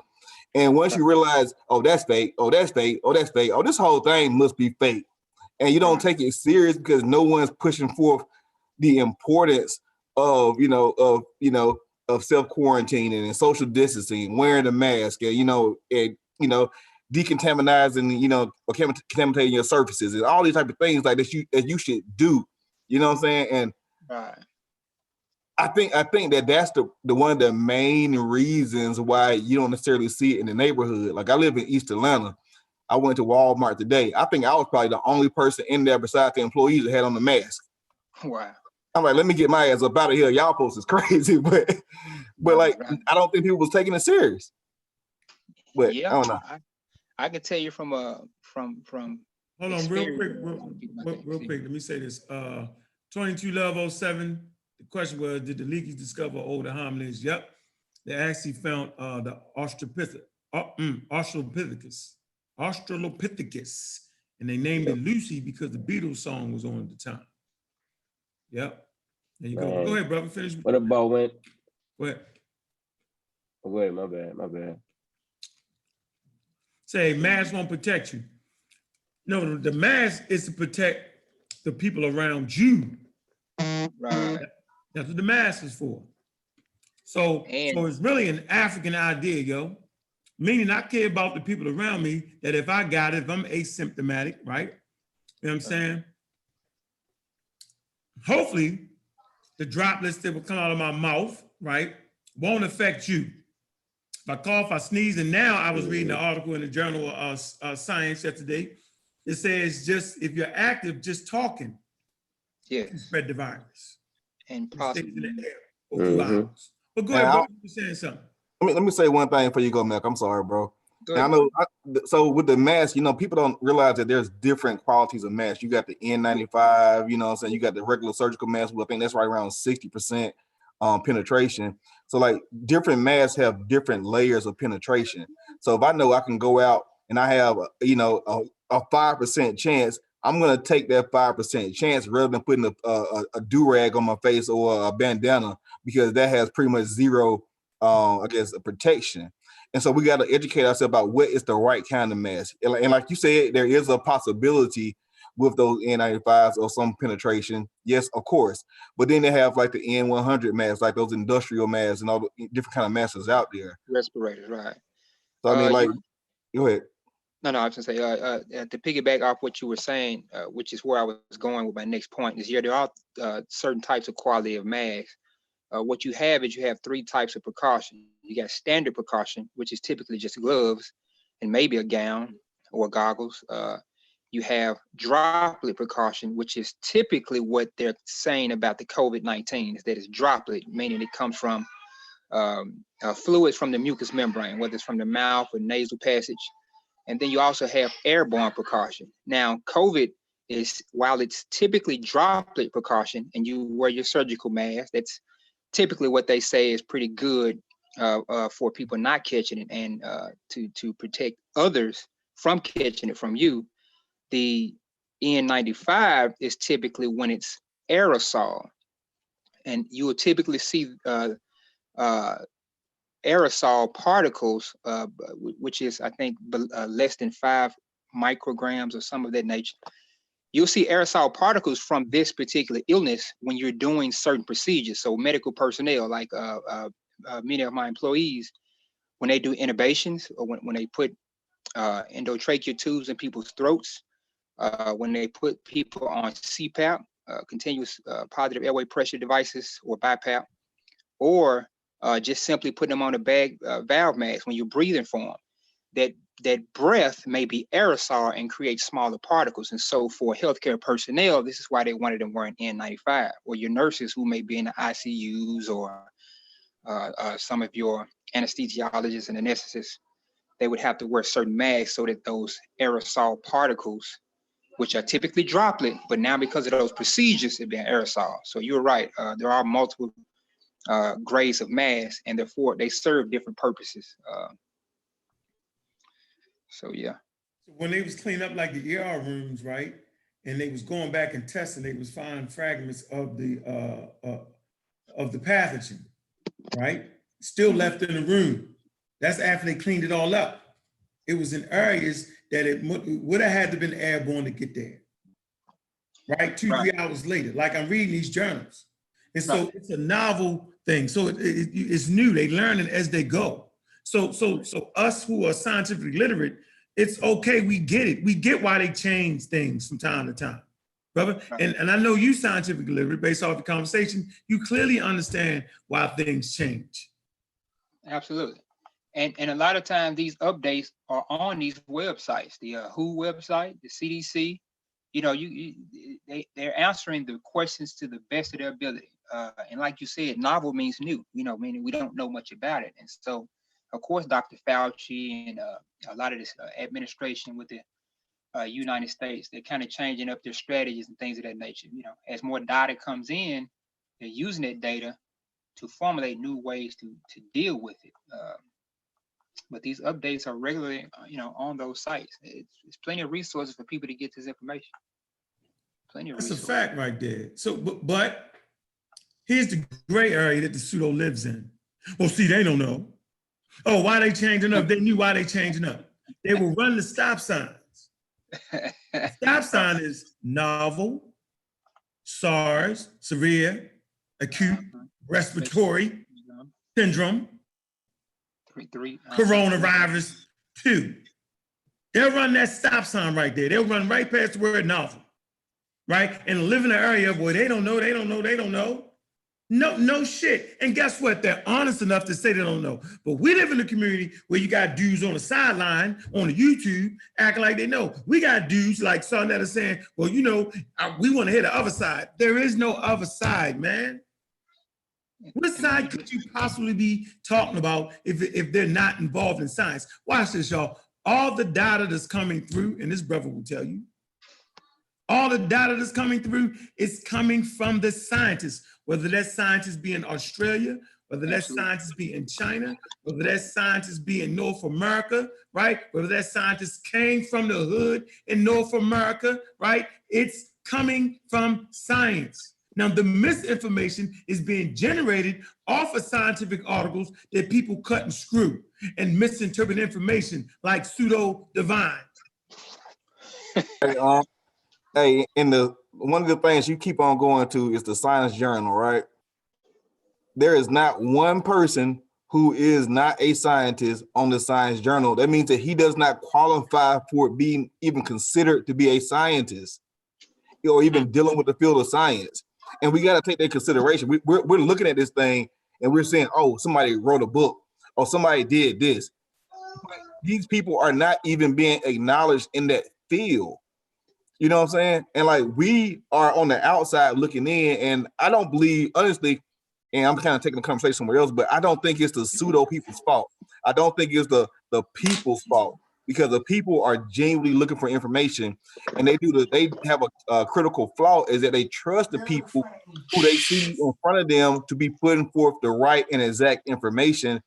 and once you realize, oh, that's fake, oh, that's fake, oh, that's fake, oh, this whole thing must be fake, and you don't take it serious because no one's pushing forth the importance of of self-quarantining and social distancing, wearing a mask, and decontaminizing, or contaminating your surfaces and all these type of things like that you should do. You know what I'm saying? And I think that's the one of the main reasons why you don't necessarily see it in the neighborhood. Like, I live in East Atlanta. I went to Walmart today. I think I was probably the only person in there besides the employees that had on the mask. Wow. I'm like, let me get my ass up out of here. Y'all folks is crazy, but like, I don't think people was taking it serious. But yeah, I don't know. I can tell you from hold on real quick. Let me say this. 221107. The question was, did the leakage discover older hominids? Yep. They actually found the Australopithecus And they named it Lucy because the Beatles song was on at the time. Yep. There you go. Man. Go ahead, brother. Finish. What about when? Go ahead. Oh, wait, my bad. Say mask won't protect you. No, the mask is to protect the people around you. Right. That's what the mask is for. So it's really an African idea, yo. Meaning I care about the people around me, that if I got it, if I'm asymptomatic, right? You know what I'm saying? Hopefully, the droplets that will come out of my mouth, right, won't affect you. If I cough, I sneeze, and now I was reading an article in the Journal of Science yesterday. It says just if you're active, just talking, can spread the virus. And possibly in the air for a few hours. But go ahead, bro. You were saying something. Let me say one thing before you go, Mac. I'm sorry, bro. Now, I know. So with the mask, you know, people don't realize that there's different qualities of masks. You got the N95, you know what I'm saying? You got the regular surgical mask, I think that's right around 60% penetration. So like different masks have different layers of penetration. So if I know I can go out and I have, a 5% chance, I'm going to take that 5% chance rather than putting a do-rag on my face or a bandana, because that has pretty much zero, protection. And so we got to educate ourselves about what is the right kind of mask. And like you said, there is a possibility with those N95s or some penetration. Yes, of course. But then they have like the N100 masks, like those industrial masks and all the different kind of masks out there. Respirators, right. So I mean, go ahead. No, I was gonna say, to piggyback off what you were saying, which is where I was going with my next point, is there are certain types of quality of masks. What you have is you have three types of precaution. You got standard precaution, which is typically just gloves and maybe a gown or goggles. You have droplet precaution, which is typically what they're saying about the COVID-19, is that it's droplet, meaning it comes from fluids from the mucous membrane, whether it's from the mouth or nasal passage. And then you also have airborne precaution. Now, COVID is, while it's typically droplet precaution and you wear your surgical mask, that's typically what they say is pretty good for people not catching it and to protect others from catching it from you. The N95 is typically when it's aerosol. And you will typically see aerosol particles, which is, I think, less than 5 micrograms or some of that nature. You'll see aerosol particles from this particular illness when you're doing certain procedures. So medical personnel, like many of my employees, when they do intubations or when they put endotracheal tubes in people's throats, when they put people on CPAP, continuous positive airway pressure devices, or BiPAP, or just simply putting them on a bag valve mask when you're breathing for them, that breath may be aerosol and create smaller particles. And so for healthcare personnel, this is why they wanted them wearing N95, or your nurses who may be in the ICUs, or some of your anesthesiologists and anesthetists, they would have to wear certain masks so that those aerosol particles, which are typically droplet, but now because of those procedures, it'd be an aerosol. So you're right, there are multiple grades of masks, and therefore they serve different purposes. So yeah. When they was cleaning up like the ER rooms, right, and they was going back and testing, they was finding fragments of the pathogen, right, still left in the room. That's after they cleaned it all up. It was in areas that it would have had to been airborne to get there, right? 2-3 hours later, like I'm reading these journals. And so it's a novel thing. So it's new. They learn it as they go. So us who are scientifically literate, it's okay. We get it. We get why they change things from time to time, brother. And I know you scientifically literate based off the conversation. You clearly understand why things change. Absolutely. And a lot of times these updates are on these websites, the WHO website, the CDC. You know, they're answering the questions to the best of their ability. And like you said, novel means new, meaning we don't know much about it. And so, of course, Dr. Fauci and a lot of this administration with the United States, they're kind of changing up their strategies and things of that nature. As more data comes in, they're using that data to formulate new ways to deal with it. But these updates are regularly, on those sites. It's plenty of resources for people to get this information. Plenty of That's a resources. fact right there. So, but here's the gray area that the pseudo lives in. Well, see, they don't know. Oh, why they changing up? They knew why they changing up. They will run the stop signs. Stop sign is novel, SARS, severe, acute, respiratory syndrome, coronavirus 2. They'll run that stop sign right there. They'll run right past the word novel, right? And live in an area where they don't know. No shit. And guess what? They're honest enough to say they don't know. But we live in a community where you got dudes on the sideline, on the YouTube, acting like they know. We got dudes like Sarnetta saying, well, we want to hear the other side. There is no other side, man. What side could you possibly be talking about if they're not involved in science? Watch this, y'all. All the data that's coming through, and this brother will tell you, all the data that's coming through is coming from the scientists, whether that scientist be in Australia, whether that scientist be in China, whether that scientist be in North America, right? Whether that scientist came from the hood in North America, right? It's coming from science. Now, the misinformation is being generated off of scientific articles that people cut and screw and misinterpret information like pseudo divine. Hey, one of the things you keep on going to is the Science Journal, right? There is not one person who is not a scientist on the Science Journal. That means that he does not qualify for being even considered to be a scientist or even dealing with the field of science. And we got to take that consideration. We're looking at this thing and we're saying, oh, somebody wrote a book or somebody did this. But these people are not even being acknowledged in that field. You know what I'm saying? And like we are on the outside looking in, and I don't believe, honestly, and I'm kind of taking the conversation somewhere else, but I don't think it's the pseudo people's fault. I don't think it's the people's fault, because the people are genuinely looking for information, and they have a critical flaw is that they trust the people who they see in front of them to be putting forth the right and exact information.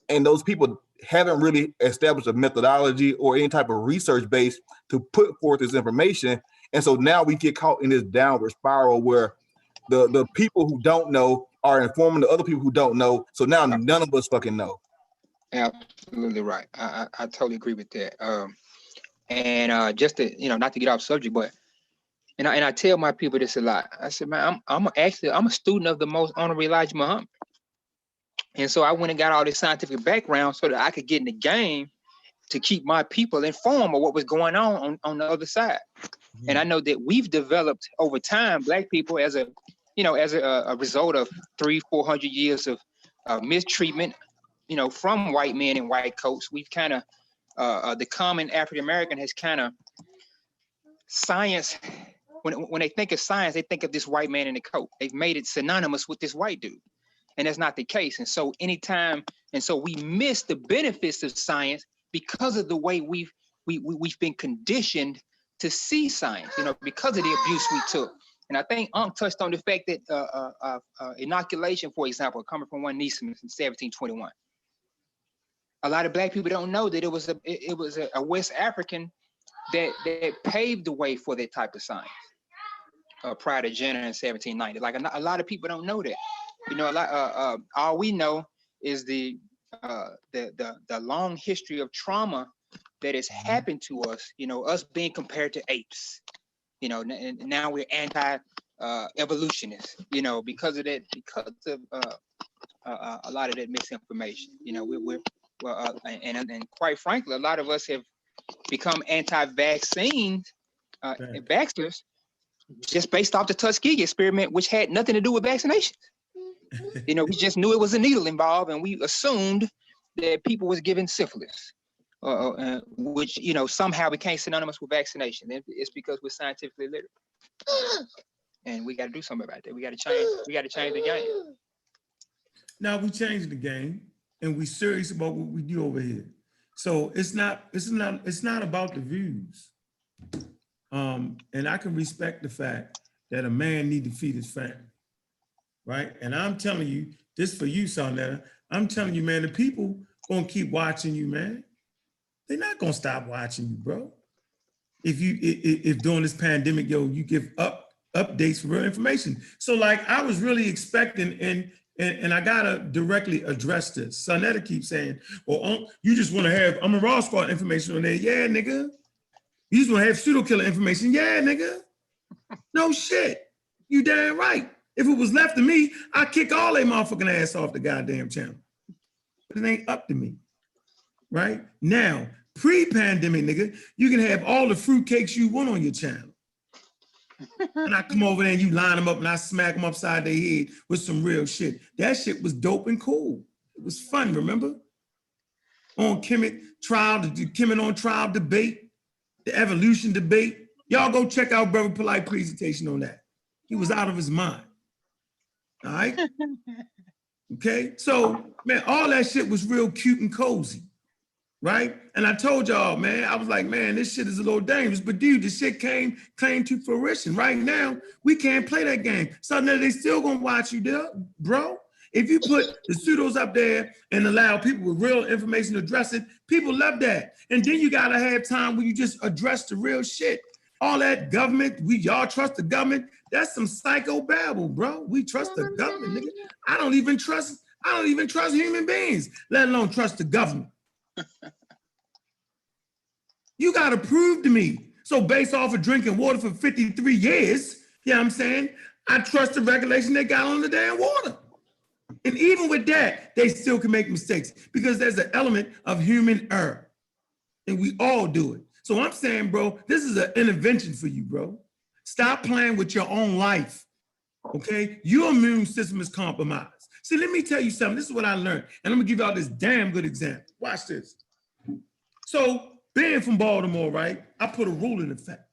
And those people haven't really established a methodology or any type of research base to put forth this information. And so now we get caught in this downward spiral where the people who don't know are informing the other people who don't know. So now none of us fucking know. Absolutely right. I totally agree with that. And just to, not to get off subject, but and I tell my people this a lot. I said, man, I'm a student of the most honorable Elijah Muhammad. And so I went and got all this scientific background so that I could get in the game to keep my people informed of what was going on the other side. Mm-hmm. And I know that we've developed over time, Black people, as a result of 300-400 years of mistreatment, from white men in white coats. We've kind of, the common African American has kind of science. When they think of science, they think of this white man in the coat. They've made it synonymous with this white dude. And that's not the case. And so we miss the benefits of science because of the way we've been conditioned to see science, because of the abuse we took. And I think Unc touched on the fact that inoculation, for example, coming from one Neeson in 1721. A lot of Black people don't know that it was a West African that paved the way for that type of science prior to Jenner in 1790. Like a lot of people don't know that. All we know is the long history of trauma that has happened to us. Us being compared to apes. And now we're anti-evolutionists. Because of that, a lot of that misinformation. And quite frankly, a lot of us have become anti-vaccine vaxxers just based off the Tuskegee experiment, which had nothing to do with vaccinations. We just knew it was a needle involved, and we assumed that people was given syphilis, which somehow became synonymous with vaccination. It's because we're scientifically literate, and we got to do something about that. We got to change. We got to change the game. Now we changed the game, and we serious about what we do over here. So it's not about the views, and I can respect the fact that a man need to feed his family. Right? And I'm telling you, this for you, Sarnetta, I'm telling you, man, the people gonna keep watching you, man. They're not gonna stop watching you, bro. If during this pandemic, yo, you give updates for real information. So like I was really expecting, and I gotta directly address this. Sonetta keeps saying, well, you just want to have I'm a raw squad information on there. Yeah, nigga. You just want to have pseudo killer information. Yeah, nigga. No shit. You damn right. If it was left to me, I'd kick all they motherfucking ass off the goddamn channel. But it ain't up to me. Right? Now, pre-pandemic, nigga, you can have all the fruitcakes you want on your channel. And I come over there and you line them up and I smack them upside their head with some real shit. That shit was dope and cool. It was fun, remember? On Kemet trial, the Kemet on trial debate, the evolution debate. Y'all go check out Brother Polite presentation on that. He was out of his mind. All right? Okay? So, man, all that shit was real cute and cozy. Right? And I told y'all, man, I was like, man, this shit is a little dangerous. But dude, this shit came to fruition. Right now, we can't play that game. So now they still gonna watch you, bro. If you put the pseudos up there and allow people with real information to address it, people love that. And then you gotta have time when you just address the real shit. All that government, y'all trust the government. That's some psycho babble, bro. We trust the government, nigga. I don't even trust human beings, let alone trust the government. You got to prove to me. So based off of drinking water for 53 years, you know what I'm saying? I trust the regulation they got on the damn water. And even with that, they still can make mistakes because there's an element of human error. And we all do it. So I'm saying, bro, this is an intervention for you, bro. Stop playing with your own life, okay? Your immune system is compromised. See, let me tell you something. This is what I learned. And I'm gonna give y'all this damn good example. Watch this. So, being from Baltimore, right, I put a rule in effect.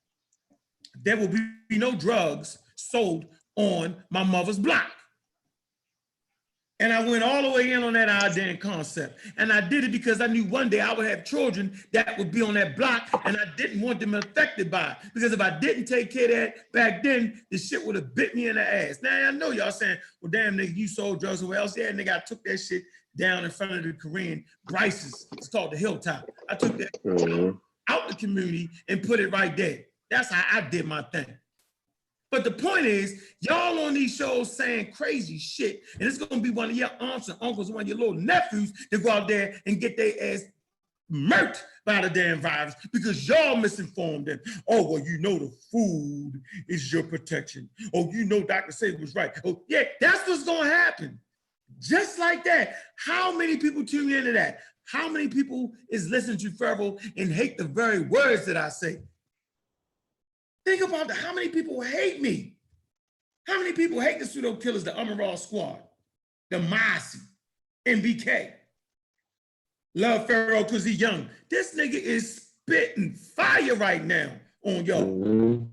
There will be no drugs sold on my mother's block. And I went all the way in on that idea and concept. And I did it because I knew one day I would have children that would be on that block and I didn't want them affected by it. Because if I didn't take care of that back then, the shit would have bit me in the ass. Now I know y'all saying, well, damn, nigga, you sold drugs or else. Yeah, nigga, I took that shit down in front of the Korean Bryce's. It's called the Hilltop. I took that out the community and put it right there. That's how I did my thing. But the point is, y'all on these shows saying crazy shit, and it's gonna be one of your aunts and uncles, one of your little nephews that go out there and get their ass murked by the damn virus because y'all misinformed them. Oh, well, you know the food is your protection. Oh, you know Dr. Saban was right. Oh, yeah, that's what's gonna happen. Just like that. How many people tune into that? How many people is listening to Ferrell and hate the very words that I say? Think about how many people hate me. How many people hate the pseudo killers, the Amaral Squad, the Mossy, MBK. Love Pharaoh because he's young. This nigga is spitting fire right now on y'all.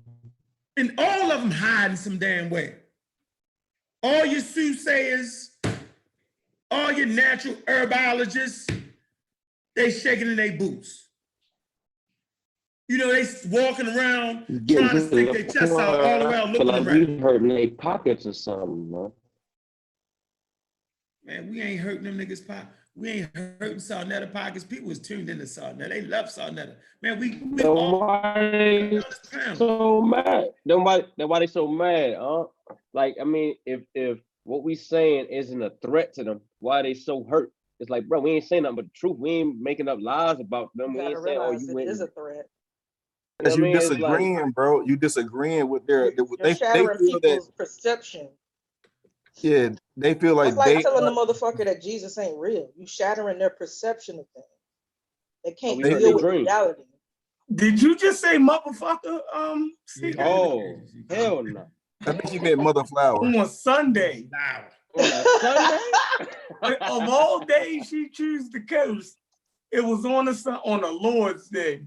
And all of them hiding some damn way. All your soothsayers, all your natural herbologists, they shaking in their boots. You know, they walking around trying to stick their chest out all around looking like around. we hurting their pockets or something, man. Man, we ain't hurting them niggas' pockets. We ain't hurting Sarnetta pockets. People is tuned into Sarnetta. They love Sarnetta. Man, we all why so mad? Then why they so mad, huh? Like, I mean, if what we saying isn't a threat to them, why are they so hurt? It's like, bro, we ain't saying nothing but the truth. We ain't making up lies about them. We ain't saying, oh, you went. It is a threat. Because you disagreeing, like, bro. You disagreeing with their. They feel people's that perception. Yeah, they feel like that's like telling the motherfucker that Jesus ain't real. You shattering their perception of things. They can't deal with reality. Did you just say motherfucker? Oh, hell no. I think she meant mother flower. On Sunday. On a Sunday? Of all days she choose to curse, it was on a Lord's Day.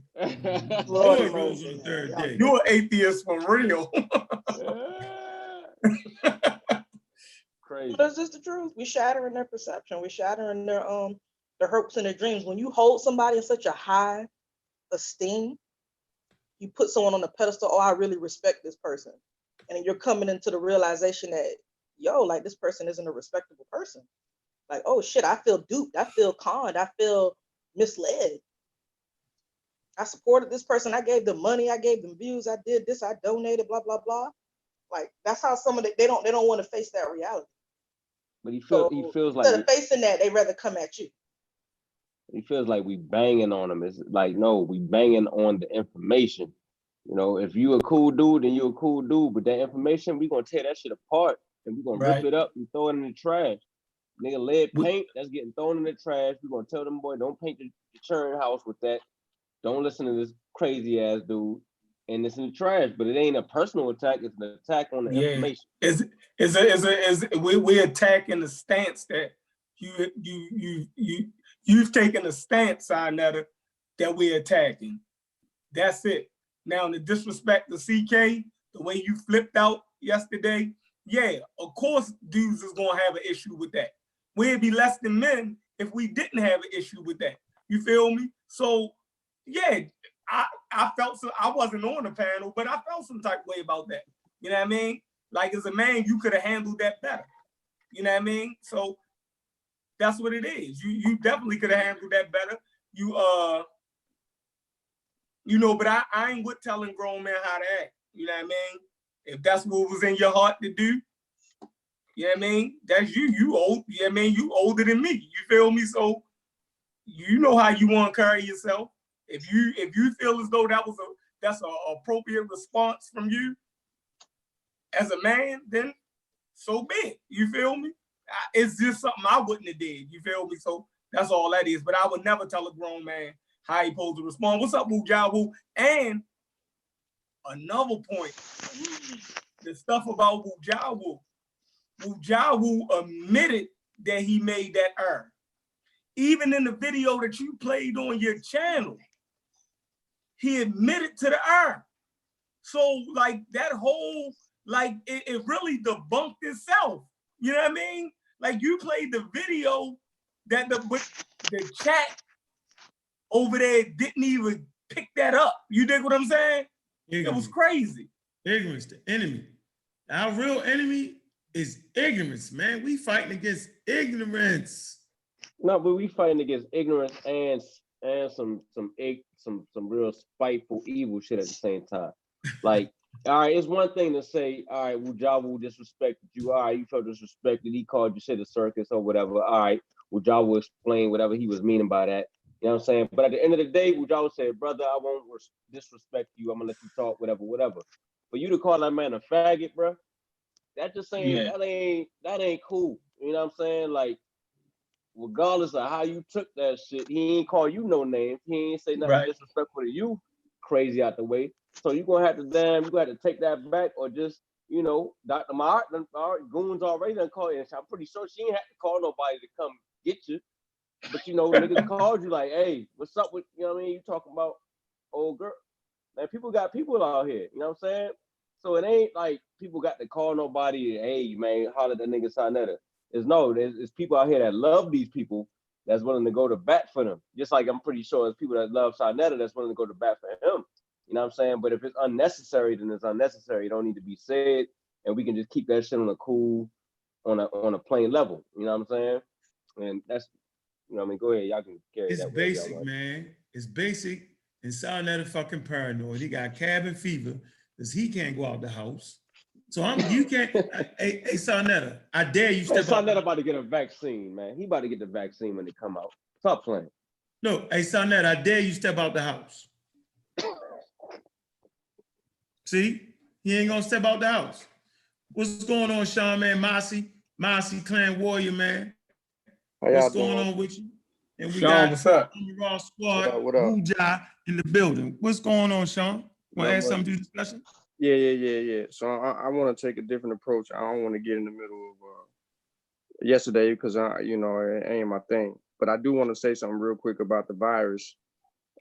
Lord rose on the third day. You're an atheist for real. Crazy. But that's just the truth. We shattering their perception. We shattering their hopes and their dreams. When you hold somebody in such a high esteem, you put someone on the pedestal. Oh, I really respect this person, and you're coming into the realization that, yo, like this person isn't a respectable person. Like, oh shit, I feel duped, I feel conned, I feel misled. I supported this person, I gave them money, I gave them views, I did this, I donated, blah, blah, blah. Like, that's how some of they don't want to face that reality. But he So feels like instead of facing that, they rather come at you. he feels like we banging on him. It's like, no, we banging on the information. You know, if you a cool dude, then you a cool dude. But that information, we gonna tear that shit apart and we gonna rip it up and throw it in the trash. Nigga, lead paint, that's getting thrown in the trash. We gonna tell them, boy, don't paint the churn house with that. Don't listen to this crazy ass dude. And it's in the trash, but it ain't a personal attack. It's an attack on the information. We attacking the stance that you've taken a stance, Sarnetta, that we're attacking. That's it. Now, the disrespect to CK, the way you flipped out yesterday, yeah, of course dudes is gonna have an issue with that. We'd be less than men if we didn't have an issue with that. You feel me? So yeah, I felt so. I wasn't on the panel, but I felt some type of way about that. You know what I mean? Like, as a man, you could have handled that better. You know what I mean? So that's what it is. You definitely could have handled that better. But I ain't with telling grown men how to act. You know what I mean? If that's what was in your heart to do, you know what I mean? That's you. You old. You know what I mean? You older than me. You feel me? So you know how you want to carry yourself. If you feel as though that's an appropriate response from you as a man, then so be it. You feel me? It's just something I wouldn't have did. You feel me? So that's all that is. But I would never tell a grown man how he supposed to respond. What's up, Wujawu? And another point, the stuff about Wujawu. Wujawu admitted that he made that error. Even in the video that you played on your channel, he admitted to the error. So like that whole, like it really debunked itself. You know what I mean? Like you played the video that the chat over there didn't even pick that up. You dig what I'm saying? Ignorance. It was crazy. Ignorance, the enemy. Our real enemy is ignorance, man. We fighting against ignorance. No, but we fighting against ignorance and some real spiteful evil shit at the same time. Like, all right, it's one thing to say, all right, Wujawu disrespected you. All right, you felt disrespected. He called you shit a circus or whatever. All right, Wujawu explained whatever he was meaning by that. You know what I'm saying? But at the end of the day, Wujawu said, brother, I won't disrespect you. I'm gonna let you talk, whatever. For you to call that man a faggot, bro, that just saying that ain't cool. You know what I'm saying? Like, regardless of how you took that shit, he ain't call you no names. He ain't say nothing disrespectful to you, crazy out the way. So you're gonna have to take that back, or just, you know, Dr. Mart, goons already done called you. I'm pretty sure she ain't had to call nobody to come get you. But you know, niggas called you like, hey, what's up with, you know what I mean? You talking about old girl. Man, people got people out here, you know what I'm saying? So it ain't like people got to call nobody, hey man, holler at that nigga Sarnetta. There's people out here that love these people that's willing to go to bat for them. Just like I'm pretty sure there's people that love Sarnetta that's willing to go to bat for him. You know what I'm saying? But if it's unnecessary, then it's unnecessary. It don't need to be said, and we can just keep that shit on a cool, on a plain level. You know what I'm saying? And that's, you know what I mean? Go ahead, y'all can carry that. It's basic, man. It's basic. And Sarnetta fucking paranoid. He got cabin fever because he can't go out the house. So you can't. Hey, Sarnetta, I dare you step out. Sarnetta about to get a vaccine, man. He about to get the vaccine when they come out. Stop playing. No, hey, Sarnetta, I dare you step out the house. See, he ain't gonna step out the house. What's going on, Sean, man? Mossy Clan Warrior, man. What's going on with you? And we Sean, what's up? Raw Squad, Wuja in the building. What's going on, Sean? Want to add something to the discussion? Yeah. So I want to take a different approach. I don't want to get in the middle of yesterday because it ain't my thing. But I do want to say something real quick about the virus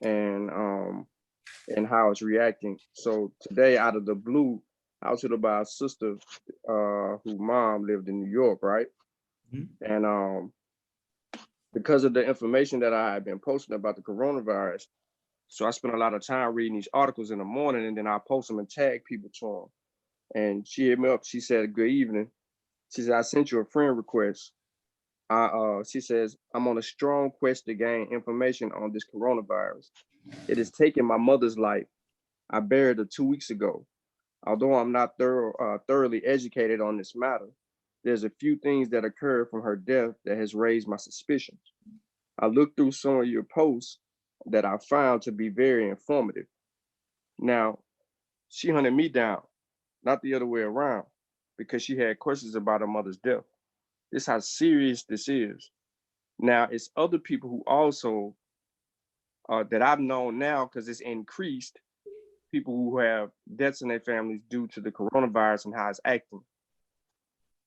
and how it's reacting. So today, out of the blue, I was hit by a sister whose mom lived in New York, right? Mm-hmm. And because of the information that I had been posting about the coronavirus, so I spent a lot of time reading these articles in the morning, and then I post them and tag people to them. And she hit me up. She said, "Good evening." She said, "I sent you a friend request. She says, I'm on a strong quest to gain information on this coronavirus. It has taken my mother's life. I buried her 2 weeks ago. Although I'm not thoroughly educated on this matter, there's a few things that occurred from her death that has raised my suspicions. I looked through some of your posts that I found to be very informative. Now, she hunted me down, not the other way around, because she had questions about her mother's death. This is how serious this is. Now, it's other people who also, that I've known now, because it's increased, people who have deaths in their families due to the coronavirus and how it's acting.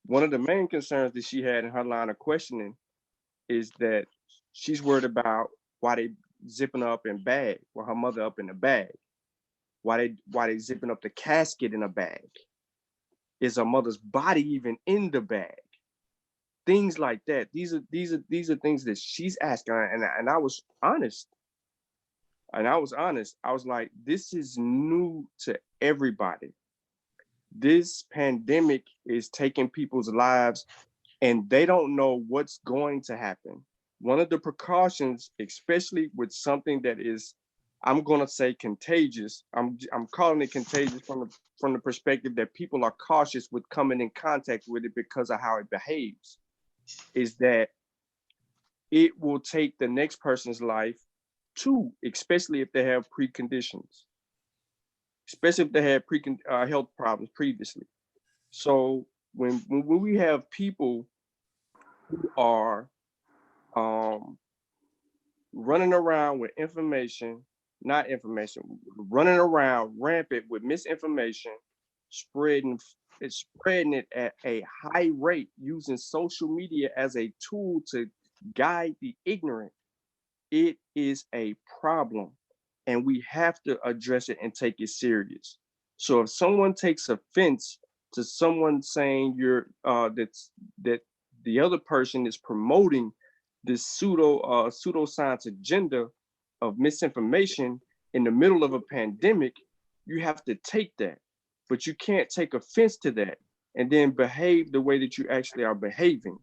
One of the main concerns that she had in her line of questioning is that she's worried about why they zipping up in bag, or her mother up in a bag. Why they zipping up the casket in a bag? Is her mother's body even in the bag? Things like that. These are things that she's asking, and I was honest. And I was honest. I was like, this is new to everybody. This pandemic is taking people's lives, and they don't know what's going to happen. One of the precautions, especially with something that is, I'm going to say contagious. I'm calling it contagious from the perspective that people are cautious with coming in contact with it because of how it behaves, is that it will take the next person's life too, especially if they have preconditions, especially if they had health problems previously. So when we have people who are running around with running around rampant with misinformation, spreading it at a high rate, using social media as a tool to guide the ignorant, it is a problem, and we have to address it and take it serious. So if someone takes offense to someone saying that the other person is promoting this pseudoscience agenda of misinformation in the middle of a pandemic, you have to take that. But you can't take offense to that and then behave the way that you actually are behaving.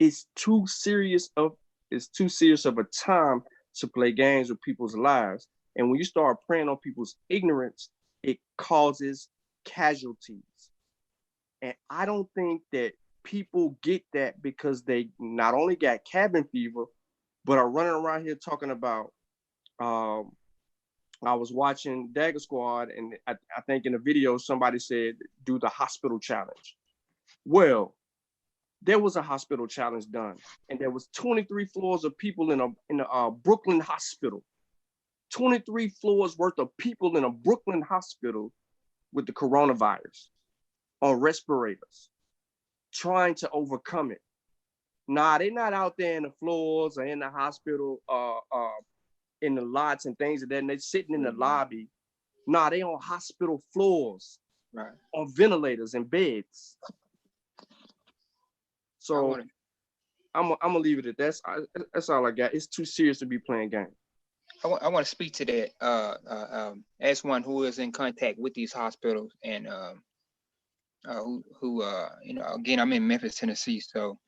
It's too serious of a time to play games with people's lives. And when you start preying on people's ignorance, it causes casualties. And I don't think that people get that, because they not only got cabin fever, but are running around here talking about, I was watching Dagger Squad, and I think in a video somebody said, do the hospital challenge. Well, there was a hospital challenge done, and there was 23 floors of people in a Brooklyn hospital. 23 floors worth of people in a Brooklyn hospital with the coronavirus on respirators, trying to overcome it. Nah, they're not out there in the floors or in the hospital, in the lots and things of that, and they're sitting in the lobby. Nah, they on hospital floors, right, on ventilators and beds. So I'm gonna leave it at that. That's all I got. It's too serious to be playing games. I want to speak to that as one who is in contact with these hospitals, and who again, I'm in Memphis, Tennessee, so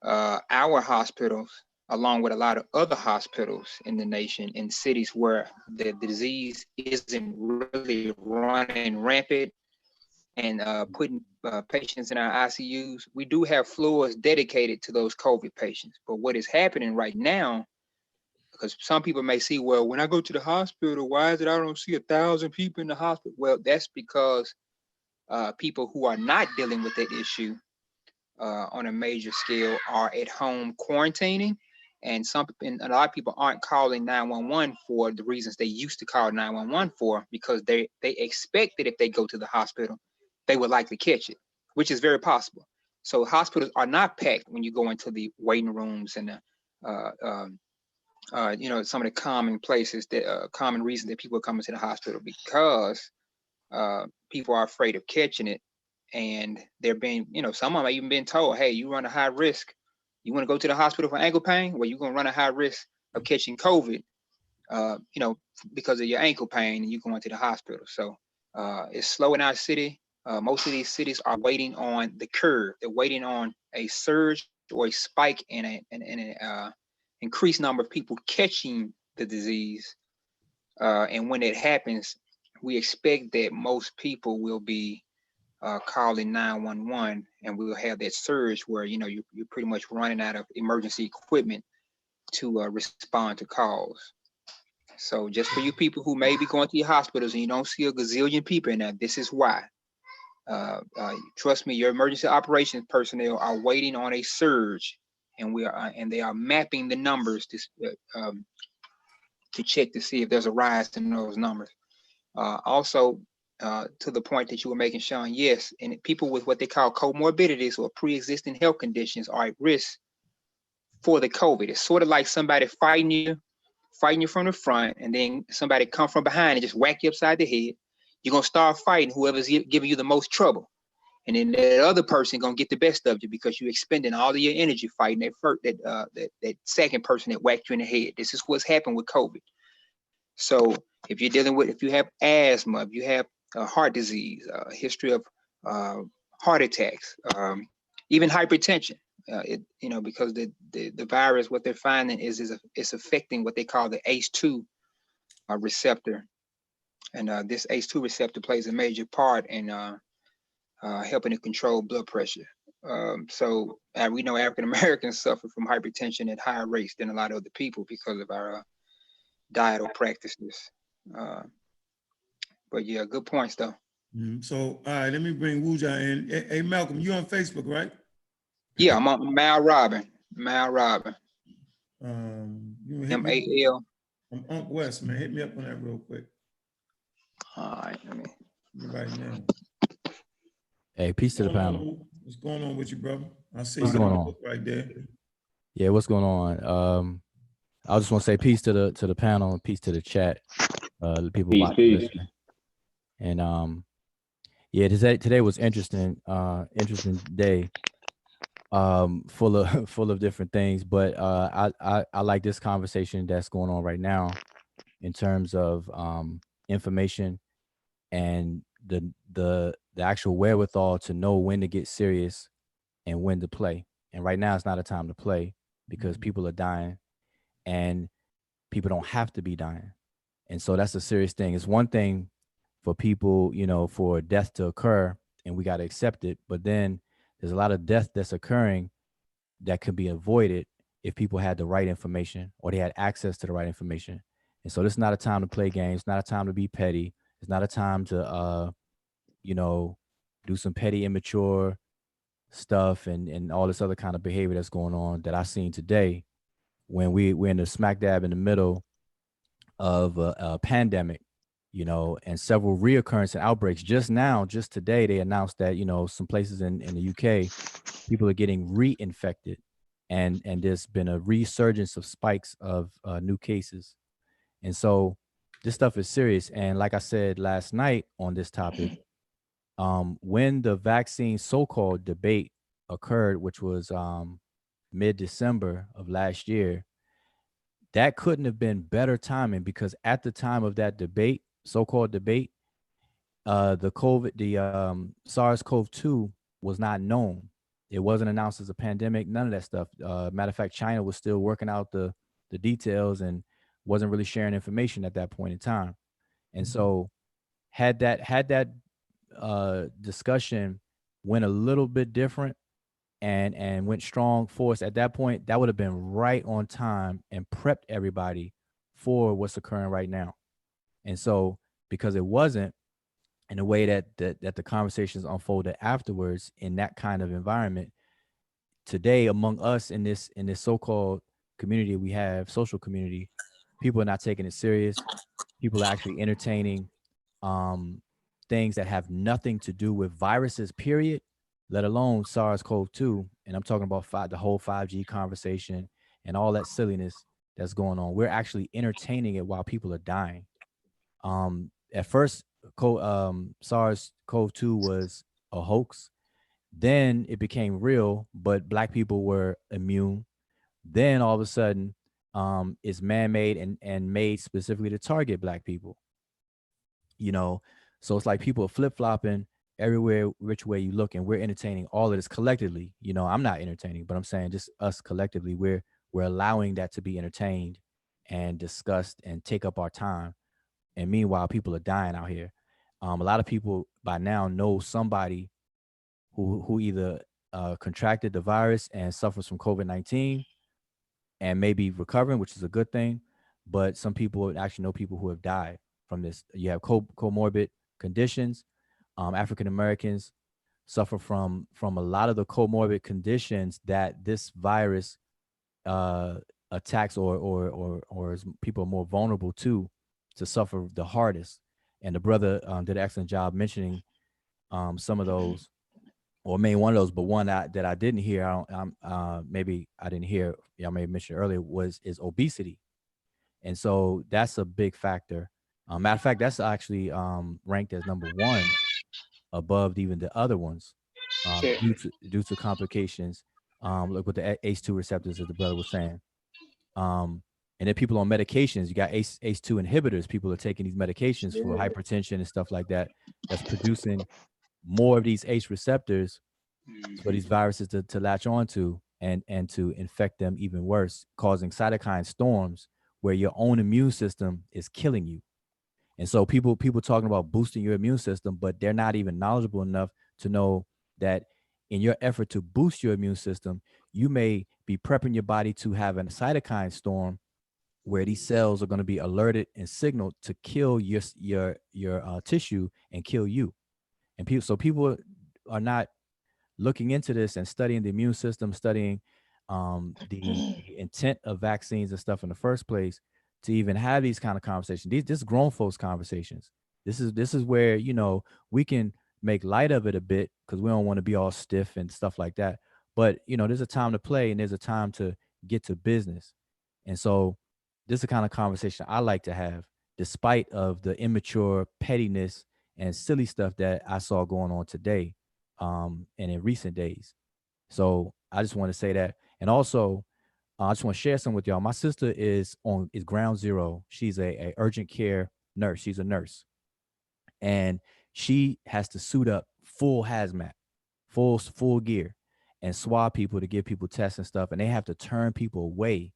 our hospitals, along with a lot of other hospitals in the nation, in cities where the disease isn't really running rampant and putting patients in our ICUs, we do have floors dedicated to those COVID patients. But what is happening right now, because some people may see, well, when I go to the hospital, why is it I don't see 1,000 people in the hospital? Well, that's because people who are not dealing with that issue on a major scale are at home quarantining, and a lot of people aren't calling 911 for the reasons they used to call 911 for, because they expect that if they go to the hospital, they would likely catch it, which is very possible. So hospitals are not packed when you go into the waiting rooms and some of the common places that common reasons that people are coming to the hospital, because people are afraid of catching it. And they're being, some of them have even been told, hey, you run a high risk. You want to go to the hospital for ankle pain? Well, you're going to run a high risk of catching COVID, because of your ankle pain, and you're going to the hospital. So it's slow in our city. Most of these cities are waiting on the curve. They're waiting on a surge or a spike in an increased number of people catching the disease. And when it happens, we expect that most people will be calling 911, and we'll have that surge where you're pretty much running out of emergency equipment to respond to calls. So just for you people who may be going to your hospitals and you don't see a gazillion people in there, this is why. Trust me, your emergency operations personnel are waiting on a surge, and they are mapping the numbers to check to see if there's a rise in those numbers. Also, to the point that you were making, Sean, yes, and people with what they call comorbidities or pre-existing health conditions are at risk for the COVID. It's sort of like somebody fighting you from the front, and then somebody come from behind and just whack you upside the head. You're gonna start fighting whoever's giving you the most trouble, and then that other person gonna get the best of you because you're expending all of your energy fighting that second person that whacked you in the head. This is what's happened with COVID. So if you have asthma, if you have heart disease, a history of heart attacks, even hypertension, because the virus, what they're finding is it's affecting what they call the ACE2 receptor. And this ACE2 receptor plays a major part in helping to control blood pressure. So we know African Americans suffer from hypertension at higher rates than a lot of other people because of our diet or practices. But yeah, good points though. So, all right, let me bring Wuja in. Hey, Malcolm, you on Facebook, right? Yeah, I'm on Mal Robin. M-A-L. I'm Unc West, man. Hit me up on that real quick. All right, let me. Right now. Hey, peace to the panel. What's going on with you, brother? I see what's going on right there. Yeah, what's going on? I just want to say peace to the panel and peace to the chat. The people watching. And yeah, today was interesting day. Full of different things, but I like this conversation that's going on right now in terms of information and the actual wherewithal to know when to get serious and when to play. And right now it's not a time to play because people are dying and people don't have to be dying. And so that's a serious thing. It's one thing for people, for death to occur and we got to accept it. But then there's a lot of death that's occurring that could be avoided if people had the right information or they had access to the right information. And so this is not a time to play games. It's not a time to be petty. It's not a time to, do some petty, immature stuff and all this other kind of behavior that's going on that I've seen today when we're in the smack dab in the middle of a pandemic, and several reoccurrence and outbreaks. Just today, they announced that, some places in the UK, people are getting reinfected and there's been a resurgence of spikes of new cases. And so this stuff is serious. And like I said last night on this topic, when the vaccine so-called debate occurred, which was mid-December of last year, that couldn't have been better timing because at the time of that debate, so-called debate, the SARS-CoV-2 was not known. It wasn't announced as a pandemic, none of that stuff. Matter of fact, China was still working out the details and wasn't really sharing information at that point in time. And so had that discussion went a little bit different and went strong force at that point, that would have been right on time and prepped everybody for what's occurring right now. And so because it wasn't, in the way that the conversations unfolded afterwards in that kind of environment, today among us in this so-called community we have, social community, people are not taking it serious. People are actually entertaining things that have nothing to do with viruses, period, let alone SARS-CoV-2. And I'm talking about the whole 5G conversation and all that silliness that's going on. We're actually entertaining it while people are dying. At first, SARS-CoV-2 was a hoax. Then it became real, but Black people were immune. Then all of a sudden, it's man-made and made specifically to target Black people. So it's like people are flip-flopping everywhere, which way you look, and we're entertaining all of this collectively. You know, I'm not entertaining, but I'm saying just us collectively, we're allowing that to be entertained and discussed and take up our time. And meanwhile, people are dying out here. A lot of people by now know somebody who either contracted the virus and suffers from COVID-19 and may be recovering, which is a good thing. But some people actually know people who have died from this. You have comorbid conditions. African Americans suffer from a lot of the comorbid conditions that this virus attacks, or people are more vulnerable to suffer the hardest. And the brother did an excellent job mentioning some of those, or maybe one of those, but one that I didn't hear, maybe I didn't hear, I may have mentioned earlier, is obesity. And so that's a big factor. Matter of fact, that's actually ranked as number one above even the other ones, due to complications, like with the ACE2 receptors, as the brother was saying. And then people on medications, you got ACE2 inhibitors. People are taking these medications for hypertension and stuff like that. That's producing more of these ACE receptors for these viruses to latch onto and to infect them even worse, causing cytokine storms where your own immune system is killing you. And so people talking about boosting your immune system, but they're not even knowledgeable enough to know that in your effort to boost your immune system, you may be prepping your body to have a cytokine storm where these cells are going to be alerted and signaled to kill your tissue and kill you. And people are not looking into this and studying the immune system, studying the intent of vaccines and stuff in the first place, to even have these kind of conversations. This grown folks conversations. This is where, you know, we can make light of it a bit because we don't want to be all stiff and stuff like that. But, you know, there's a time to play and there's a time to get to business. And so this is the kind of conversation I like to have, despite of the immature pettiness and silly stuff that I saw going on today and in recent days. So I just want to say that. And also, I just want to share some with y'all. My sister is ground zero. She's a urgent care nurse. She's a nurse. And she has to suit up full hazmat, full gear, and swab people to give people tests and stuff. And they have to turn people away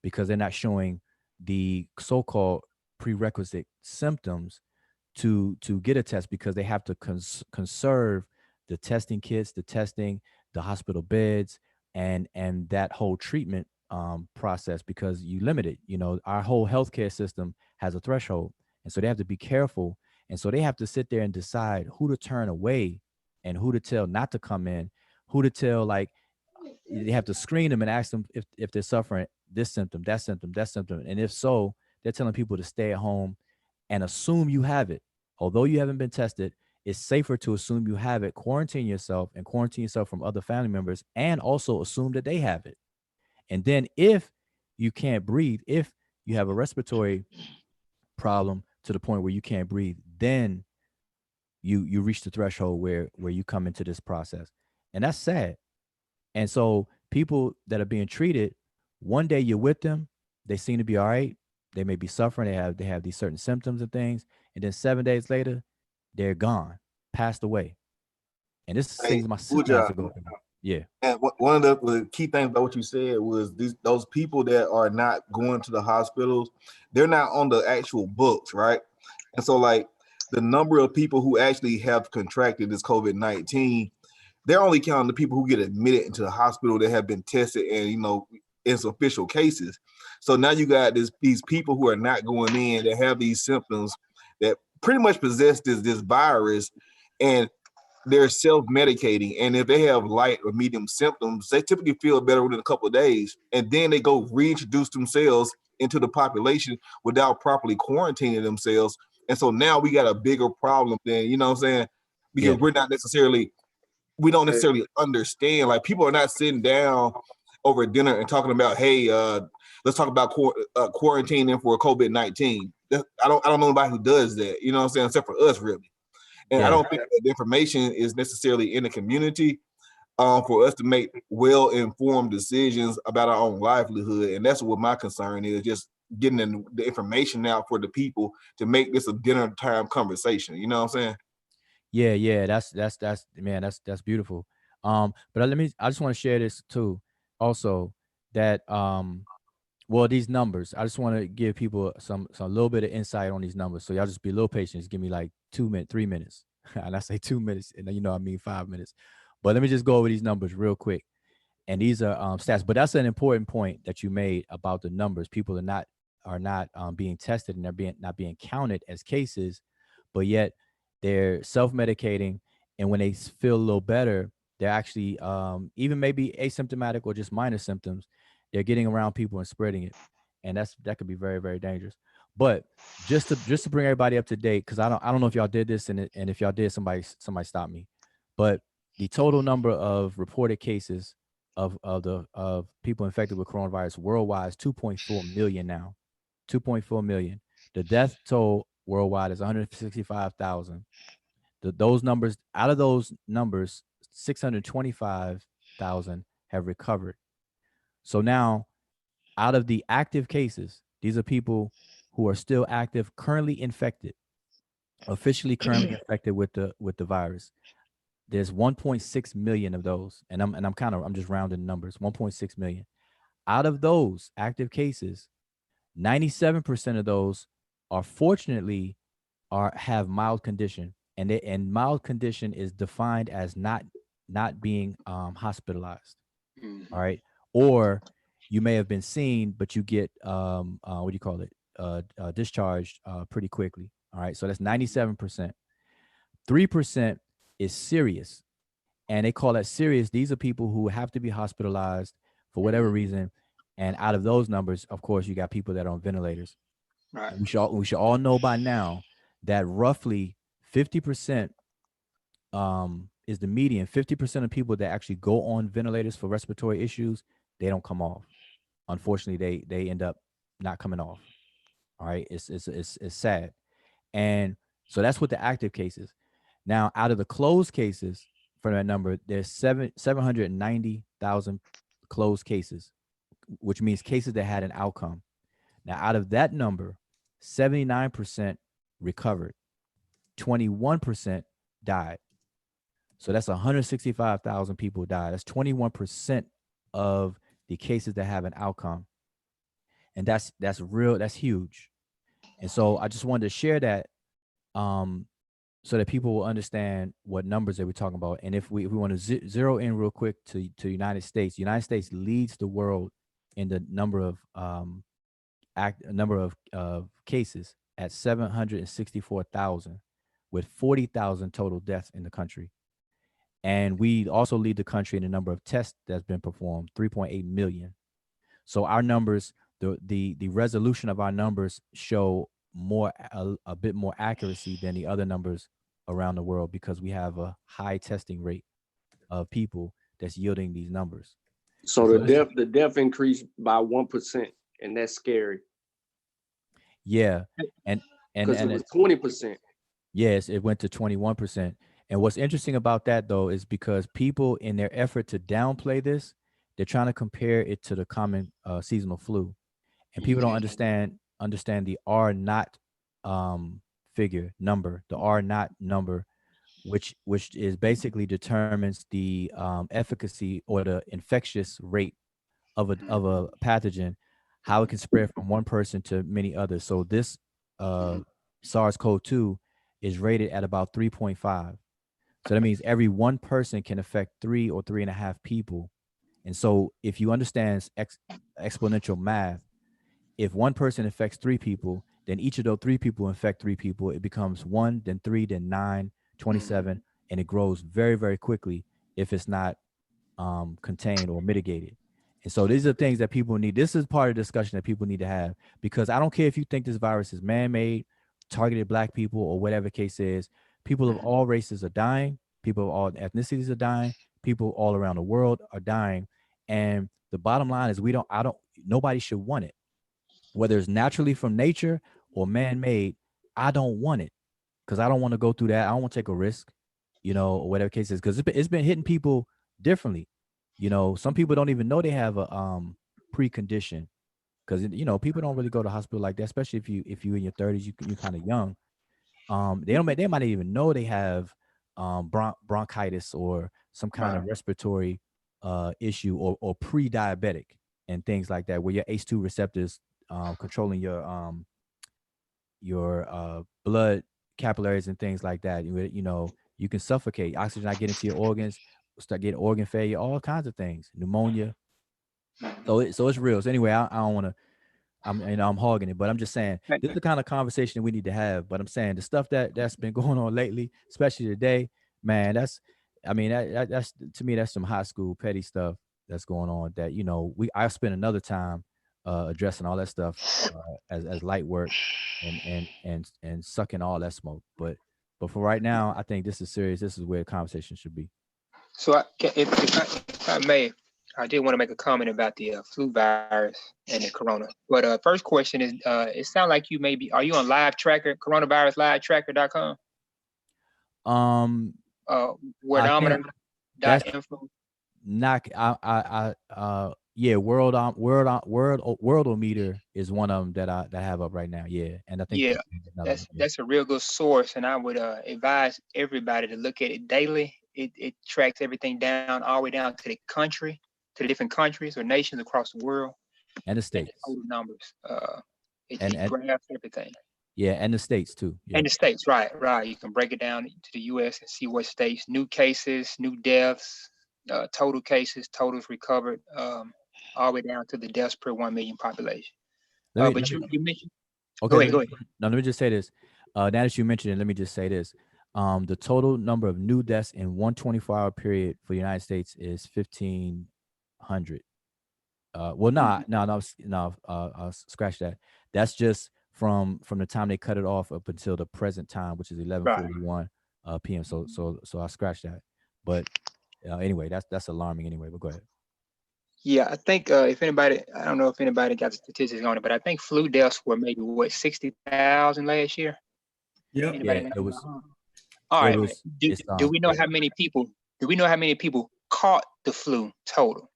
because they're not showing the so-called prerequisite symptoms to get a test, because they have to conserve the testing kits, the hospital beds, and that whole treatment process, because you limit it. You know, our whole healthcare system has a threshold, and so they have to be careful. And so they have to sit there and decide who to turn away and who to tell not to come in, who to tell, like, they have to screen them and ask them if they're suffering this symptom, that symptom, that symptom. And if so, they're telling people to stay at home and assume you have it. Although you haven't been tested, it's safer to assume you have it, quarantine yourself from other family members, and also assume that they have it. And then if you can't breathe, if you have a respiratory problem to the point where you can't breathe, then you reach the threshold where you come into this process. And that's sad. And so people that are being treated, one day you're with them, they seem to be all right. They may be suffering. They have these certain symptoms and things. And then 7 days later, they're gone, passed away. And this is things my sister has to go through. Yeah. And one of the key things about what you said was those people that are not going to the hospitals, they're not on the actual books, right? And so, like, the number of people who actually have contracted this COVID-19, they're only counting the people who get admitted into the hospital that have been tested and, you know, it's official cases. So now you got these people who are not going in, that have these symptoms that pretty much possess this virus, and they're self-medicating. And if they have light or medium symptoms, they typically feel better within a couple of days. And then they go reintroduce themselves into the population without properly quarantining themselves. And so now we got a bigger problem than, you know what I'm saying? Because we don't necessarily understand. Like, people are not sitting down over dinner and talking about, hey, let's talk about quarantining for COVID-19. I don't know anybody who does that, you know what I'm saying, except for us, really. And I don't think that the information is necessarily in the community for us to make well-informed decisions about our own livelihood. And that's what my concern is, just getting the information out for the people to make this a dinner time conversation. You know what I'm saying? Yeah, that's man, that's beautiful. But I just want to share this too. Also, that well, these numbers, I just want to give people some little bit of insight on these numbers. So y'all just be a little patient. Just give me like 2 minutes, 3 minutes. And I say 2 minutes, and you know I mean 5 minutes. But let me just go over these numbers real quick. And these are stats, but that's an important point that you made about the numbers. People are not being tested, and they're not being counted as cases, but yet they're self-medicating, and when they feel a little better, they're actually even maybe asymptomatic or just minor symptoms, they're getting around people and spreading it, and that could be very, very dangerous. But just to bring everybody up to date, because I don't know if y'all did this, and if y'all did, somebody stop me. But the total number of reported cases of people infected with coronavirus worldwide is 2.4 million now. 2.4 million. The death toll worldwide is 165,000. Those numbers, out of those numbers, 625,000 have recovered. So now, out of the active cases, these are people who are still active, currently infected, officially currently infected with the virus. There's 1.6 million of those, and I'm just rounding numbers. 1.6 million. Out of those active cases, 97% of those are fortunately have mild condition, and mild condition is defined as not being hospitalized. All right, or you may have been seen, but you get what do you call it? Discharged pretty quickly. All right, so that's 97%. 3% is serious, and they call that serious. These are people who have to be hospitalized for whatever reason. And out of those numbers, of course, you got people that are on ventilators. Right. And we should all know by now that roughly 50% is the median. 50% of people that actually go on ventilators for respiratory issues, they don't come off. Unfortunately, they end up not coming off. All right, it's sad. And so that's with the active cases. Now, out of the closed cases, for that number, there's 790,000 closed cases, which means cases that had an outcome. Now, out of that number, 79% recovered, 21% died. So that's 165,000 people died. That's 21% of the cases that have an outcome. And that's real, that's huge. And so I just wanted to share that so that people will understand what numbers that we're talking about. And if we want to zero in real quick to United States leads the world in the number of cases at 764,000, with 40,000 total deaths in the country. And we also lead the country in the number of tests that's been performed, 3.8 million. So our numbers, the resolution of our numbers show a bit more accuracy than the other numbers around the world, because we have a high testing rate of people that's yielding these numbers. So the death increased by 1%, and that's scary. Yeah, and because it was 20%. Yes, it went to 21%. And what's interesting about that, though, is because people, in their effort to downplay this, they're trying to compare it to the common seasonal flu, and people don't understand the R naught number, the R naught number, which is basically determines the efficacy or the infectious rate of a pathogen, how it can spread from one person to many others. So this SARS-CoV-2 is rated at about 3.5. So that means every one person can affect 3 or 3.5 people. And so if you understand exponential math, if one person affects 3 people, then each of those 3 people infect 3 people. It becomes 1, then 3, then 9, 27, and it grows very, very quickly if it's not contained or mitigated. And so these are things that people need. This is part of the discussion that people need to have, because I don't care if you think this virus is man-made, targeted Black people, or whatever the case is. People of all races are dying. People of all ethnicities are dying. People all around the world are dying. And the bottom line is nobody should want it. Whether it's naturally from nature or man-made, I don't want it, because I don't want to go through that. I don't want to take a risk, or whatever case is, because it's been hitting people differently. Some people don't even know they have a precondition, because people don't really go to hospital like that, especially if you in your 30s, you're kind of young. They might not even know they have bronchitis or some kind of respiratory issue or pre-diabetic and things like that, where your ACE2 receptors controlling your blood capillaries and things like that. You know, you can suffocate, oxygen not getting to your organs, start getting organ failure, all kinds of things, pneumonia. So it's real. So anyway, I don't want to. I'm hogging it, but I'm just saying this is the kind of conversation we need to have. But I'm saying the stuff that's been going on lately, especially today, man. That's to me, that's some high school petty stuff that's going on. That, you know, I spend another time addressing all that stuff as light work and sucking all that smoke. But for right now, I think this is serious. This is where the conversation should be. So if I may, I did want to make a comment about the flu virus and the corona. But first question is, it sounds like you may be, are you on live tracker, coronaviruslivetracker.com? Worldometer.info. Yeah, Worldometer is one of them that I have up right now. Yeah, and I think that's a real good source, and I would advise everybody to look at it daily. It tracks everything down all the way down to the country, to the different countries or nations across the world, and the states. And the total numbers. It graphs everything. Yeah, and the states too. Yeah. And the states, right. You can break it down to the U.S. and see what states, new cases, new deaths, total cases, totals recovered, all the way down to the deaths per 1 million population. You mentioned. Okay, go ahead. No, let me just say this. Now that you mentioned it, let me just say this. The total number of new deaths in one 24-hour period for the United States is 1,500. I'll scratch that. That's just from the time they cut it off up until the present time, which is 11:41 p.m. So I scratched that. But anyway, that's alarming anyway. But go ahead. Yeah, I think if anybody, I don't know if anybody got the statistics on it, but I think flu deaths were maybe 60,000 last year. Yep. Yeah, it was. All right. Do we know how many people? Do we know how many people caught the flu total?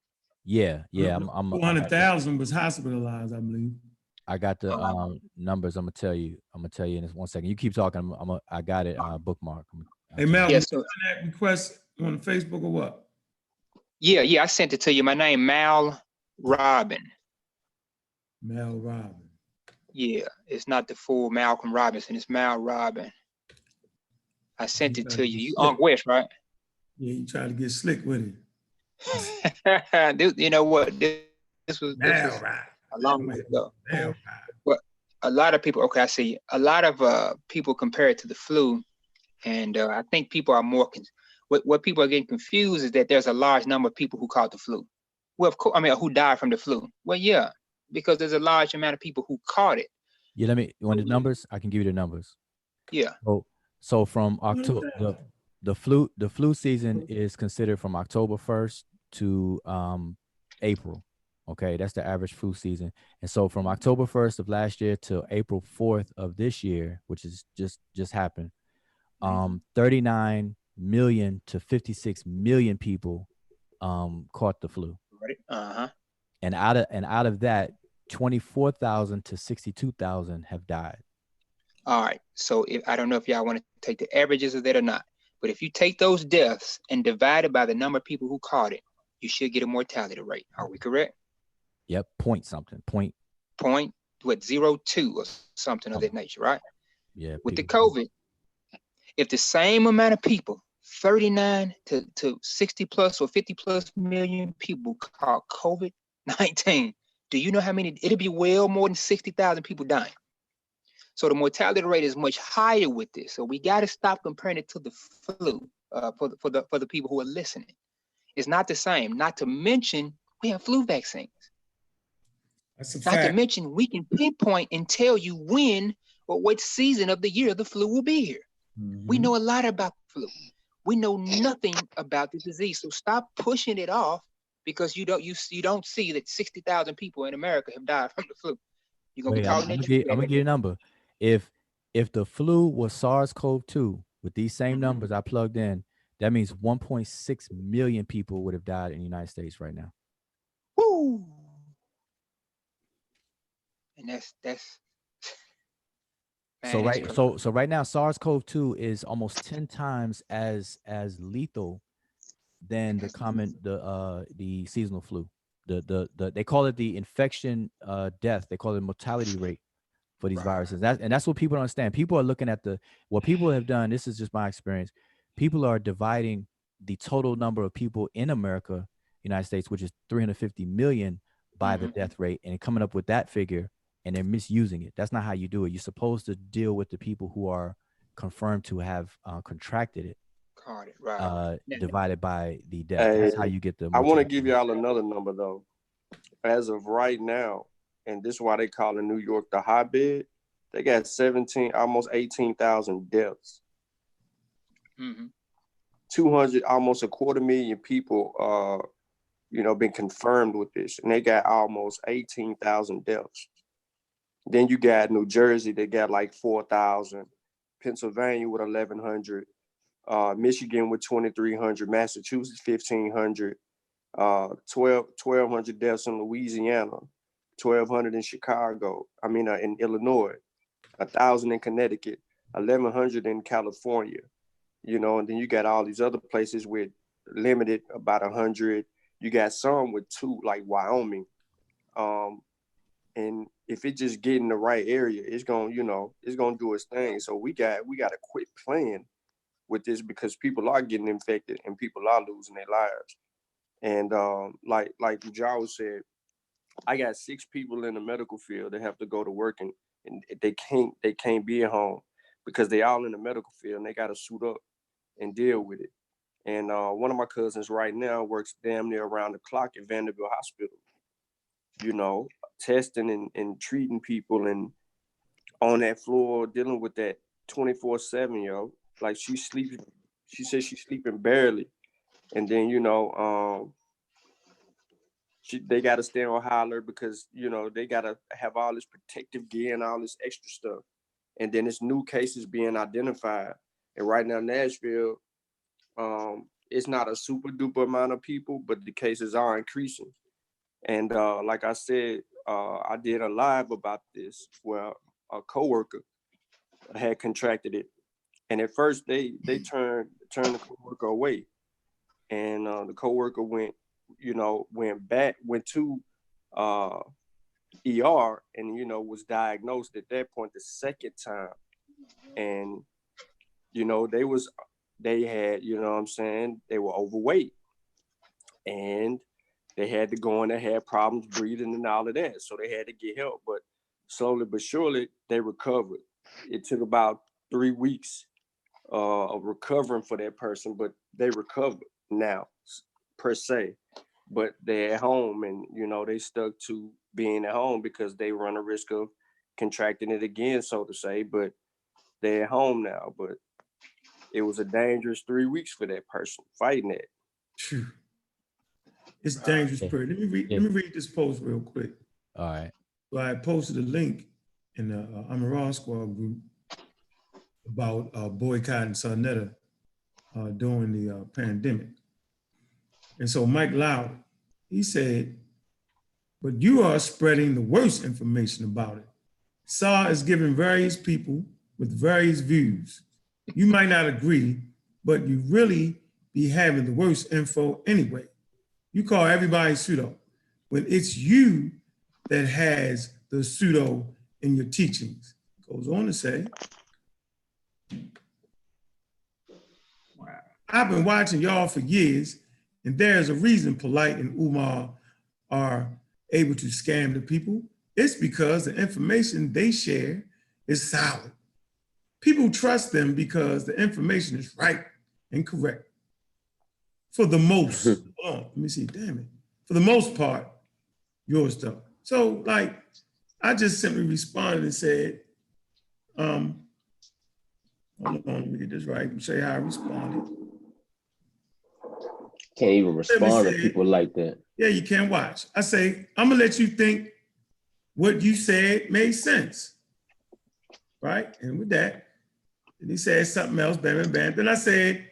Yeah. I'm 200,000 was hospitalized, I believe. I got the numbers. I'm gonna tell you in this 1 second. You keep talking. I got it bookmark. Hey Mel, you send that request on Facebook or what? Yeah, I sent it to you. My name Mal Robin. Mal Robin. Yeah, it's not the full Malcolm Robinson. It's Mal Robin. I sent it to you. You Unc West, right? Yeah, you try to get slick with it. You know what? This was a long way ago. But a lot of people, okay, I see. A lot of people compare it to the flu, and I think people are more. What people are getting confused is that there's a large number of people who caught the flu. Well, of course, who died from the flu. Well, yeah, because there's a large amount of people who caught it. Yeah, you want the numbers? I can give you the numbers. Yeah. So from October, the flu season is considered from October 1st to April. Okay, that's the average flu season. And so from October 1st of last year to April 4th of this year, which is just happened, 39 million to 56 million people caught the flu. Right. And out of that, 24,000 to 62,000 have died. All right. So I don't know if y'all want to take the averages of that or not, but if you take those deaths and divide it by the number of people who caught it, you should get a mortality rate. Are we correct? Yep. Point 02 or something of that nature, right? Yeah. With the COVID, if the same amount of people, 39 to 60 plus or 50 plus million people caught COVID-19, do you know how many? It'll be well more than 60,000 people dying. So the mortality rate is much higher with this. So we got to stop comparing it to the flu for the people who are listening. It's not the same. Not to mention we have flu vaccines. That's a not fact. to mention we can pinpoint and tell you when or what season of the year the flu will be here. Mm-hmm. We know a lot about the flu. We know nothing about the disease. So stop pushing it off because you don't see that 60,000 people in America have died from the flu. You're gonna be talking. I'm gonna get a number. If the flu was SARS-CoV-2 with these same numbers I plugged in, that means 1.6 million people would have died in the United States right now. Woo! And that's So right now, SARS-CoV-2 is almost 10 times as lethal than the seasonal flu. They call it the infection death. They call it mortality rate for these viruses. That's what people don't understand. People are looking at what people have done. This is just my experience. People are dividing the total number of people in America, United States, which is 350 million, by the death rate, and coming up with that figure, and they're misusing it. That's not how you do it. You're supposed to deal with the people who are confirmed to have contracted it, divided by the death. Hey, that's how you get the. I want to give y'all another number though. As of right now, and this is why they call in New York the hotbed, they got almost 18,000 deaths. 200, almost 250,000 people, been confirmed with this, and they got almost 18,000 deaths. Then you got New Jersey, they got like 4,000, Pennsylvania with 1,100, Michigan with 2,300, Massachusetts 1,500, 1,200 deaths in Louisiana, 1,200 in Chicago. In Illinois, 1,000 in Connecticut, 1,100 in California. And then you got all these other places with limited, about 100. You got some with 2, like Wyoming. And if it just get in the right area, it's gonna do its thing. So we gotta quit playing with this, because people are getting infected and people are losing their lives. And like Joe said, I got 6 people in the medical field that have to go to work, and they can't be at home because they all in the medical field and they gotta suit up and deal with it. And one of my cousins right now works damn near around the clock at Vanderbilt Hospital, testing and treating people, and on that floor dealing with that 24/7, yo. Like she says she's sleeping barely. And then, they got to stay on high alert because, they got to have all this protective gear and all this extra stuff. And then it's new cases being identified. And right now, Nashville, it's not a super duper amount of people, but the cases are increasing. And like I said, I did a live about this where a coworker had contracted it. And at first they turned the coworker away. And the coworker went to ER and, was diagnosed at that point the second time. And, they had, they were overweight, and they had to go in, they had problems breathing and all of that. So they had to get help, but slowly but surely they recovered. It took about 3 weeks of recovering for that person, but they recovered now per se. But they're at home, and they stuck to being at home because they run a risk of contracting it again, so to say. But they're at home now. But it was a dangerous 3 weeks for that person fighting it. It's dangerous period. Let me read this post real quick. All right. So I posted a link in the I'm a Raw Squad group about Boycott and Sarnetta during the pandemic. And so Mike Loud, he said, but you are spreading the worst information about it. SAR is giving various people with various views. You might not agree, but you really be having the worst info anyway. You call everybody pseudo when it's you that has the pseudo in your teachings. Goes on to say, I've been watching y'all for years, and there's a reason Polite and Umar are able to scam the people. It's because the information they share is solid. People trust them because the information is right and correct. For the most, let me see, damn it. For the most part, your stuff. So I just simply responded and said, hold on, let me get this right and say how I responded. Can't even respond to people like that. Yeah, you can't watch. I say, I'm gonna let you think what you said made sense, right? And with that, and he said something else, bam, bam, bam. Then I said,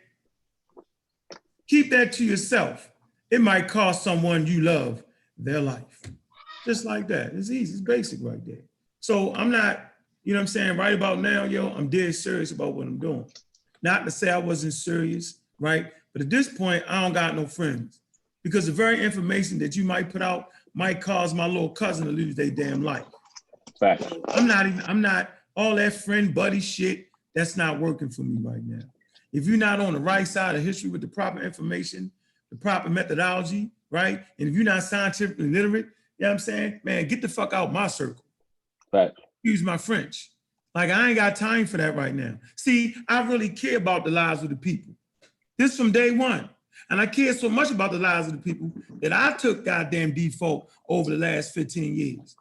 keep that to yourself. It might cost someone you love their life. Just like that. It's easy, it's basic right there. So I'm not you know what I'm saying? Right about now, yo, I'm dead serious about what I'm doing. Not to say I wasn't serious, right? But at this point, I don't got no friends because the very information that you might put out might cause my little cousin to lose their damn life. Fact. I'm not all that friend buddy shit. That's not working for me right now. If you're not on the right side of history with the proper information, the proper methodology, right? And if you're not scientifically literate, you know what I'm saying? Man, get the fuck out my circle. Fact. Use my French. Like, I ain't got time for that right now. See, I really care about the lives of the people. This from day one. And I care so much about the lives of the people that I took goddamn default over the last 15 years.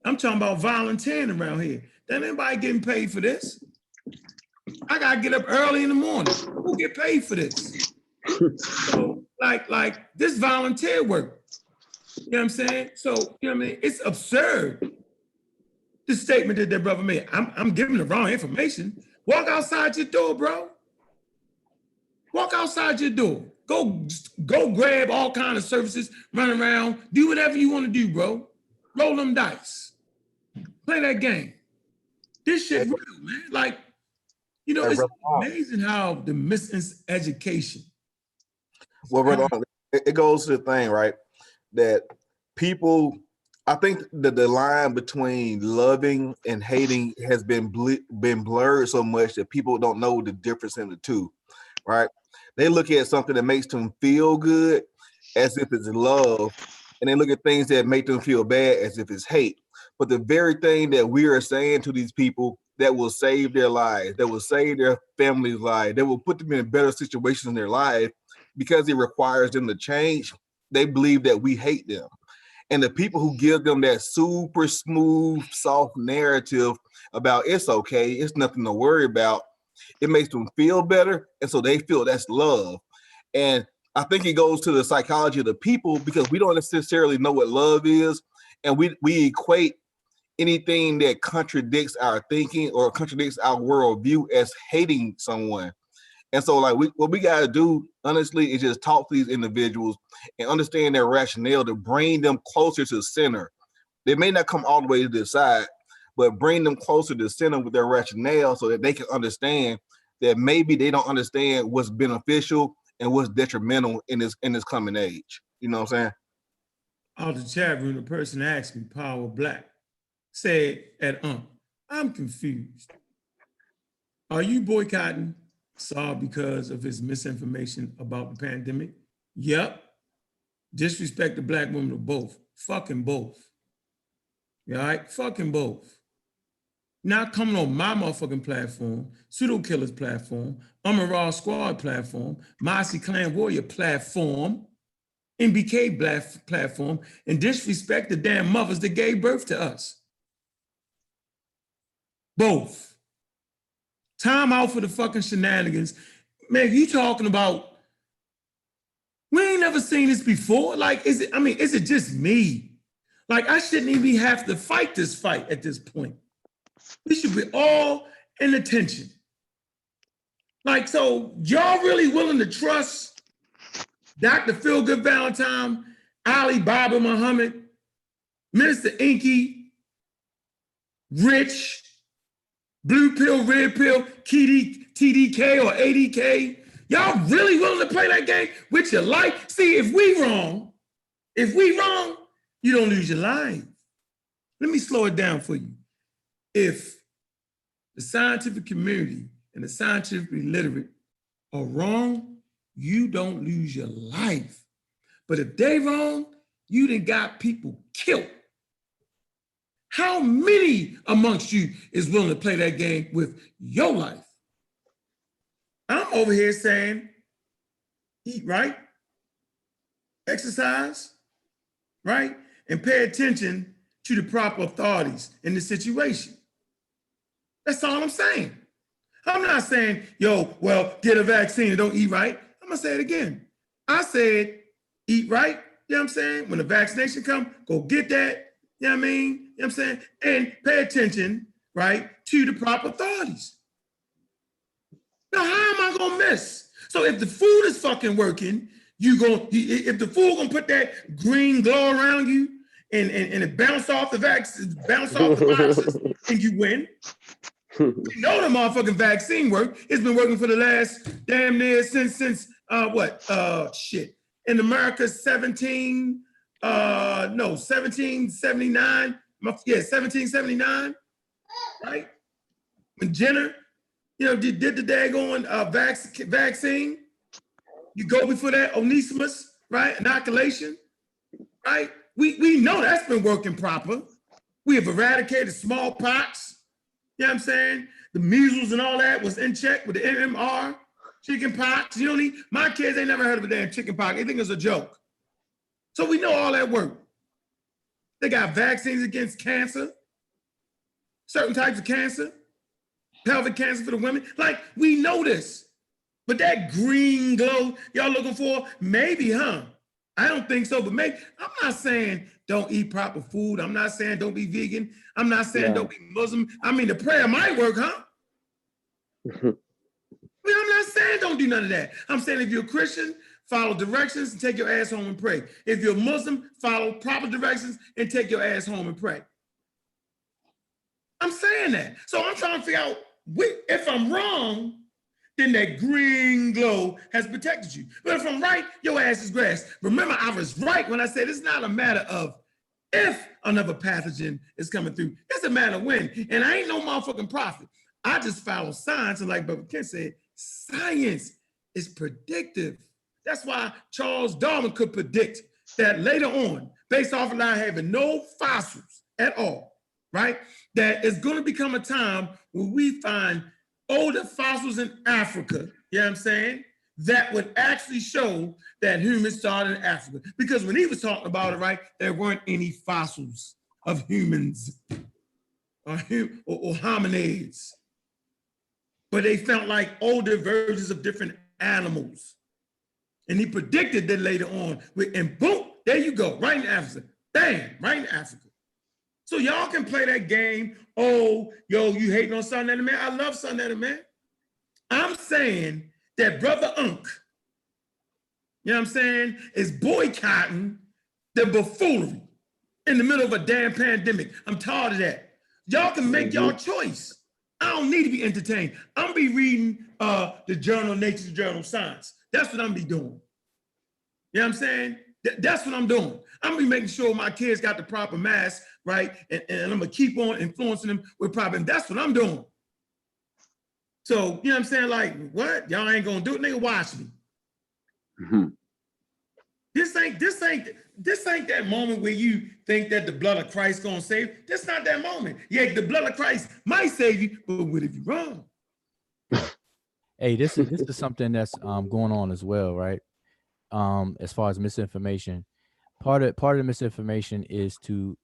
I'm talking about volunteering around here. There ain't anybody getting paid for this. I gotta get up early in the morning. Who get paid for this? So, like this volunteer work. You know what I'm saying? So, you know what I mean? It's absurd. The statement that that brother made. I'm giving the wrong information. Walk outside your door, bro. Walk outside your door. Go grab all kinds of services, run around, do whatever you want to do, bro. Roll them dice. Play that game. This shit real, man. Like, you know, it's amazing how the miseducation. Well, brother, it goes to the thing, right? That people, I think that the line between loving and hating has been blurred so much that people don't know the difference in the two, right? They look at something that makes them feel good as if it's love, and they look at things that make them feel bad as if it's hate. But the very thing that we are saying to these people that will save their lives, that will save their family's life, that will put them in a better situation in their life because it requires them to change, they believe that we hate them. And the people who give them that super smooth, soft narrative about it's okay, it's nothing to worry about, it makes them feel better. And so they feel that's love. And I think it goes to the psychology of the people because we don't necessarily know what love is. And we equate anything that contradicts our thinking or contradicts our worldview as hating someone. And so like what we got to do, honestly, is just talk to these individuals and understand their rationale to bring them closer to the center. They may not come all the way to the side, but bring them closer to the center with their rationale so that they can understand that maybe they don't understand what's beneficial and what's detrimental in this coming age. You know what I'm saying? Out the chat room, the person asked me, Power Black, said at I'm confused. Are you boycotting Saul because of his misinformation about the pandemic? Yep. Disrespect the black women of both. Fucking both. You all right? Fucking both. Not coming on my motherfucking platform, Pseudo Killers platform, Raw Squad platform, Mossy Clan Warrior platform, MBK Black platform, and disrespect the damn mothers that gave birth to us. Both. Time out for the fucking shenanigans. Man, you talking about, we ain't never seen this before. Like, is it just me? Like, I shouldn't even have to fight this fight at this point. We should be all in attention. Like, so y'all really willing to trust Dr. Feelgood Valentine, Ali Baba Muhammad, Minister Inky, Rich, Blue Pill, Red Pill, TDK or ADK? Y'all really willing to play that game with your life? See, if we wrong, you don't lose your life. Let me slow it down for you. If the scientific community and the scientifically literate are wrong, you don't lose your life. But if they wrong, you done got people killed. How many amongst you is willing to play that game with your life? I'm over here saying, eat right, exercise, right? And pay attention to the proper authorities in the situation. That's all I'm saying. I'm not saying, yo, well, get a vaccine and don't eat right. I'm gonna say it again. I said, eat right, you know what I'm saying? When the vaccination comes, go get that, you know what I mean? You know what I'm saying? And pay attention, right, to the proper authorities. Now, how am I gonna miss? So if the food is fucking working, if the food gonna put that green glow around you and it bounced off the vaccine, bounced off the viruses, and you win. We know the motherfucking vaccine work. It's been working for the last damn near since shit. In America, 1779. Yeah, 1779, right? When Jenner, did the daggone vaccine. You go before that, Onesimus, right? Inoculation, right? We know that's been working proper. We have eradicated smallpox. You know what I'm saying? The measles and all that was in check with the MMR, chicken pox. My kids ain't never heard of a damn chicken pox. They think it's a joke. So we know all that work. They got vaccines against cancer, certain types of cancer, pelvic cancer for the women. Like, we know this. But that green glow y'all looking for, maybe, huh? I don't think so, but maybe. I'm not saying don't eat proper food. I'm not saying don't be vegan. I'm not saying don't be Muslim. I mean, the prayer might work, huh? I'm not saying don't do none of that. I'm saying if you're a Christian, follow directions and take your ass home and pray. If you're a Muslim, follow proper directions and take your ass home and pray. I'm saying that. So I'm trying to figure out if I'm wrong, then that green glow has protected you. But if I'm right, your ass is grass. Remember, I was right when I said it's not a matter of if another pathogen is coming through. It's a matter of when. And I ain't no motherfucking prophet. I just follow science. And like Brother Ken said, science is predictive. That's why Charles Darwin could predict that later on, based off of not having no fossils at all, right? That it's going to become a time where we find older fossils in Africa, you know what I'm saying, that would actually show that humans started in Africa. Because when he was talking about it, right, there weren't any fossils of humans or hominids. But they found like older versions of different animals. And he predicted that later on, and boom, there you go, right in Africa. Bam, right in Africa. So y'all can play that game. Oh, yo, you hating on Son of the Man? I love Son of the Man. I'm saying that Brother Unk, you know what I'm saying, is boycotting the buffoonery in the middle of a damn pandemic. I'm tired of that. Y'all can make y'all choice. I don't need to be entertained. I'm be reading the journal, Nature's Journal of Science. That's what I'm be doing. You know what I'm saying? That's what I'm doing. I'm gonna be making sure my kids got the proper mask, right? And I'm gonna keep on influencing them with proper. That's what I'm doing. So, you know what I'm saying? Like, what? Y'all ain't gonna do it, nigga, watch me. Mm-hmm. This ain't that moment where you think that the blood of Christ gonna save. That's not that moment. Yeah, the blood of Christ might save you, but what if you're wrong? Hey, this is something that's going on as well, right? As far as misinformation, part of the misinformation is to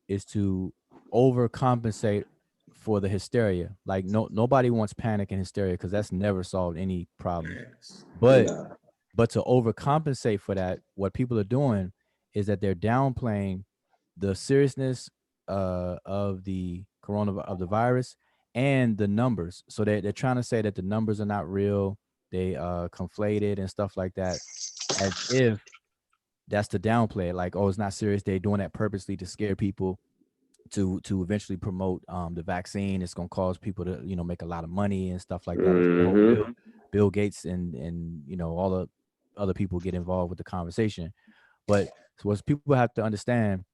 overcompensate for the hysteria. Like nobody wants panic and hysteria because that's never solved any problem. But to overcompensate for that, what people are doing is that they're downplaying the seriousness of the virus and the numbers. So they're trying to say that the numbers are not real. They conflated and stuff like that, as if that's to downplay it. Like, oh, it's not serious. They're doing that purposely to scare people to eventually promote the vaccine. It's going to cause people to, make a lot of money and stuff like that. Mm-hmm. Bill Gates and all the other people get involved with the conversation. But what people have to understand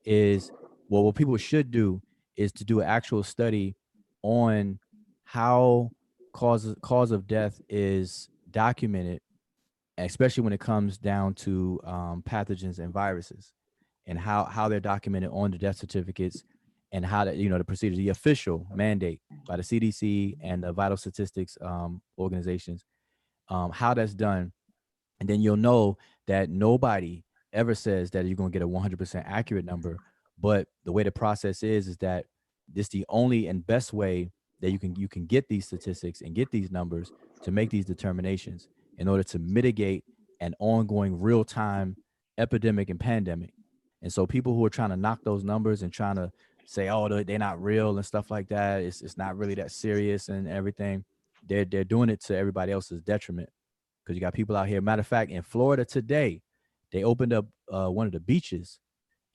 is, well, what people should do is to do an actual study on how cause of death is documented, especially when it comes down to pathogens and viruses, and how they're documented on the death certificates, and how that, the procedure, the official mandate by the CDC and the vital statistics organizations, how that's done. And then you'll know that nobody ever says that you're going to get a 100% accurate number. But the way the process is that this is the only and best way that you can get these statistics and get these numbers to make these determinations in order to mitigate an ongoing real-time epidemic and pandemic. And so people who are trying to knock those numbers and trying to say, oh, they're not real and stuff like that, it's not really that serious and everything, they're doing it to everybody else's detriment. Because you got people out here. Matter of fact, in Florida today, they opened up one of the beaches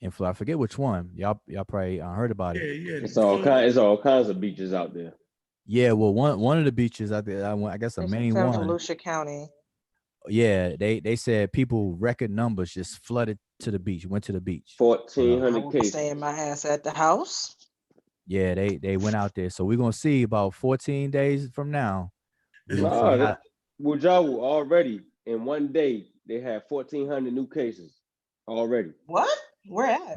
in Florida. I forget which one. Y'all probably heard about it. Yeah. It's all kinds of beaches out there. Yeah, well, one of the beaches I guess the It's main in one. Volusia County. Yeah, they said people record numbers just flooded to the beach, went to the beach. 1,400 I cases. staying my ass at the house. Yeah, they went out there. So we're gonna see about 14 days from now. We're gonna see how. Wujawu already in one day they had 1,400 new cases already. What? Where at?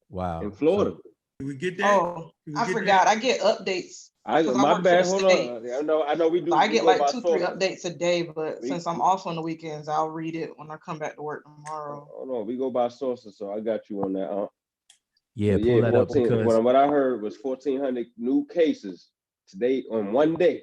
Wow. In Florida. Can we get that? Oh, I forgot. I get updates. My bad. Hold on. I know we do. I we get go like by 2-3 sources. updates a day, but since I'm off on the weekends, I'll read it when I come back to work tomorrow. Hold on, we go by sources, so I got you on that. Yeah, pull that up because what I heard was 1,400 new cases today on one day.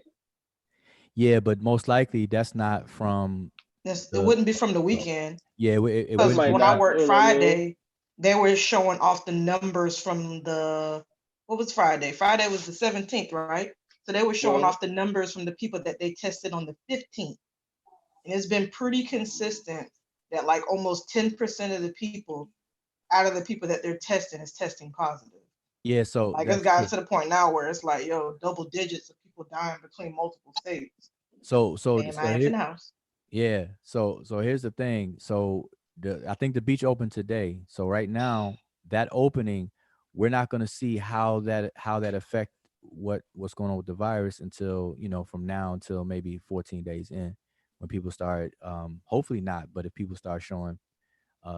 Yeah, but most likely that's not from. It wouldn't be from the weekend. Yeah, it because wouldn't when I worked Friday, they were showing off the numbers from what was Friday? Friday was the 17th, right? So they were showing off the numbers from the people that they tested on the 15th. And it's been pretty consistent that like almost 10% of the people out of the people that they're testing is testing positive. Yeah, so like it's gotten to the point now where it's like, double digits of people dying between multiple states. So in the house. Yeah. So here's the thing. So I think the beach opened today. So right now, that opening, we're not going to see how that affect what's going on with the virus until, from now until maybe 14 days in, when people start, hopefully not, but if people start showing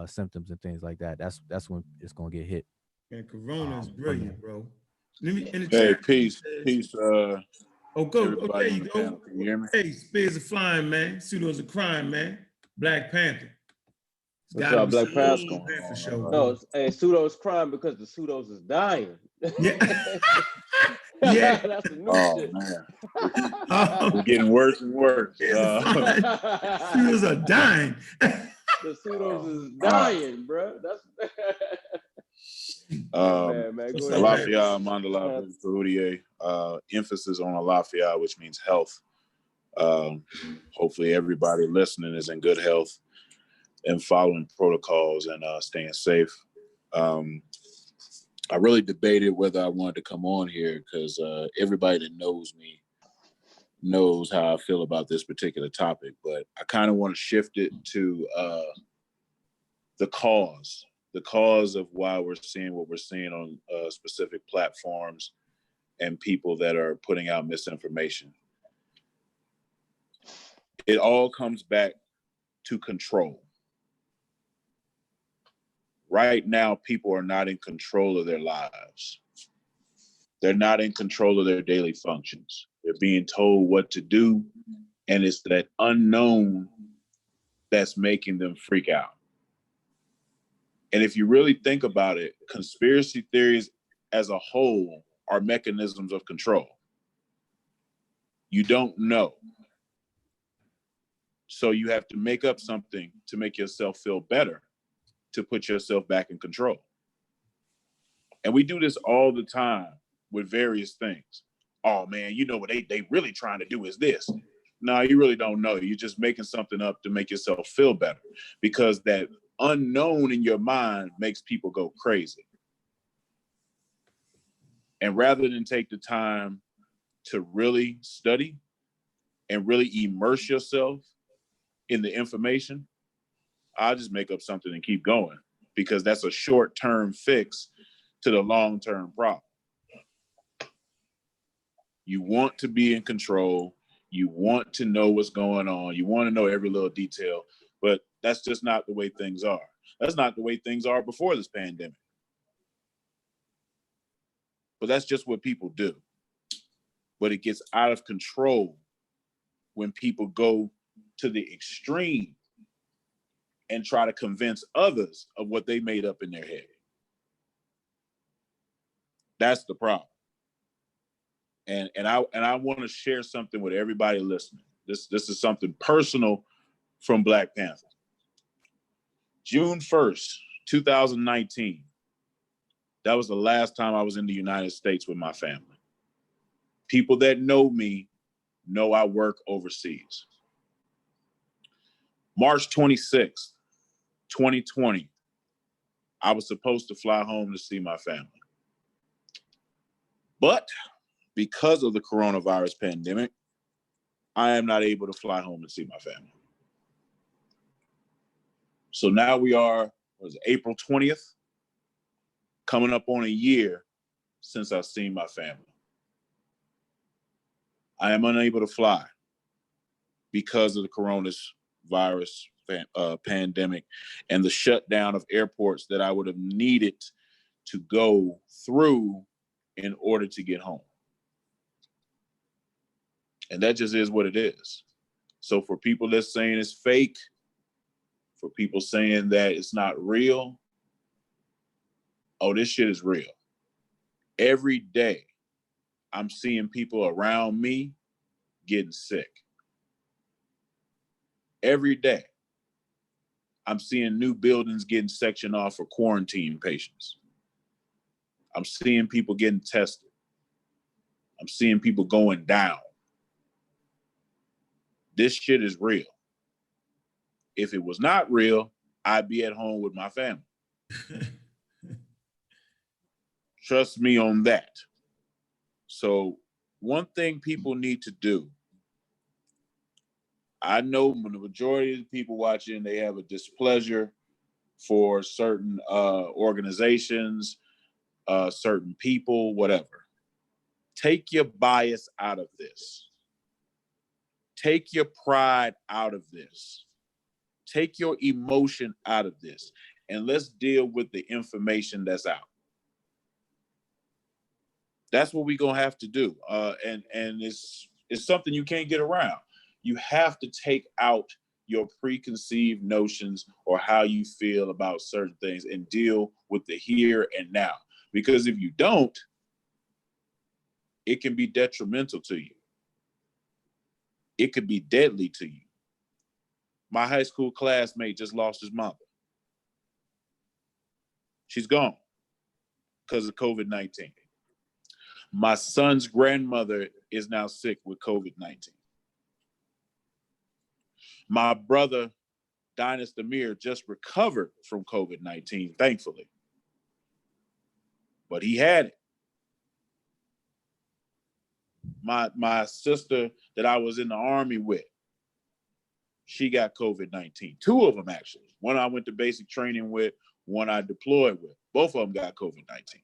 symptoms and things like that, that's when it's going to get hit. And Corona is brilliant, bro. Let me Hey, peace. Oh, go. Oh, there you go. Can you hear me? Hey, spears are flying, man. Pseudos are crying, man. Black Panther. What's up, Black Panther? For sure. No, pseudos crying because the pseudos is dying. Yeah. Yeah, that's the new shit. Man. We're getting worse and worse. Pseudos are dying. The pseudos is dying, bro. That's man. Go ahead. Alafia, Mandala, Saudie, emphasis on Alafia, which means health. Hopefully everybody listening is in good health and following protocols and staying safe. I really debated whether I wanted to come on here because everybody that knows me knows how I feel about this particular topic, but I kind of want to shift it to the cause of why we're seeing what we're seeing on specific platforms and people that are putting out misinformation. It all comes back to control. Right now, people are not in control of their lives. They're not in control of their daily functions. They're being told what to do, and it's that unknown that's making them freak out. And if you really think about it, conspiracy theories as a whole are mechanisms of control. You don't know. So you have to make up something to make yourself feel better, to put yourself back in control. And we do this all the time with various things. Oh man, what they really trying to do is this. No, you really don't know. You're just making something up to make yourself feel better, because that unknown in your mind makes people go crazy. And rather than take the time to really study and really immerse yourself in the information, I'll just make up something and keep going, because that's a short-term fix to the long-term problem. You want to be in control. You want to know what's going on. You want to know every little detail, but that's just not the way things are. That's not the way things are before this pandemic. But that's just what people do. But it gets out of control when people go to the extreme and try to convince others of what they made up in their head. That's the problem. And I want to share something with everybody listening. This is something personal from Black Panther. June 1st, 2019. That was the last time I was in the United States with my family. People that know me know I work overseas. March 26th, 2020, I was supposed to fly home to see my family. But because of the coronavirus pandemic, I am not able to fly home to see my family. So now we are, April 20th, coming up on a year since I've seen my family. I am unable to fly because of the coronavirus pandemic and the shutdown of airports that I would have needed to go through in order to get home. And that just is what it is. So for people that's saying it's fake, for people saying that it's not real, oh, this shit is real. Every day, I'm seeing people around me getting sick. Every day, I'm seeing new buildings getting sectioned off for quarantine patients. I'm seeing people getting tested. I'm seeing people going down. This shit is real. If it was not real, I'd be at home with my family. Trust me on that. So one thing people need to do, I know the majority of the people watching, they have a displeasure for certain organizations, certain people, whatever. Take your bias out of this. Take your pride out of this. Take your emotion out of this. And let's deal with the information that's out. That's what we're gonna have to do. And it's something you can't get around. You have to take out your preconceived notions or how you feel about certain things and deal with the here and now. Because if you don't, it can be detrimental to you. It could be deadly to you. My high school classmate just lost his mother. She's gone because of COVID-19. My son's grandmother is now sick with COVID-19. My brother, Dinas Demir, just recovered from COVID-19, thankfully. But he had it. My sister that I was in the Army with, she got COVID-19. Two of them, actually. One I went to basic training with, one I deployed with. Both of them got COVID-19.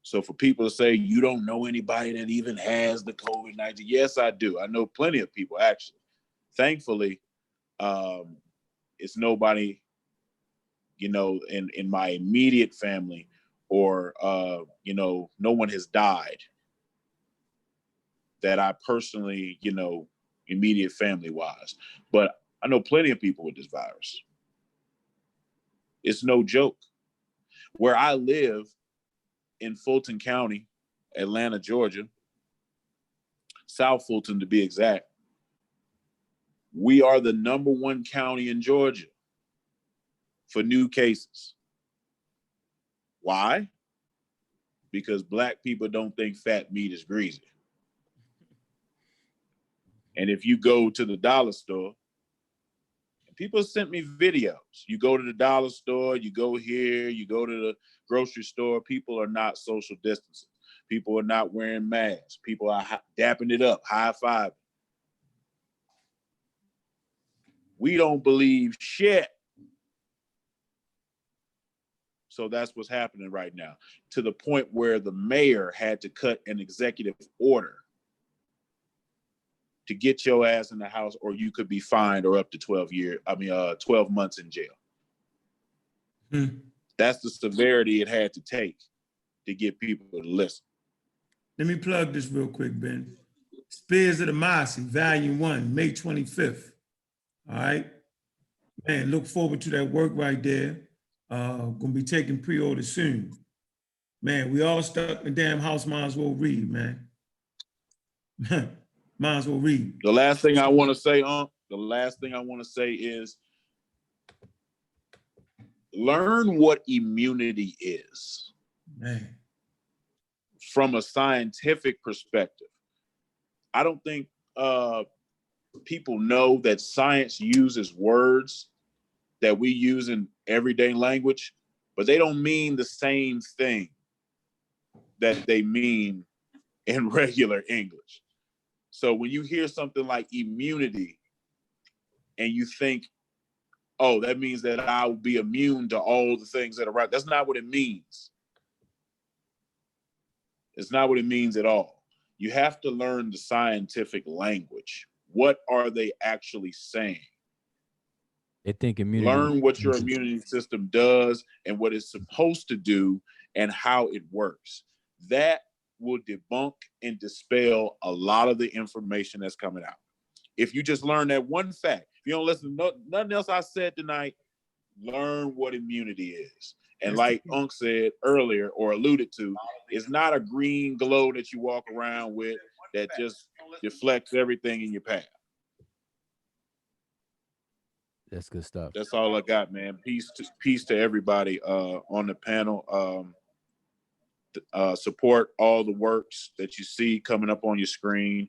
So for people to say, you don't know anybody that even has the COVID-19, yes, I do. I know plenty of people, actually. Thankfully, it's nobody, in my immediate family or, no one has died that I personally, immediate family-wise. But I know plenty of people with this virus. It's no joke. Where I live in Fulton County, Atlanta, Georgia, South Fulton to be exact, we are the #1 county in Georgia for new cases. Why? Because Black people don't think fat meat is greasy. And if you go to the dollar store, and people sent me videos. You go to the dollar store, you go here, you go to the grocery store, people are not social distancing. People are not wearing masks. People are dapping it up, high-fiving. We don't believe shit. So that's what's happening right now, to the point where the mayor had to cut an executive order to get your ass in the house, or you could be fined or up to 12 months in jail. That's the severity it had to take to get people to listen. Let me plug this real quick, Ben. Spears of the Mossy, Volume 1, May 25th. All right? Man, look forward to that work right there. Gonna be taking pre-order soon. Man, we all stuck in the damn house, might as well read, man. Might as well read. The last thing I want to say, is learn what immunity is. Man. From a scientific perspective. I don't think people know that science uses words that we use in everyday language, but they don't mean the same thing that they mean in regular English. So when you hear something like immunity and you think, oh, that means that I'll be immune to all the things that are right. That's not what it means. It's not what it means at all. You have to learn the scientific language. What are they actually saying? They think immunity. Learn what your immunity system does and what it's supposed to do and how it works. That will debunk and dispel a lot of the information that's coming out. If you just learn that one fact, if you don't listen to nothing else I said tonight, learn what immunity is. And like Unc said earlier or alluded to, it's not a green glow that you walk around with that just deflects everything in your path. That's good stuff. That's all I got, man. Peace to everybody on the panel. Support all the works that you see coming up on your screen.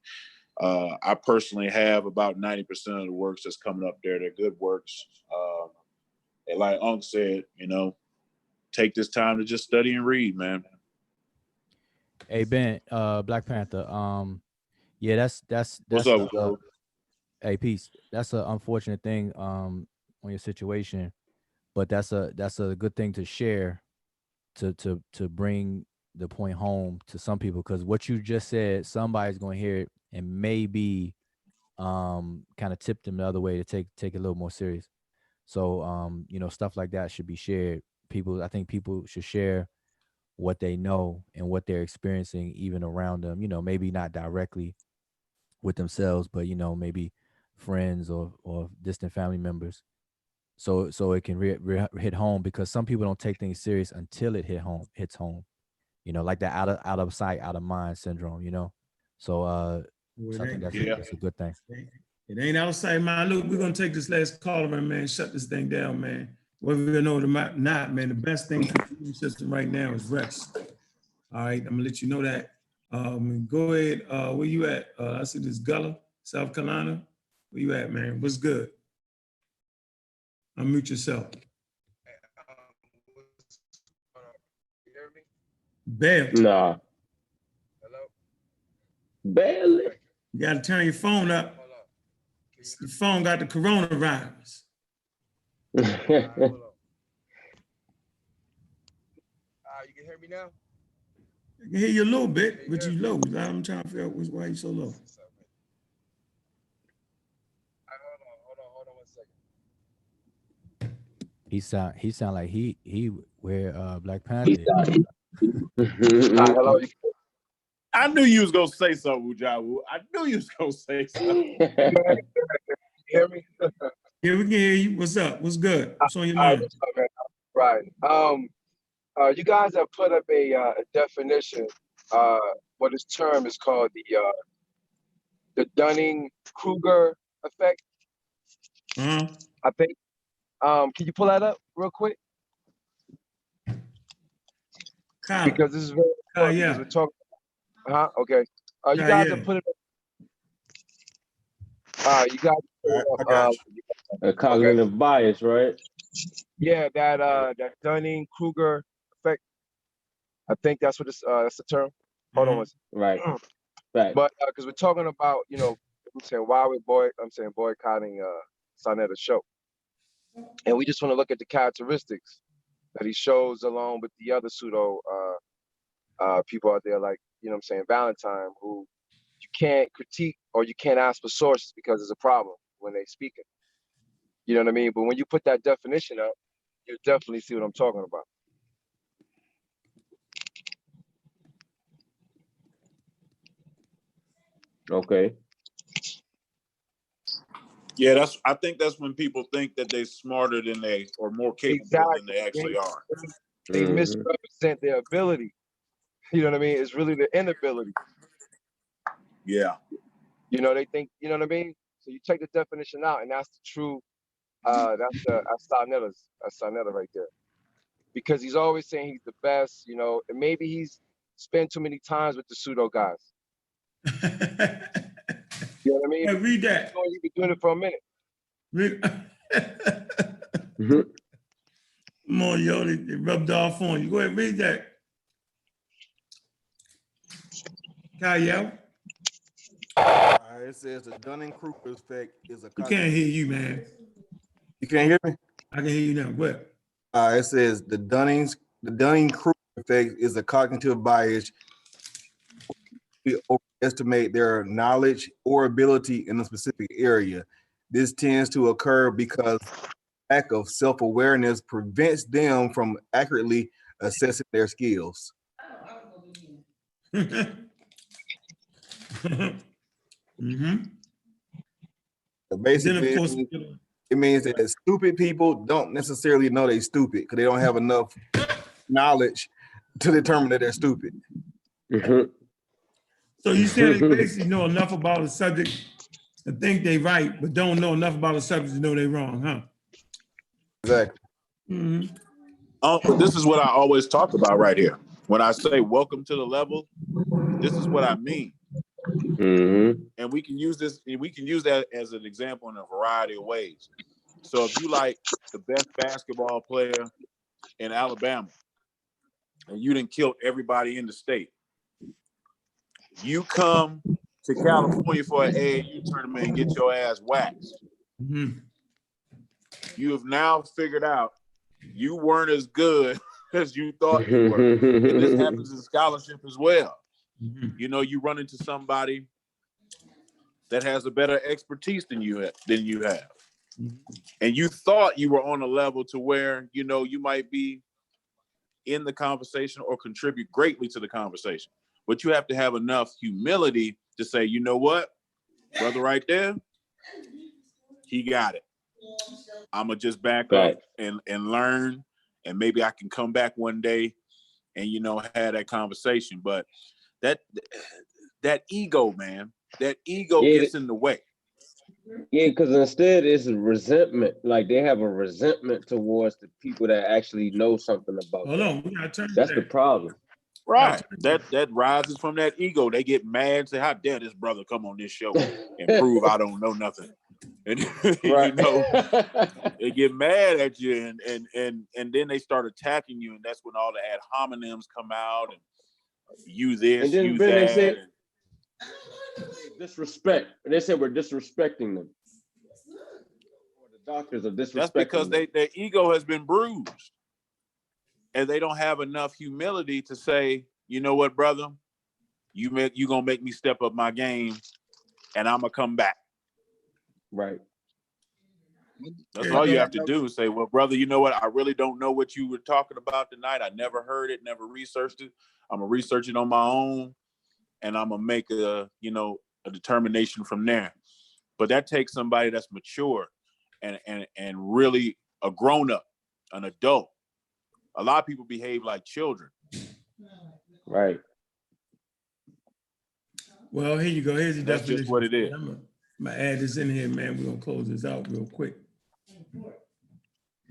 I personally have about 90% of the works that's coming up there. They're good works. And like Unc said, take this time to just study and read, man. Hey Ben, Black Panther. Yeah, that's What's up, bro? Hey, peace. That's an unfortunate thing on your situation, but that's a good thing to share to bring the point home to some people, because what you just said, somebody's going to hear it and maybe kind of tip them the other way to take it a little more serious. So stuff like that should be shared. I think people should share what they know and what they're experiencing even around them, maybe not directly with themselves, but maybe friends or distant family members, so it can hit home, because some people don't take things serious until it hits home, like that out of sight, out of mind syndrome, so so I think that's a good thing. It ain't outside my look. We're gonna take this last caller, man. Shut this thing down, man. Whether we know it or not, man, the best thing for the immune system right now is rest. All right, I'm gonna let you know that. Go ahead. Where you at? I see this Gullah, South Carolina. Where you at, man? What's good? Unmute yourself. You hear me? Barely. Nah. Hello? Barely. You gotta turn your phone up. Your phone got the coronavirus. Hold on. You can hear me now? I can hear you a little bit, but you low. I'm trying to figure out why you so low. Hold on 1 second. He sound like he where Black Panther. Hello. I knew you was gonna say something, Ujawu. I knew you was gonna say something. You hear me? Yeah, we can hear you. What's up? What's good? What's on your mind? Right. You guys have put up a definition. What this term is called, the Dunning-Kruger effect. Uh-huh. I think. Can you pull that up real quick? Kyle. Because this is very important. Yeah. Because we're talking. Okay. You guys have put it. You guys. I got you. A cognitive bias, right? Yeah, that Dunning-Kruger effect. I think that's what that's the term. Hold on one second. Right. Right. But because we're talking about, I'm saying why we're boycotting Sonetta's show, and we just want to look at the characteristics that he shows along with the other pseudo people out there, like Valentine, who you can't critique or you can't ask for sources because there's a problem when they speak it. You know what I mean? But when you put that definition up, you definitely see what I'm talking about. Okay. Yeah, I think that's when people think that they're smarter than they or more capable than they actually are. They misrepresent their ability. You know what I mean? It's really the inability. Yeah. They think, you know what I mean? So you take the definition out, and that's the true, that's Sonetta right there. Because he's always saying he's the best, and maybe he's spent too many times with the pseudo guys. You know what I mean? Yeah, read that. He's been doing it for a minute. Come on, yo, they rubbed off on you. Go ahead, read that. Kyle, It says the Dunning-Kruger effect is a. we can't hear you, man. You can't hear me? I can hear you now. Go ahead. It says the Dunning-Kruger effect is a cognitive bias. We overestimate their knowledge or ability in a specific area. This tends to occur because lack of self-awareness prevents them from accurately assessing their skills. So basically, Then, of course, it means that stupid people don't necessarily know they're stupid because they don't have enough knowledge to determine that they're stupid. So you said they basically know enough about the subject to think they right, but don't know enough about the subject to know they wrong, huh? Exactly. This is what I always talk about right here. When I say welcome to the level, this is what I mean. And we can use this, we can use that as an example in a variety of ways. So if you like the best basketball player in Alabama and you done killed everybody in the state, you come to California for an AAU tournament and get your ass waxed. You have now figured out you weren't as good as you thought you were. And this happens in scholarship as well. You know, you run into somebody that has a better expertise than you have. And you thought you were on a level to where, you know, you might be in the conversation or contribute greatly to the conversation. But you have to have enough humility to say, you know what, brother right there, he got it. I'm going to just back up and learn, and maybe I can come back one day and, you know, have that conversation. But that ego, man, that ego gets in the way. Yeah, because instead it's a resentment. Like they have a resentment towards the people that actually know something about them. That's the problem. Right. That rises from that ego. They get mad, say, how dare this brother come on this show and prove I don't know nothing. And you know, they get mad at you and then they start attacking you, and that's when all the ad hominems come out and you this, and then you Ben, that. They said disrespect. And they said we're disrespecting them. Or the doctors are disrespecting That's because them. their ego has been bruised. And they don't have enough humility to say, you know what, brother, you gonna make me step up my game, and I'm gonna come back. Right. That's all you have to do is say, well, brother, you know what? I really don't know what you were talking about tonight. I never heard it, never researched it. I'm gonna research it on my own, and I'm gonna make a determination from there. But that takes somebody that's mature and really a grown-up, an adult. A lot of people behave like children. Right. Well, here you go. Here's the That's definition. just what it is. I'm gonna add this in here, man. We're gonna close this out real quick.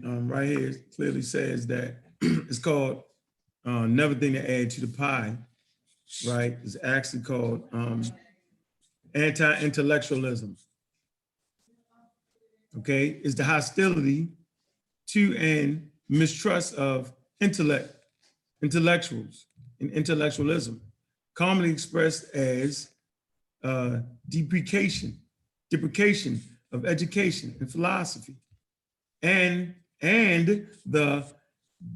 Right here, it clearly says that it's called another thing to add to the pie, right? It's actually called anti-intellectualism. Okay, it's the hostility to and mistrust of intellectuals, and intellectualism, commonly expressed as deprecation of education and philosophy, and the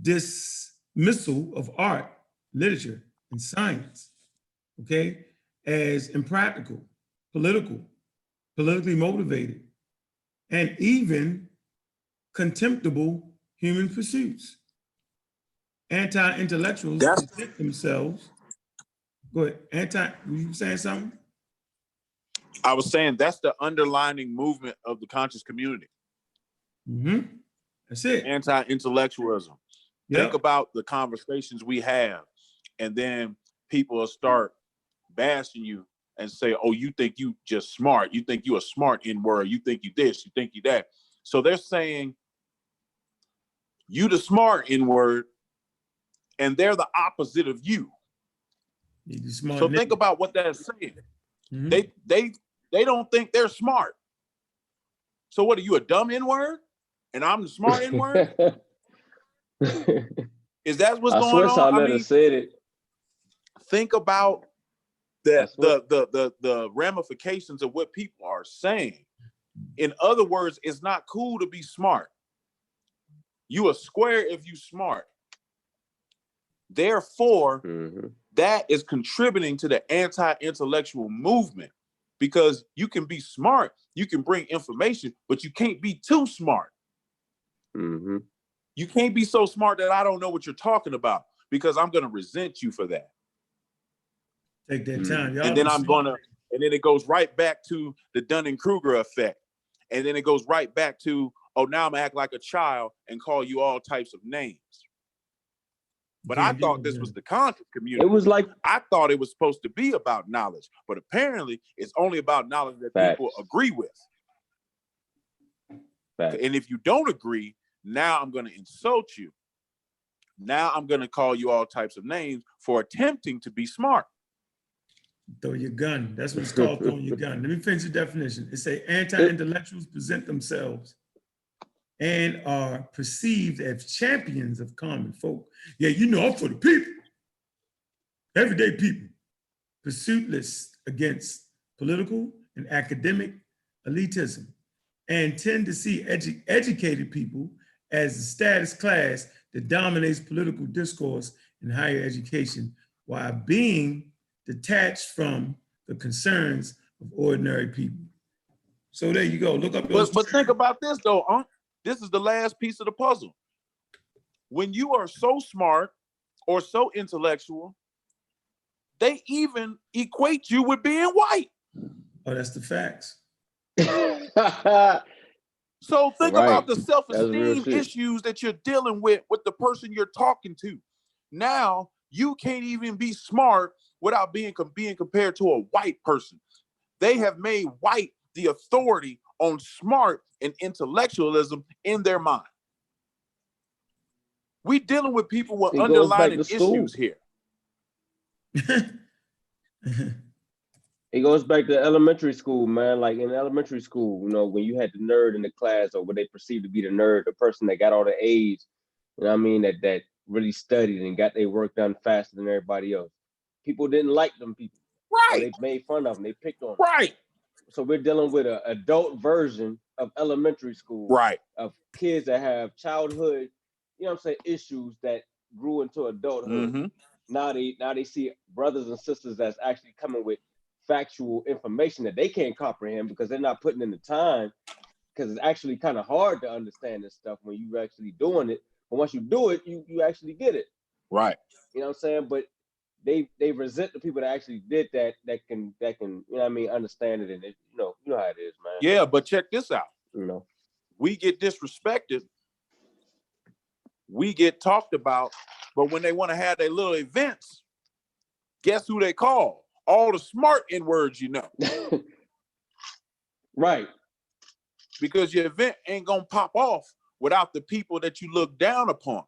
dismissal of art, literature, and science, okay, as impractical, politically motivated, and even contemptible human pursuits. Anti-intellectuals present themselves. Go ahead. Were you saying something? I was saying that's the underlining movement of the conscious community. That's it. Anti-intellectualism. Yep. Think about the conversations we have, and then people will start bashing you and say, oh, you think you just smart. You think you a smart N-word. You think you this, you think you that. So they're saying you the smart N-word, and they're the opposite of you. So think about what that's saying. They don't think they're smart. So what are you, a dumb N-word? and I'm the smart N-word? Is that what's I going swear on? Saul I never mean, said it. think about the swear. the ramifications of what people are saying. In other words, it's not cool to be smart. You a square if you smart. Therefore, that is contributing to the anti-intellectual movement, because you can be smart, you can bring information, but you can't be too smart. You can't be so smart that I don't know what you're talking about, because I'm going to resent you for that. Take that time. Y'all And then and then it goes right back to the Dunning-Kruger effect. And then it goes right back to, oh, now I'm gonna act like a child and call you all types of names. But I thought this was the conscious community. It was like, I thought it was supposed to be about knowledge, but apparently it's only about knowledge that people agree with. And if you don't agree, now I'm gonna insult you. Now I'm gonna call you all types of names for attempting to be smart. Throw your gun. That's what it's called, throwing your gun. Let me finish the definition. It say anti-intellectuals present themselves and are perceived as champions of common folk. Yeah, you know, I'm for the people. Everyday people. Pursuitless against political and academic elitism, and tend to see educated people as the status class that dominates political discourse in higher education, while being detached from the concerns of ordinary people. So there you go. Look up those. But think about this though, this is the last piece of the puzzle. When you are so smart or so intellectual, they even equate you with being white. Oh, that's the facts. So think about the self-esteem issues that you're dealing with the person you're talking to. Now you can't even be smart without being compared to a white person. They have made white the authority on smart and intellectualism in their mind. We dealing with people with underlying issues here. It goes back to elementary school, man. Like in elementary school, you know, when you had the nerd in the class, or what they perceived to be the nerd, the person that got all the A's, you know what I mean, that really studied and got their work done faster than everybody else. People didn't like them people. Right. They made fun of them. They picked on them. Right. So we're dealing with an adult version of elementary school. Right. Of kids that have childhood, you know what I'm saying, issues that grew into adulthood. Now they see brothers and sisters that's actually coming with factual information that they can't comprehend because they're not putting in the time, because it's actually kind of hard to understand this stuff when you're actually doing it. But once you do it, you actually get it. Right. You know what I'm saying? But they resent the people that actually did that can you know what I mean, understand it, and it, you know how it is, man. Yeah, but check this out. You know, we get disrespected, we get talked about, but when they want to have their little events, guess who they call? All the smart N-words, you know. Right. Because your event ain't gonna pop off without the people that you look down upon.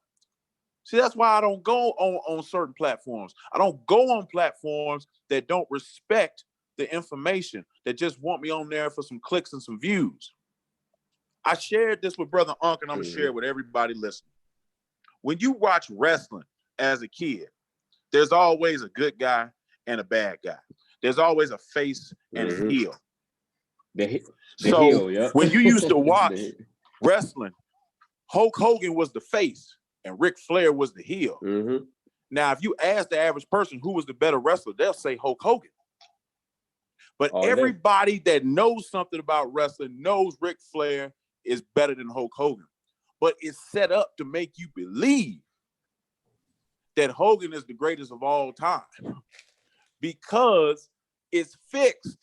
See, that's why I don't go on certain platforms. I don't go on platforms that don't respect the information, that just want me on there for some clicks and some views. I shared this with Brother Unc, and I'm gonna share it with everybody listening. When you watch wrestling as a kid, there's always a good guy and a bad guy. There's always a face and a heel. So heel, yeah. When you used to watch wrestling, Hulk Hogan was the face and Ric Flair was the heel. Now, if you ask the average person who was the better wrestler, they'll say Hulk Hogan. But everybody that knows something about wrestling knows Ric Flair is better than Hulk Hogan. But it's set up to make you believe that Hogan is the greatest of all time because it's fixed.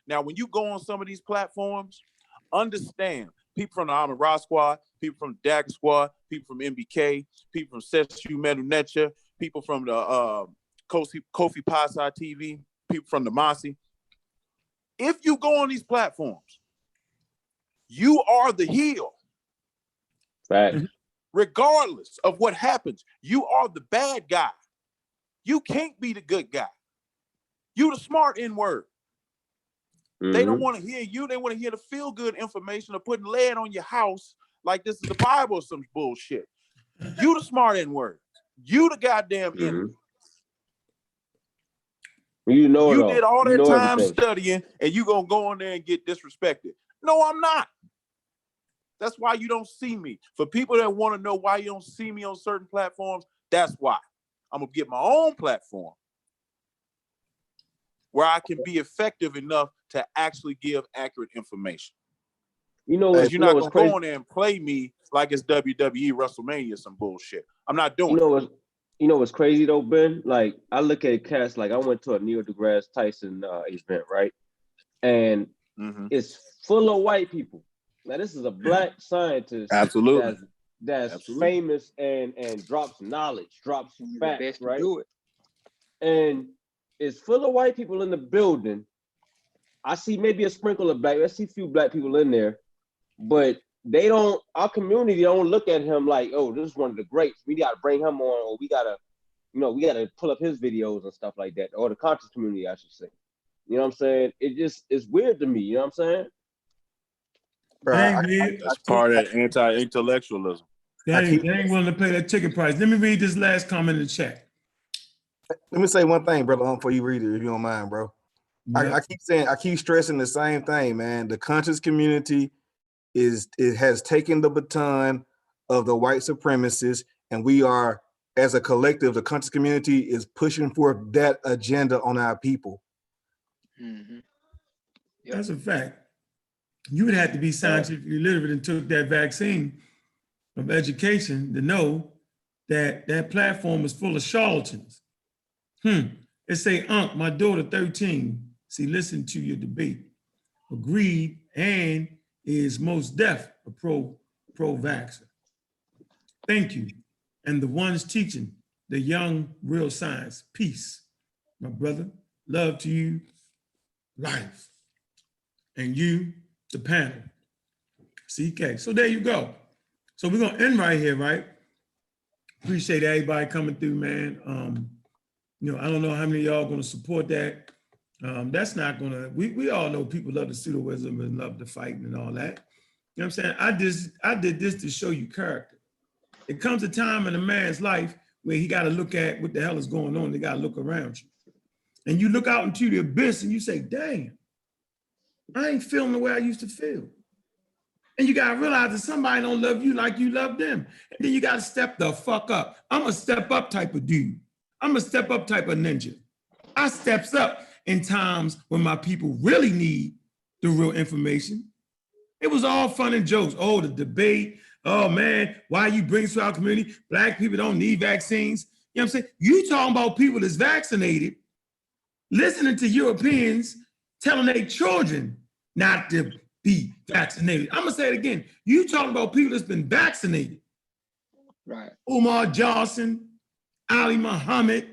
Now, when you go on some of these platforms, understand people from the Armored Rock Squad, people from the Dagger Squad, people from MBK, people from Seshu Medunecha, people from the Kofi Pasa TV, people from the Masi. If you go on these platforms, you are the heel. Right. Regardless of what happens, you are the bad guy. You can't be the good guy. You the smart N-word. They don't want to hear you. They want to hear the feel-good information of putting lead on your house like this is the Bible or some bullshit. You the smart N word. You the goddamn enemy. You know it You all. did all You that know time everything. studying, and you gonna go in there and get disrespected. No, I'm not. That's why you don't see me. For people that want to know why you don't see me on certain platforms, that's why. I'm gonna get my own platform where I can be effective enough to actually give accurate information. You know Because you're not gonna crazy? go in there and play me like it's WWE WrestleMania, some bullshit. I'm not doing it. You know what's crazy though, Ben? Like I look at cats, like I went to a Neil deGrasse Tyson event, right? And it's full of white people. Now this is a black scientist that's famous and drops knowledge, drops facts, right? Do it. And it's full of white people in the building. I see maybe a sprinkle of black. I see a few black people in there, but they don't. Our community don't look at him like, oh, this is one of the greats. We got to bring him on, or we gotta pull up his videos and stuff like that, or the conscious community, I should say. You know what I'm saying? It's weird to me. You know what I'm saying? That's part of anti-intellectualism. They ain't willing to pay that ticket price. Let me read this last comment in the chat. Let me say one thing, brother, before you read it, if you don't mind, bro. Yeah. I keep stressing the same thing, man. The conscious community has taken the baton of the white supremacists, and we are, as a collective, the conscious community is pushing forth that agenda on our people. That's a fact. You would have to be scientifically literate and took that vaccine of education to know that that platform is full of charlatans. It say, my daughter 13, she listened to your debate, agreed, and is most deaf a pro-vaxxer. Thank you. And the ones teaching the young real science. Peace, my brother. Love to you, life. And you, the panel. CK. So there you go. So we're gonna end right here, right? Appreciate everybody coming through, man. I don't know how many of y'all gonna support that. That's not gonna, we all know people love the pseudo-wisdom and love the fighting and all that. You know what I'm saying? I did this to show you character. It comes a time in a man's life where he gotta look at what the hell is going on. They gotta look around you. And you look out into the abyss and you say, damn, I ain't feeling the way I used to feel. And you gotta realize that somebody don't love you like you love them. And then you gotta step the fuck up. I'm a step up type of dude. I'm a step up type of ninja. I steps up in times when my people really need the real information. It was all fun and jokes. Oh, the debate. Oh man, why you bring to our community? Black people don't need vaccines. You know what I'm saying? You talking about people that's vaccinated, listening to Europeans telling their children not to be vaccinated. I'm gonna say it again. You talking about people that's been vaccinated. Right. Umar Johnson, Ali Muhammad,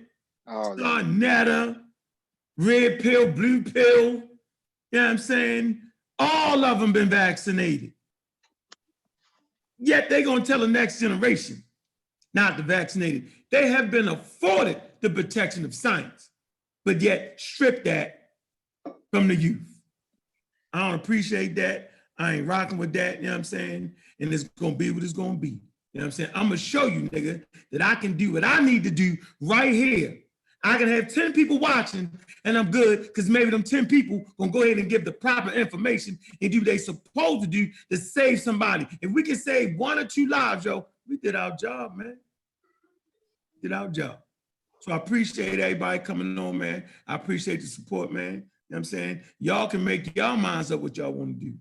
Netta, red pill, blue pill. You know what I'm saying? All of them been vaccinated. Yet they gonna tell the next generation not to vaccinate. They have been afforded the protection of science, but yet strip that from the youth. I don't appreciate that. I ain't rocking with that, you know what I'm saying? And it's gonna be what it's gonna be. You know what I'm saying? I'm gonna show you, nigga, that I can do what I need to do right here. I can have 10 people watching and I'm good because maybe them 10 people gonna go ahead and give the proper information and do what they supposed to do to save somebody. If we can save 1 or 2 lives, yo, we did our job, man. Did our job. So I appreciate everybody coming on, man. I appreciate the support, man. You know what I'm saying? Y'all can make y'all minds up what y'all want to do.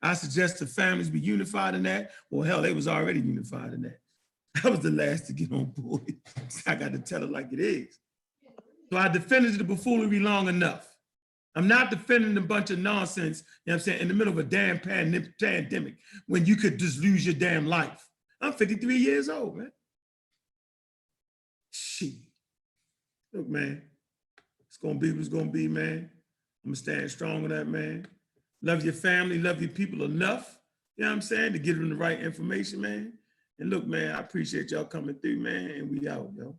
I suggest the families be unified in that. Well, hell, they was already unified in that. I was the last to get on board. I got to tell it like it is. So I defended the buffoonery long enough. I'm not defending a bunch of nonsense, you know what I'm saying, in the middle of a damn pandemic when you could just lose your damn life. I'm 53 years old, man. Shit. Look, man, it's gonna be what's gonna be, man. I'm gonna stand strong on that, man. Love your family, love your people enough, you know what I'm saying, to give them the right information, man. And look, man, I appreciate y'all coming through, man, and we out, yo.